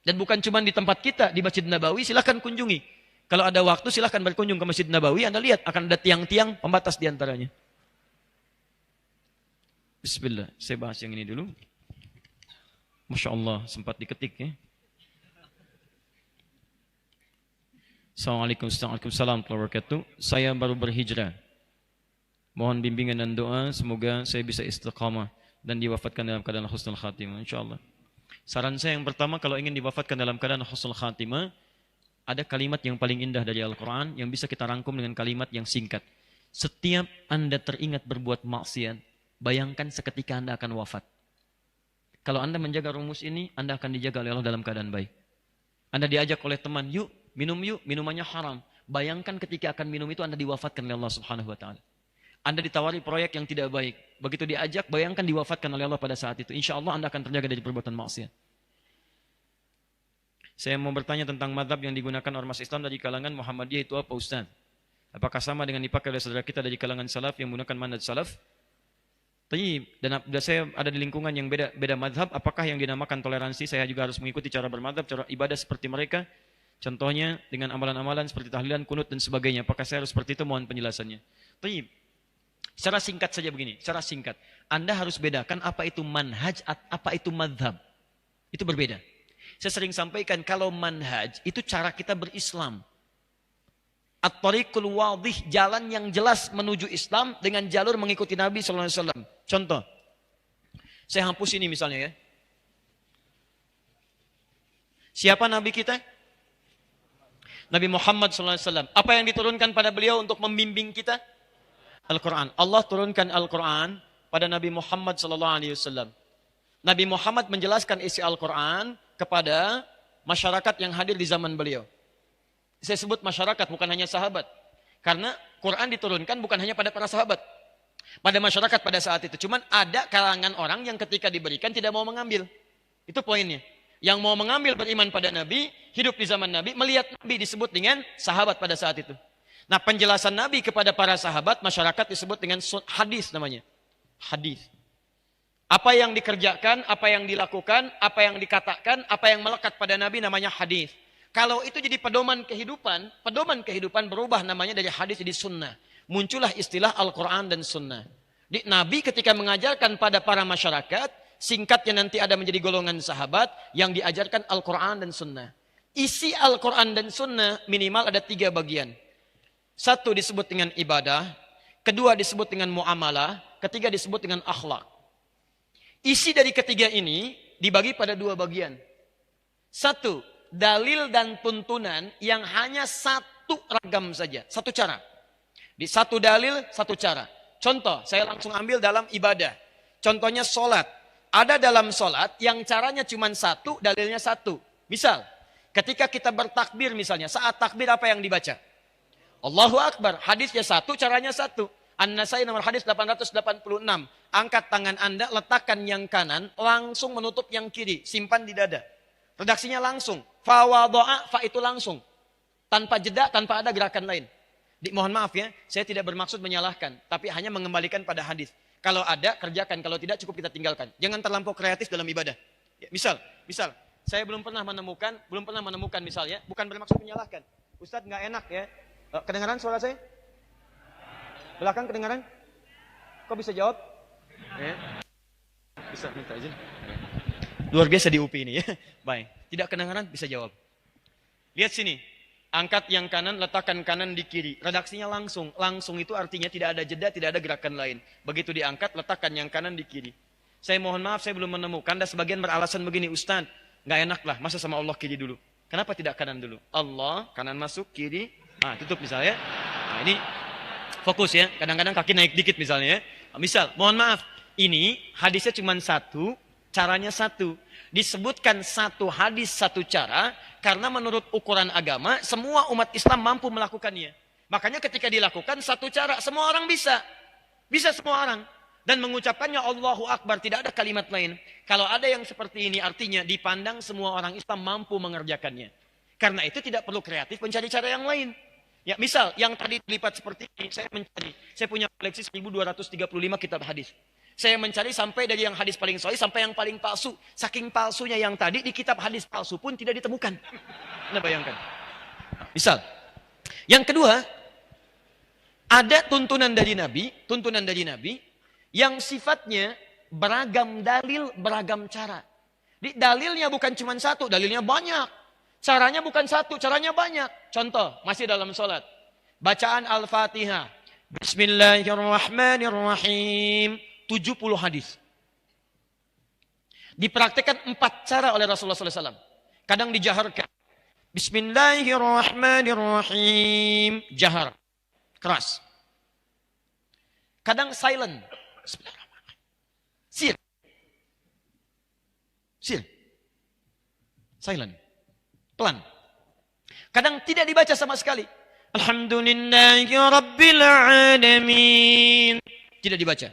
Dan bukan cuma di tempat kita, di Masjid Nabawi, silahkan kunjungi. Kalau ada waktu, silahkan berkunjung ke Masjid Nabawi, Anda lihat akan ada tiang-tiang pembatas di antaranya. Bismillah, saya bahas yang ini dulu. Masya Allah, sempat diketik ya. Assalamualaikum warahmatullahi wabarakatuh. Saya baru berhijrah. Mohon bimbingan dan doa, semoga saya bisa istiqamah dan diwafatkan dalam keadaan husnul khatimah, insyaAllah. Saran saya yang pertama, kalau ingin diwafatkan dalam keadaan husnul khatimah, ada kalimat yang paling indah dari Al-Quran yang bisa kita rangkum dengan kalimat yang singkat. Setiap Anda teringat berbuat maksiat, bayangkan seketika Anda akan wafat. Kalau Anda menjaga rumus ini, Anda akan dijaga oleh Allah dalam keadaan baik. Anda diajak oleh teman, yuk, minumannya haram. Bayangkan ketika akan minum itu Anda diwafatkan oleh Allah Subhanahu wa Ta'ala. Anda ditawari proyek yang tidak baik. Begitu diajak, bayangkan diwafatkan oleh Allah pada saat itu. Insya Allah Anda akan terjaga dari perbuatan maksiat. Saya mau bertanya tentang madhab yang digunakan ormas Islam dari kalangan Muhammadiyah itu apa Ustaz? Apakah sama dengan dipakai oleh saudara kita dari kalangan salaf yang menggunakan manhaj salaf? Dan saya ada di lingkungan yang beda madhab, apakah yang dinamakan toleransi saya juga harus mengikuti cara bermadhab, cara ibadah seperti mereka? Contohnya dengan amalan-amalan seperti tahlilan, kunut dan sebagainya. Apakah saya harus seperti itu? Mohon penjelasannya. Secara singkat saja begini, secara singkat. Anda harus bedakan apa itu manhaj, apa itu madhab. Itu berbeda. Saya sering sampaikan kalau manhaj itu cara kita berislam. At-tariqul wadih, jalan yang jelas menuju Islam dengan jalur mengikuti Nabi SAW. Contoh, saya hapus ini misalnya ya. Siapa Nabi kita? Nabi Muhammad SAW. Apa yang diturunkan pada beliau untuk membimbing kita? Al-Quran. Allah turunkan Al-Quran pada Nabi Muhammad SAW. Nabi Muhammad menjelaskan isi Al-Quran kepada masyarakat yang hadir di zaman beliau. Saya sebut masyarakat, bukan hanya sahabat. Karena Quran diturunkan bukan hanya pada para sahabat. Pada masyarakat pada saat itu. Cuman ada kalangan orang yang ketika diberikan tidak mau mengambil. Itu poinnya. Yang mau mengambil beriman pada Nabi, hidup di zaman Nabi, melihat Nabi disebut dengan sahabat pada saat itu. Nah, penjelasan Nabi kepada para sahabat, masyarakat disebut dengan hadis namanya. Hadis. Apa yang dikerjakan, apa yang dilakukan, apa yang dikatakan, apa yang melekat pada Nabi namanya hadis. Kalau itu jadi pedoman kehidupan berubah namanya dari hadis jadi sunnah. Muncullah istilah Al-Quran dan sunnah. Nabi ketika mengajarkan pada para masyarakat, singkatnya nanti ada menjadi golongan sahabat yang diajarkan Al-Quran dan sunnah. Isi Al-Quran dan sunnah minimal ada 3 bagian. 1 disebut dengan ibadah, 2 disebut dengan muamalah, 3 disebut dengan akhlak. Isi dari ketiga ini dibagi pada 2 bagian. 1, dalil dan tuntunan yang hanya 1 ragam saja, 1 cara. Di 1 dalil, 1 cara. Contoh, saya langsung ambil dalam ibadah. Contohnya sholat. Ada dalam sholat yang caranya cuma 1, dalilnya 1. Misal, ketika kita bertakbir misalnya, saat takbir apa yang dibaca? Allahu Akbar, hadisnya 1, caranya 1. An-Nasai nomor hadis 886. Angkat tangan Anda, letakkan yang kanan, langsung menutup yang kiri, simpan di dada. Redaksinya langsung. Fa wadoa, fa itu langsung. Tanpa jeda, tanpa ada gerakan lain. Mohon maaf ya, saya tidak bermaksud menyalahkan, tapi hanya mengembalikan pada hadis. Kalau ada, kerjakan. Kalau tidak, cukup kita tinggalkan. Jangan terlampau kreatif dalam ibadah. Ya, misal, saya belum pernah menemukan misalnya, bukan bermaksud menyalahkan. Ustadz nggak enak ya. Kedengaran suara saya? Belakang kedengaran? Kok bisa jawab? Ya. Bisa minta izin. Luar biasa di UPI ini ya. Baik. Tidak kedengaran bisa jawab. Lihat sini. Angkat yang kanan, letakkan kanan di kiri. Redaksinya langsung. Langsung itu artinya tidak ada jeda, tidak ada gerakan lain. Begitu diangkat, letakkan yang kanan di kiri. Saya mohon maaf, saya belum menemukan. Dan sebagian beralasan begini, Ustaz, nggak enak lah. Masa sama Allah kiri dulu? Kenapa tidak kanan dulu? Allah, kanan masuk, kiri. Tutup misalnya. Nah, ini fokus ya. Kadang-kadang kaki naik dikit misalnya ya. Misal, mohon maaf. Ini hadisnya cuma 1, caranya 1. Disebutkan 1 hadis 1 cara karena menurut ukuran agama semua umat Islam mampu melakukannya. Makanya ketika dilakukan 1 cara semua orang bisa semua orang dan mengucapkannya Allahu Akbar, tidak ada kalimat lain. Kalau ada yang seperti ini artinya dipandang semua orang Islam mampu mengerjakannya. Karena itu tidak perlu kreatif mencari cara yang lain. Ya, misal yang tadi dilipat seperti ini, saya punya koleksi 1235 kitab hadis. Saya mencari sampai dari yang hadis paling sahih sampai yang paling palsu. Saking palsunya yang tadi di kitab hadis palsu pun tidak ditemukan. Anda bayangkan. Misal, yang kedua, ada tuntunan dari Nabi yang sifatnya beragam dalil, beragam cara. Di dalilnya bukan cuma 1, dalilnya banyak. Caranya bukan 1, caranya banyak. Contoh, masih dalam sholat. Bacaan Al-Fatihah. Bismillahirrahmanirrahim. 70 hadis. Dipraktikkan 4 cara oleh Rasulullah SAW. Kadang dijaharkan. Bismillahirrahmanirrahim. Jahar. Keras. Kadang silent. Bismillahirrahmanirrahim. Sir. Silent. Pelan. Kadang tidak dibaca sama sekali. Alhamdulillahirrabbilalamin. Tidak dibaca.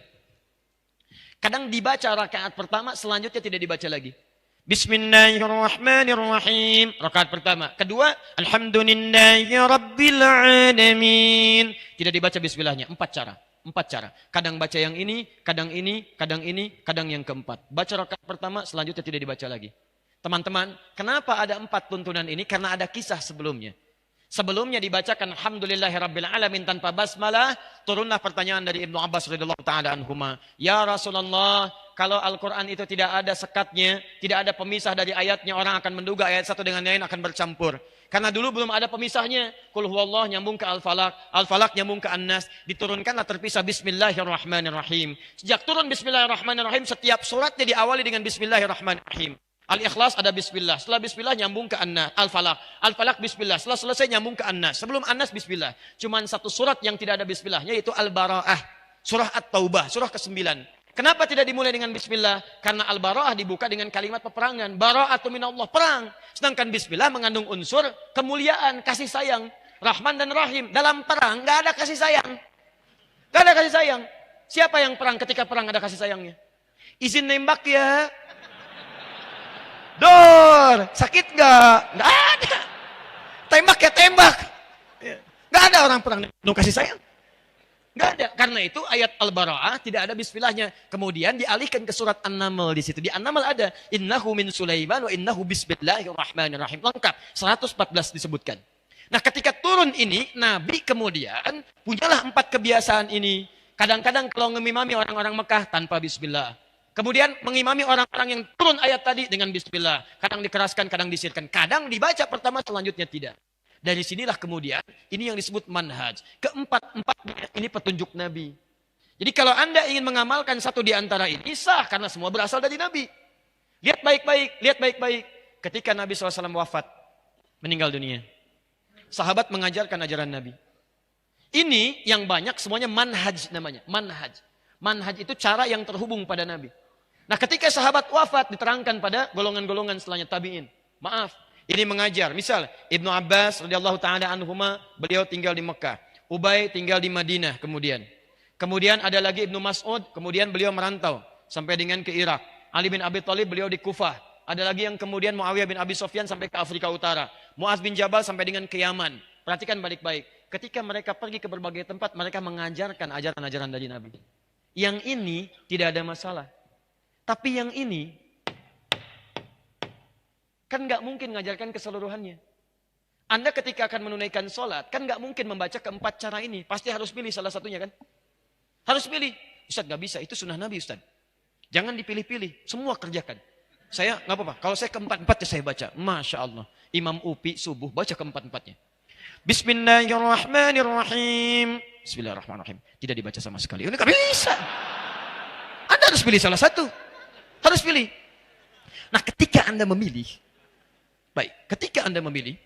Kadang dibaca rakaat pertama, selanjutnya tidak dibaca lagi. Bismillahirrahmanirrahim. Rakaat pertama. Kedua, Alhamdulillahirrabbilalamin. Tidak dibaca bismillahnya. 4 cara. 4 cara. Kadang baca yang ini, kadang yang keempat. Baca rakaat pertama, selanjutnya tidak dibaca lagi. Teman-teman, kenapa ada 4 tuntunan ini? Karena ada kisah sebelumnya. Sebelumnya dibacakan Alhamdulillahirrabbilalamin tanpa basmalah, turunlah pertanyaan dari Ibnu Abbas radhiyallahu ta'ala anhuma. Ya Rasulullah, kalau Al-Quran itu tidak ada sekatnya, tidak ada pemisah dari ayatnya, orang akan menduga ayat satu dengan lain akan bercampur. Karena dulu belum ada pemisahnya. Qul huwallah nyambung ke Al-Falaq. Al-Falaq nyambung ke An-Nas. Diturunkanlah terpisah Bismillahirrahmanirrahim. Sejak turun Bismillahirrahmanirrahim, setiap suratnya diawali dengan Bismillahirrahmanirrahim. Al-Ikhlas ada Bismillah. Setelah Bismillah nyambung ke An-Nas. Al-Falaq. Al-Falaq Bismillah. Setelah selesai nyambung ke An-Nas. Sebelum An-Nas Bismillah. Cuman satu surat yang tidak ada Bismillahnya, yaitu Al-Bara'ah. Surah At-Taubah. Surah ke-9. Kenapa tidak dimulai dengan Bismillah? Karena Al-Bara'ah dibuka dengan kalimat peperangan. Bara'atu minallah, perang. Sedangkan Bismillah mengandung unsur kemuliaan, kasih sayang. Rahman dan Rahim. Dalam perang nggak ada kasih sayang. Nggak ada kasih sayang. Siapa yang perang ketika perang ada kasih sayangnya? Izin nembak ya. Dor, sakit nggak? Nggak ada. Tembak ya tembak. Nggak ada orang perang penuh kasih sayang. Nggak ada. Karena itu ayat Al-Bara'ah tidak ada bismillahnya. Kemudian dialihkan ke surat An-Naml di situ. Di An-Naml ada innahu min Sulaiman wa innahu bismillahirrahmanirrahim. Lengkap. 114 disebutkan. Nah, ketika turun ini, Nabi kemudian punyalah 4 kebiasaan ini. Kadang-kadang kalau mengimami orang-orang Mekah tanpa bismillah. Kemudian mengimami orang-orang yang turun ayat tadi dengan bismillah. Kadang dikeraskan, kadang disirkan. Kadang dibaca pertama, selanjutnya tidak. Dari sinilah kemudian, ini yang disebut manhaj. Keempat-empatnya ini petunjuk Nabi. Jadi kalau Anda ingin mengamalkan satu di antara ini, sah karena semua berasal dari Nabi. Lihat baik-baik, lihat baik-baik. Ketika Nabi SAW wafat, meninggal dunia. Sahabat mengajarkan ajaran Nabi. Ini yang banyak semuanya manhaj namanya. Manhaj. Manhaj itu cara yang terhubung pada Nabi. Nah, ketika sahabat wafat diterangkan pada golongan-golongan setelahnya tabi'in. Maaf. Ini mengajar. Misal, Ibnu Abbas radhiyallahu taala anhuma, beliau tinggal di Mekah. Ubay tinggal di Madinah kemudian. Kemudian ada lagi Ibnu Mas'ud, kemudian beliau merantau sampai dengan ke Irak. Ali bin Abi Thalib beliau di Kufah. Ada lagi yang kemudian Muawiyah bin Abi Sufyan sampai ke Afrika Utara. Muaz bin Jabal sampai dengan ke Yaman. Perhatikan baik-baik. Ketika mereka pergi ke berbagai tempat, mereka mengajarkan ajaran-ajaran dari Nabi. Yang ini tidak ada masalah. Tapi yang ini kan nggak mungkin mengajarkan keseluruhannya. Anda ketika akan menunaikan sholat, kan nggak mungkin membaca keempat cara ini. Pasti harus pilih salah satunya kan? Harus pilih. Ustaz nggak bisa, itu sunnah Nabi Ustaz. Jangan dipilih-pilih, semua kerjakan. Saya nggak apa-apa, kalau saya keempat-empatnya saya baca. Masya Allah. Imam Upi subuh baca keempat-empatnya. Bismillahirrahmanirrahim. Bismillahirrahmanirrahim. Tidak dibaca sama sekali. Ini nggak bisa. Anda harus pilih salah satu. Harus pilih. Nah, ketika Anda memilih, ketika Anda memilih,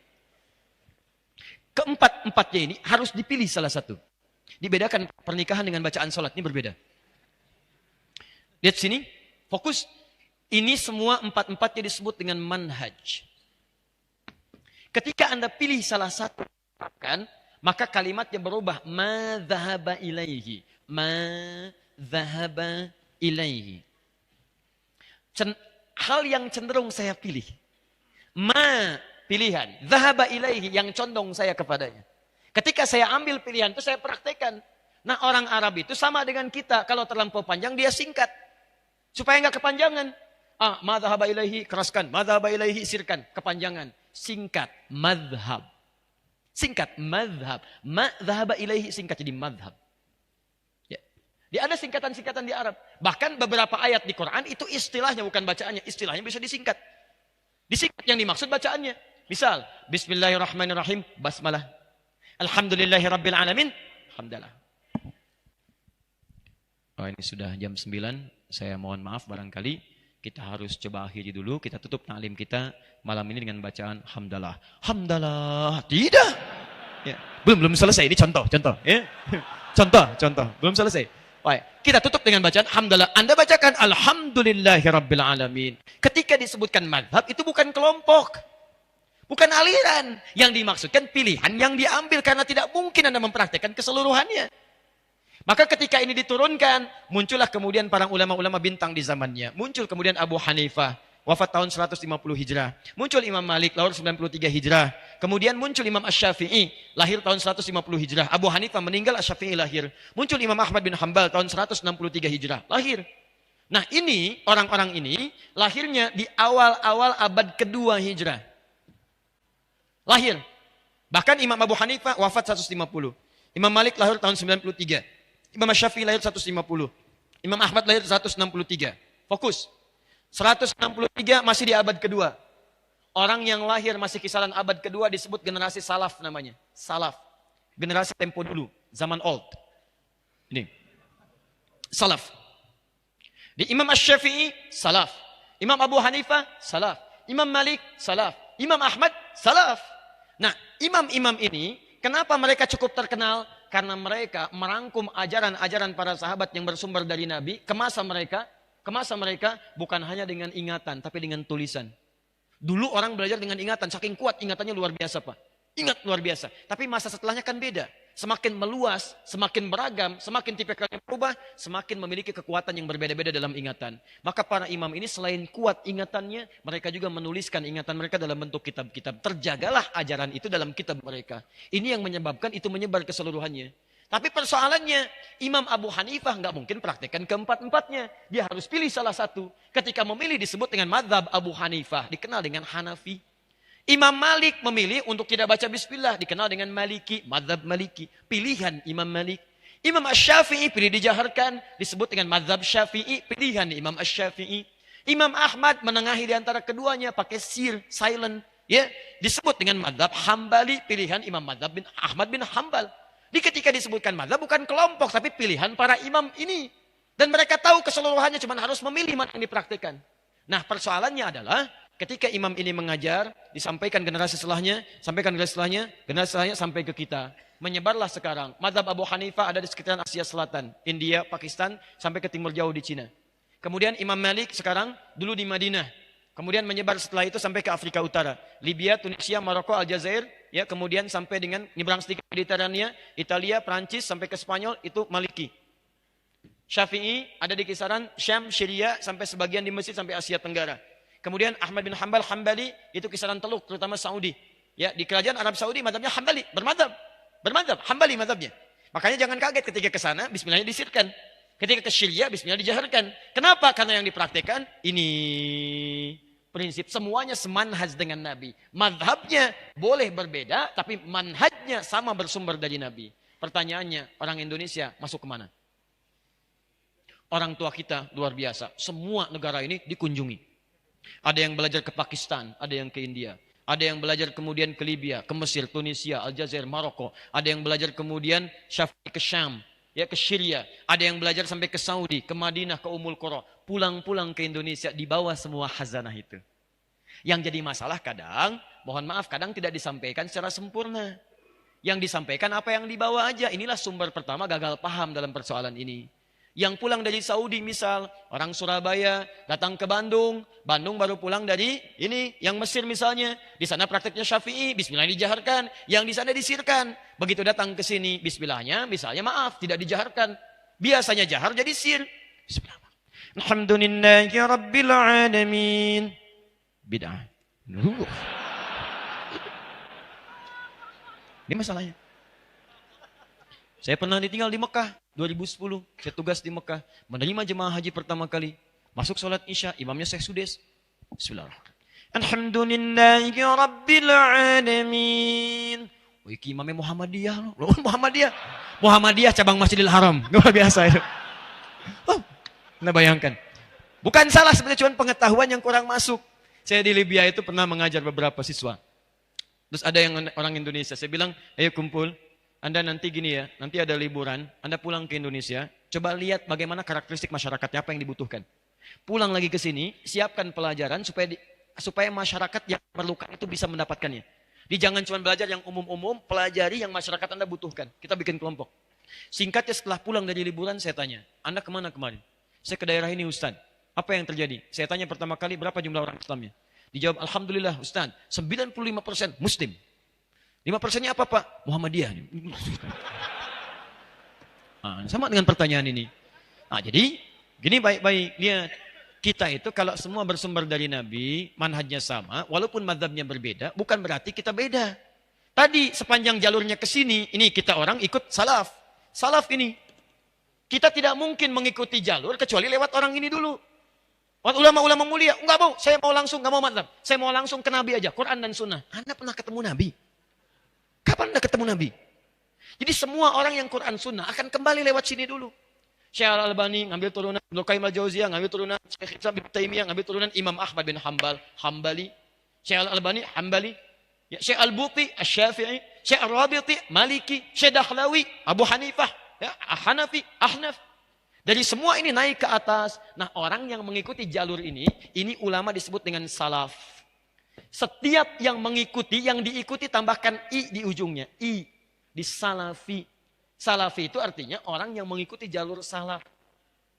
keempat-empatnya ini harus dipilih salah satu. Dibedakan pernikahan dengan bacaan sholat, ini berbeda. Lihat sini, fokus. Ini semua empat-empatnya disebut dengan manhaj. Ketika Anda pilih salah satu, maka kalimatnya berubah. Ma dhahaba ilaihi. Ma dhahaba ilaihi. Hal yang cenderung saya pilih. Ma pilihan, dhahaba ilaihi yang condong saya kepadanya. Ketika saya ambil pilihan itu saya praktekkan. Nah, orang Arab itu sama dengan kita, kalau terlampau panjang dia singkat. Supaya enggak kepanjangan. Ma dhahaba ilaihi keraskan, ma dhahaba ilaihi sirkan, kepanjangan. Singkat, madhab. Singkat, madhab. Ma dhahaba ilaihi singkat jadi madhab. Ya. Dia ada singkatan-singkatan di Arab. Bahkan beberapa ayat di Quran itu istilahnya bukan bacaannya, istilahnya bisa disingkat. Disingkat yang dimaksud bacaannya. Misal, Bismillahirrahmanirrahim, basmalah. Alhamdulillahirabbil alamin, alhamdulillah. Oh, ini sudah jam 9. Saya mohon maaf barangkali kita harus coba akhiri dulu. Kita tutup ta'lim kita malam ini dengan bacaan hamdalah. Hamdalah. Tidak. Ya. Belum selesai. Ini contoh. Ya. Contoh. Belum selesai. Baik. Kita tutup dengan bacaan hamdalah. Anda bacakan alhamdulillahirabbil alamin. Ketika disebutkan madhab itu bukan kelompok. Bukan aliran. Yang dimaksudkan pilihan yang diambil karena tidak mungkin Anda mempraktekkan keseluruhannya. Maka ketika ini diturunkan, muncullah kemudian para ulama-ulama bintang di zamannya. Muncul kemudian Abu Hanifah, wafat tahun 150 Hijrah. Muncul Imam Malik, lahir 93 Hijrah. Kemudian muncul Imam Asy-Syafi'i, lahir tahun 150 Hijrah. Abu Hanifah meninggal, Asy-Syafi'i lahir. Muncul Imam Ahmad bin Hanbal tahun 163 Hijrah, lahir. Nah, ini orang-orang ini lahirnya di awal-awal abad kedua Hijrah. Lahir. Bahkan Imam Abu Hanifah wafat 150. Imam Malik lahir tahun 93. Imam Syafi'i lahir 150. Imam Ahmad lahir 163. Fokus. 163 masih di abad kedua. Orang yang lahir masih kisaran abad kedua disebut generasi salaf namanya. Salaf. Generasi tempo dulu. Zaman old. Ini. Salaf. Di Imam Ash-Syafi'i, salaf. Imam Abu Hanifah, salaf. Imam Malik, salaf. Imam Ahmad, salaf. Nah, imam-imam ini, kenapa mereka cukup terkenal? Karena mereka merangkum ajaran-ajaran para sahabat yang bersumber dari Nabi, ke masa mereka bukan hanya dengan ingatan, tapi dengan tulisan. Dulu orang belajar dengan ingatan, saking kuat ingatannya luar biasa Pak. Ingat luar biasa. Tapi masa setelahnya kan beda. Semakin meluas, semakin beragam, semakin tipikalnya berubah, semakin memiliki kekuatan yang berbeda-beda dalam ingatan. Maka para imam ini selain kuat ingatannya, mereka juga menuliskan ingatan mereka dalam bentuk kitab-kitab. Terjagalah ajaran itu dalam kitab mereka. Ini yang menyebabkan itu menyebar keseluruhannya. Tapi persoalannya, Imam Abu Hanifah nggak mungkin praktekkan keempat-empatnya. Dia harus pilih salah satu. Ketika memilih disebut dengan mazhab Abu Hanifah, dikenal dengan Hanafi. Imam Malik memilih untuk tidak baca bismillah, dikenal dengan Maliki, mazhab Maliki. Pilihan Imam Malik. Imam Asy-Syafi'i pilih dijaharkan, disebut dengan mazhab Syafi'i, pilihan Imam Asy-Syafi'i. Imam Ahmad menengahi di antara keduanya, pakai sir, silent. Ya, disebut dengan mazhab Hambali, pilihan Imam mazhab bin Ahmad bin Hambal. Di ketika disebutkan mazhab bukan kelompok, tapi pilihan para imam ini. Dan mereka tahu keseluruhannya, cuma harus memilih mana yang dipraktikkan. Nah persoalannya adalah, ketika imam ini mengajar, disampaikan generasi setelahnya, generasi setelahnya sampai ke kita. Menyebarlah sekarang. Mazhab Abu Hanifah ada di sekitaran Asia Selatan. India, Pakistan, sampai ke timur jauh di Cina. Kemudian Imam Malik sekarang, dulu di Madinah. Kemudian menyebar setelah itu sampai ke Afrika Utara. Libya, Tunisia, Maroko, Aljazair. Ya, kemudian sampai dengan nyebrang sedikit Mediterania, Italia, Prancis, sampai ke Spanyol, itu Maliki. Syafi'i ada di kisaran Syam, Syria, sampai sebagian di Mesir, sampai Asia Tenggara. Kemudian Ahmad bin Hambal, Hambali, itu kisaran Teluk, terutama Saudi. Ya, di kerajaan Arab Saudi, mazhabnya Hambali, bermadzhab, Hambali mazhabnya. Makanya jangan kaget ketika ke sana, bismillahnya disirkan. Ketika ke Syria, bismillah dijaharkan. Kenapa? Karena yang dipraktikkan, ini prinsip semuanya semanhaj dengan Nabi. Madhabnya boleh berbeda, tapi manhajnya sama bersumber dari Nabi. Pertanyaannya, orang Indonesia masuk kemana? Orang tua kita luar biasa. Semua negara ini dikunjungi. Ada yang belajar ke Pakistan, ada yang ke India. Ada yang belajar kemudian ke Libya, ke Mesir, Tunisia, Aljazair, Maroko. Ada yang belajar kemudian Syafi'i ke Syam, ya ke Syria. Ada yang belajar sampai ke Saudi, ke Madinah, ke Ummul Qura. Pulang-pulang ke Indonesia dibawa semua khazanah itu. Yang jadi masalah kadang, mohon maaf, kadang tidak disampaikan secara sempurna. Yang disampaikan apa yang dibawa aja. Inilah sumber pertama gagal paham dalam persoalan ini. Yang pulang dari Saudi misal, orang Surabaya datang ke Bandung, Bandung baru pulang dari ini, yang Mesir misalnya, di sana prakteknya Syafi'i, bismillah dijaharkan, yang di sana disirkan. Begitu datang ke sini, bismillahnya, misalnya maaf, tidak dijaharkan. Biasanya jahar jadi sir. Bismillah. Alhamdulillahi Rabbil Alamin. Bid'ah. Ini masalahnya. Saya pernah ditinggal di Mekah 2010. Saya tugas di Mekah, menerima jemaah haji pertama kali. Masuk sholat Isya, imamnya Syekh Sudes. Bismillahirrahmanirrahim. Alhamdulillahi Rabbil Alamin. Oh, iki imamnya Muhammadiyah. Loh, Muhammadiyah cabang Masjidil Haram. Luar biasa itu. Oh, nah bayangkan. Bukan salah, sebenarnya cuma pengetahuan yang kurang masuk. Saya di Libya itu pernah mengajar beberapa siswa. Terus ada yang orang Indonesia. Saya bilang, ayo kumpul. Anda nanti gini ya, nanti ada liburan, Anda pulang ke Indonesia, coba lihat bagaimana karakteristik masyarakatnya, apa yang dibutuhkan. Pulang lagi ke sini, siapkan pelajaran supaya masyarakat yang perlukan itu bisa mendapatkannya. Jangan cuma belajar yang umum-umum, pelajari yang masyarakat Anda butuhkan. Kita bikin kelompok. Singkatnya setelah pulang dari liburan, saya tanya, Anda kemana kemarin? Saya ke daerah ini Ustaz. Apa yang terjadi? Saya tanya pertama kali, berapa jumlah orang Islamnya? Dijawab, Alhamdulillah Ustaz, 95% Muslim. 5%-nya apa Pak? Muhammadiyah. Sama dengan pertanyaan ini. Jadi, gini baik-baik. Lihat, kita itu kalau semua bersumber dari Nabi, manhajnya sama, walaupun mazhabnya berbeda, bukan berarti kita beda. Tadi sepanjang jalurnya ke sini, ini kita orang ikut salaf. Salaf ini. Kita tidak mungkin mengikuti jalur kecuali lewat orang ini dulu. Ulama-ulama mulia, enggak mau, saya mau langsung, enggak mau mazhab. Saya mau langsung ke Nabi aja, Quran dan Sunnah. Anda pernah ketemu Nabi? Kapan Anda ketemu Nabi? Jadi semua orang yang Quran Sunnah akan kembali lewat sini dulu. Syekh Al-Albani ngambil turunan Ibnu Qayyim Al-Jauziyah, ngambil turunan Syekh Islam Ibnu Taimiyah, ngambil turunan Imam Ahmad bin Hambal, Hambali. Syekh Al-Albani, Hambali. Ya, Syekh Al-Buti, Asy-Syafi'i. Syekh Al-Rabiti, Maliki. Syekh Dakhlawi, Abu Hanifah. Ya, Hanafi, Ahnaf. Dari semua ini naik ke atas. Nah, orang yang mengikuti jalur ini ulama disebut dengan salaf. Setiap yang mengikuti, yang diikuti tambahkan i di ujungnya. I, di salafi. Salafi itu artinya orang yang mengikuti jalur salaf.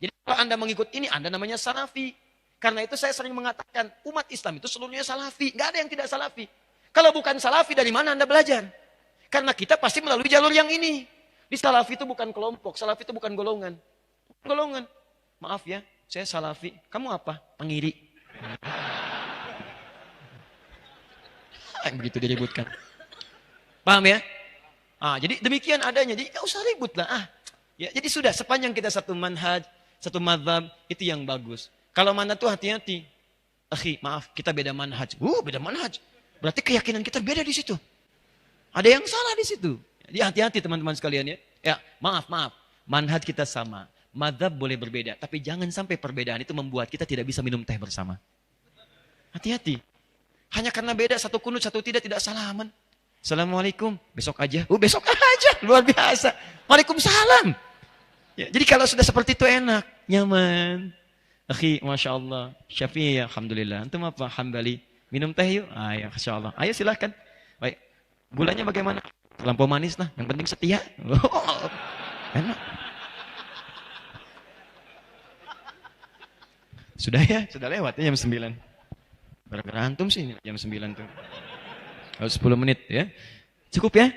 Jadi kalau Anda mengikut ini, Anda namanya salafi. Karena itu saya sering mengatakan, umat Islam itu seluruhnya salafi. Nggak ada yang tidak salafi. Kalau bukan salafi, dari mana Anda belajar? Karena kita pasti melalui jalur yang ini. Di salafi itu bukan kelompok, salafi itu bukan golongan. Golongan. Maaf ya, saya salafi. Kamu apa? Pengiri. Begitu diributkan. Paham ya? Jadi demikian adanya. Jadi gak usah ribut lah. Ya, jadi sudah sepanjang kita satu manhaj, satu mazhab, itu yang bagus. Kalau mana tuh hati-hati. Akhi, maaf, kita beda manhaj. Beda manhaj. Berarti keyakinan kita beda di situ. Ada yang salah di situ. Jadi hati-hati teman-teman sekalian ya. Ya, maaf. Manhaj kita sama. Mazhab boleh berbeda, tapi jangan sampai perbedaan itu membuat kita tidak bisa minum teh bersama. Hati-hati. Hanya karena beda satu kunut, satu tidak salaman. Assalamualaikum, besok aja. Besok aja, luar biasa. Waalaikumsalam. Ya, jadi kalau sudah seperti itu enak, nyaman. Akhi, Masya Allah. Syafi'i, Alhamdulillah. Antum apa? Hambali. Minum teh yuk? Ya, Masya Allah. Ayo silahkan. Baik. Gulanya bagaimana? Terlampau manis lah, yang penting setia. Enak. Sudah ya, sudah lewat ya jam 9. Gara-gara antum sih jam 9 tuh. 10 menit ya. Cukup ya?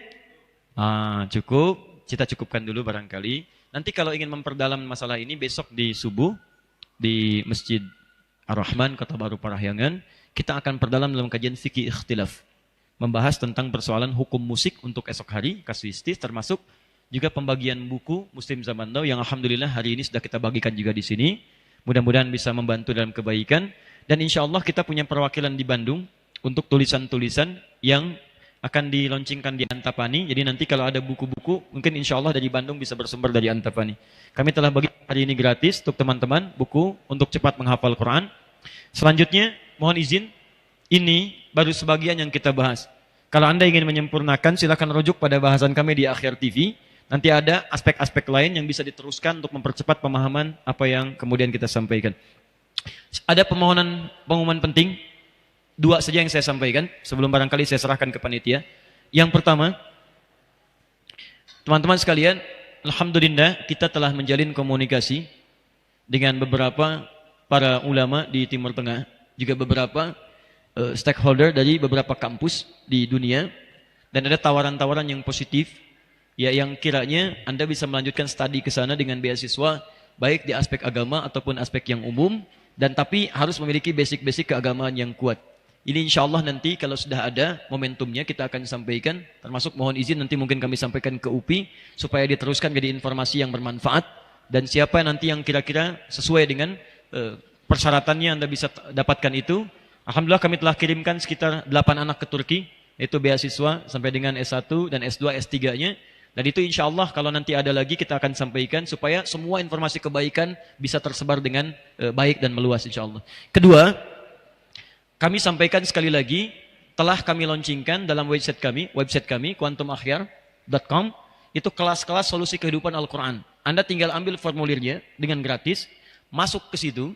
Cukup. Kita cukupkan dulu barangkali. Nanti kalau ingin memperdalam masalah ini besok di subuh di Masjid Ar-Rahman Kota Baru Parahyangan, kita akan perdalam dalam kajian fikih ikhtilaf. Membahas tentang persoalan hukum musik untuk esok hari, kasuistis, termasuk juga pembagian buku Muslim Zaman Now yang alhamdulillah hari ini sudah kita bagikan juga di sini. Mudah-mudahan bisa membantu dalam kebaikan. Dan insya Allah kita punya perwakilan di Bandung untuk tulisan-tulisan yang akan dilaunchingkan di Antapani. Jadi nanti kalau ada buku-buku, mungkin insya Allah dari Bandung bisa bersumber dari Antapani. Kami telah bagi hari ini gratis untuk teman-teman, buku untuk cepat menghafal Quran. Selanjutnya, mohon izin, ini baru sebagian yang kita bahas. Kalau Anda ingin menyempurnakan, silakan rujuk pada bahasan kami di Akhir TV. Nanti ada aspek-aspek lain yang bisa diteruskan untuk mempercepat pemahaman apa yang kemudian kita sampaikan. Ada pengumuman penting, 2 saja yang saya sampaikan, sebelum barangkali saya serahkan ke panitia. Yang pertama, teman-teman sekalian, alhamdulillah kita telah menjalin komunikasi dengan beberapa para ulama di Timur Tengah, juga beberapa stakeholder dari beberapa kampus di dunia, dan ada tawaran-tawaran yang positif, ya yang kiranya Anda bisa melanjutkan studi ke sana dengan beasiswa, baik di aspek agama ataupun aspek yang umum, dan tapi harus memiliki basic-basic keagamaan yang kuat. Ini insya Allah nanti kalau sudah ada momentumnya kita akan sampaikan, termasuk mohon izin nanti mungkin kami sampaikan ke UPI supaya diteruskan jadi informasi yang bermanfaat, dan siapa nanti yang kira-kira sesuai dengan persyaratannya Anda bisa dapatkan itu. Alhamdulillah kami telah kirimkan sekitar 8 anak ke Turki, yaitu beasiswa sampai dengan S1 dan S2, S3-nya. Dan itu insya Allah kalau nanti ada lagi kita akan sampaikan supaya semua informasi kebaikan bisa tersebar dengan baik dan meluas insya Allah. Kedua, kami sampaikan sekali lagi, telah kami launchingkan dalam website kami quantumakhyar.com, itu kelas-kelas solusi kehidupan Al-Quran. Anda tinggal ambil formulirnya dengan gratis, masuk ke situ,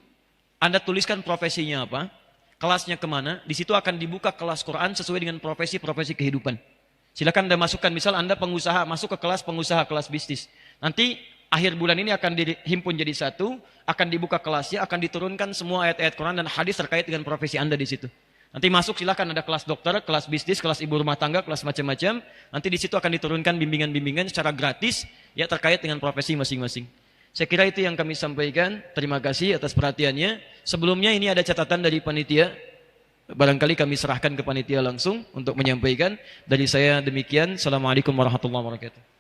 Anda tuliskan profesinya apa, kelasnya kemana, di situ akan dibuka kelas Quran sesuai dengan profesi-profesi kehidupan. Silakan Anda masukkan, misal Anda pengusaha, masuk ke kelas pengusaha, kelas bisnis. Nanti akhir bulan ini akan dihimpun jadi satu, akan dibuka kelasnya, akan diturunkan semua ayat-ayat Quran dan hadis terkait dengan profesi Anda di situ. Nanti masuk silakan ada kelas dokter, kelas bisnis, kelas ibu rumah tangga, kelas macam-macam. Nanti di situ akan diturunkan bimbingan-bimbingan secara gratis ya terkait dengan profesi masing-masing. Saya kira itu yang kami sampaikan. Terima kasih atas perhatiannya. Sebelumnya ini ada catatan dari panitia. Barangkali kami serahkan ke panitia langsung untuk menyampaikan. Dari saya demikian. Assalamualaikum warahmatullahi wabarakatuh.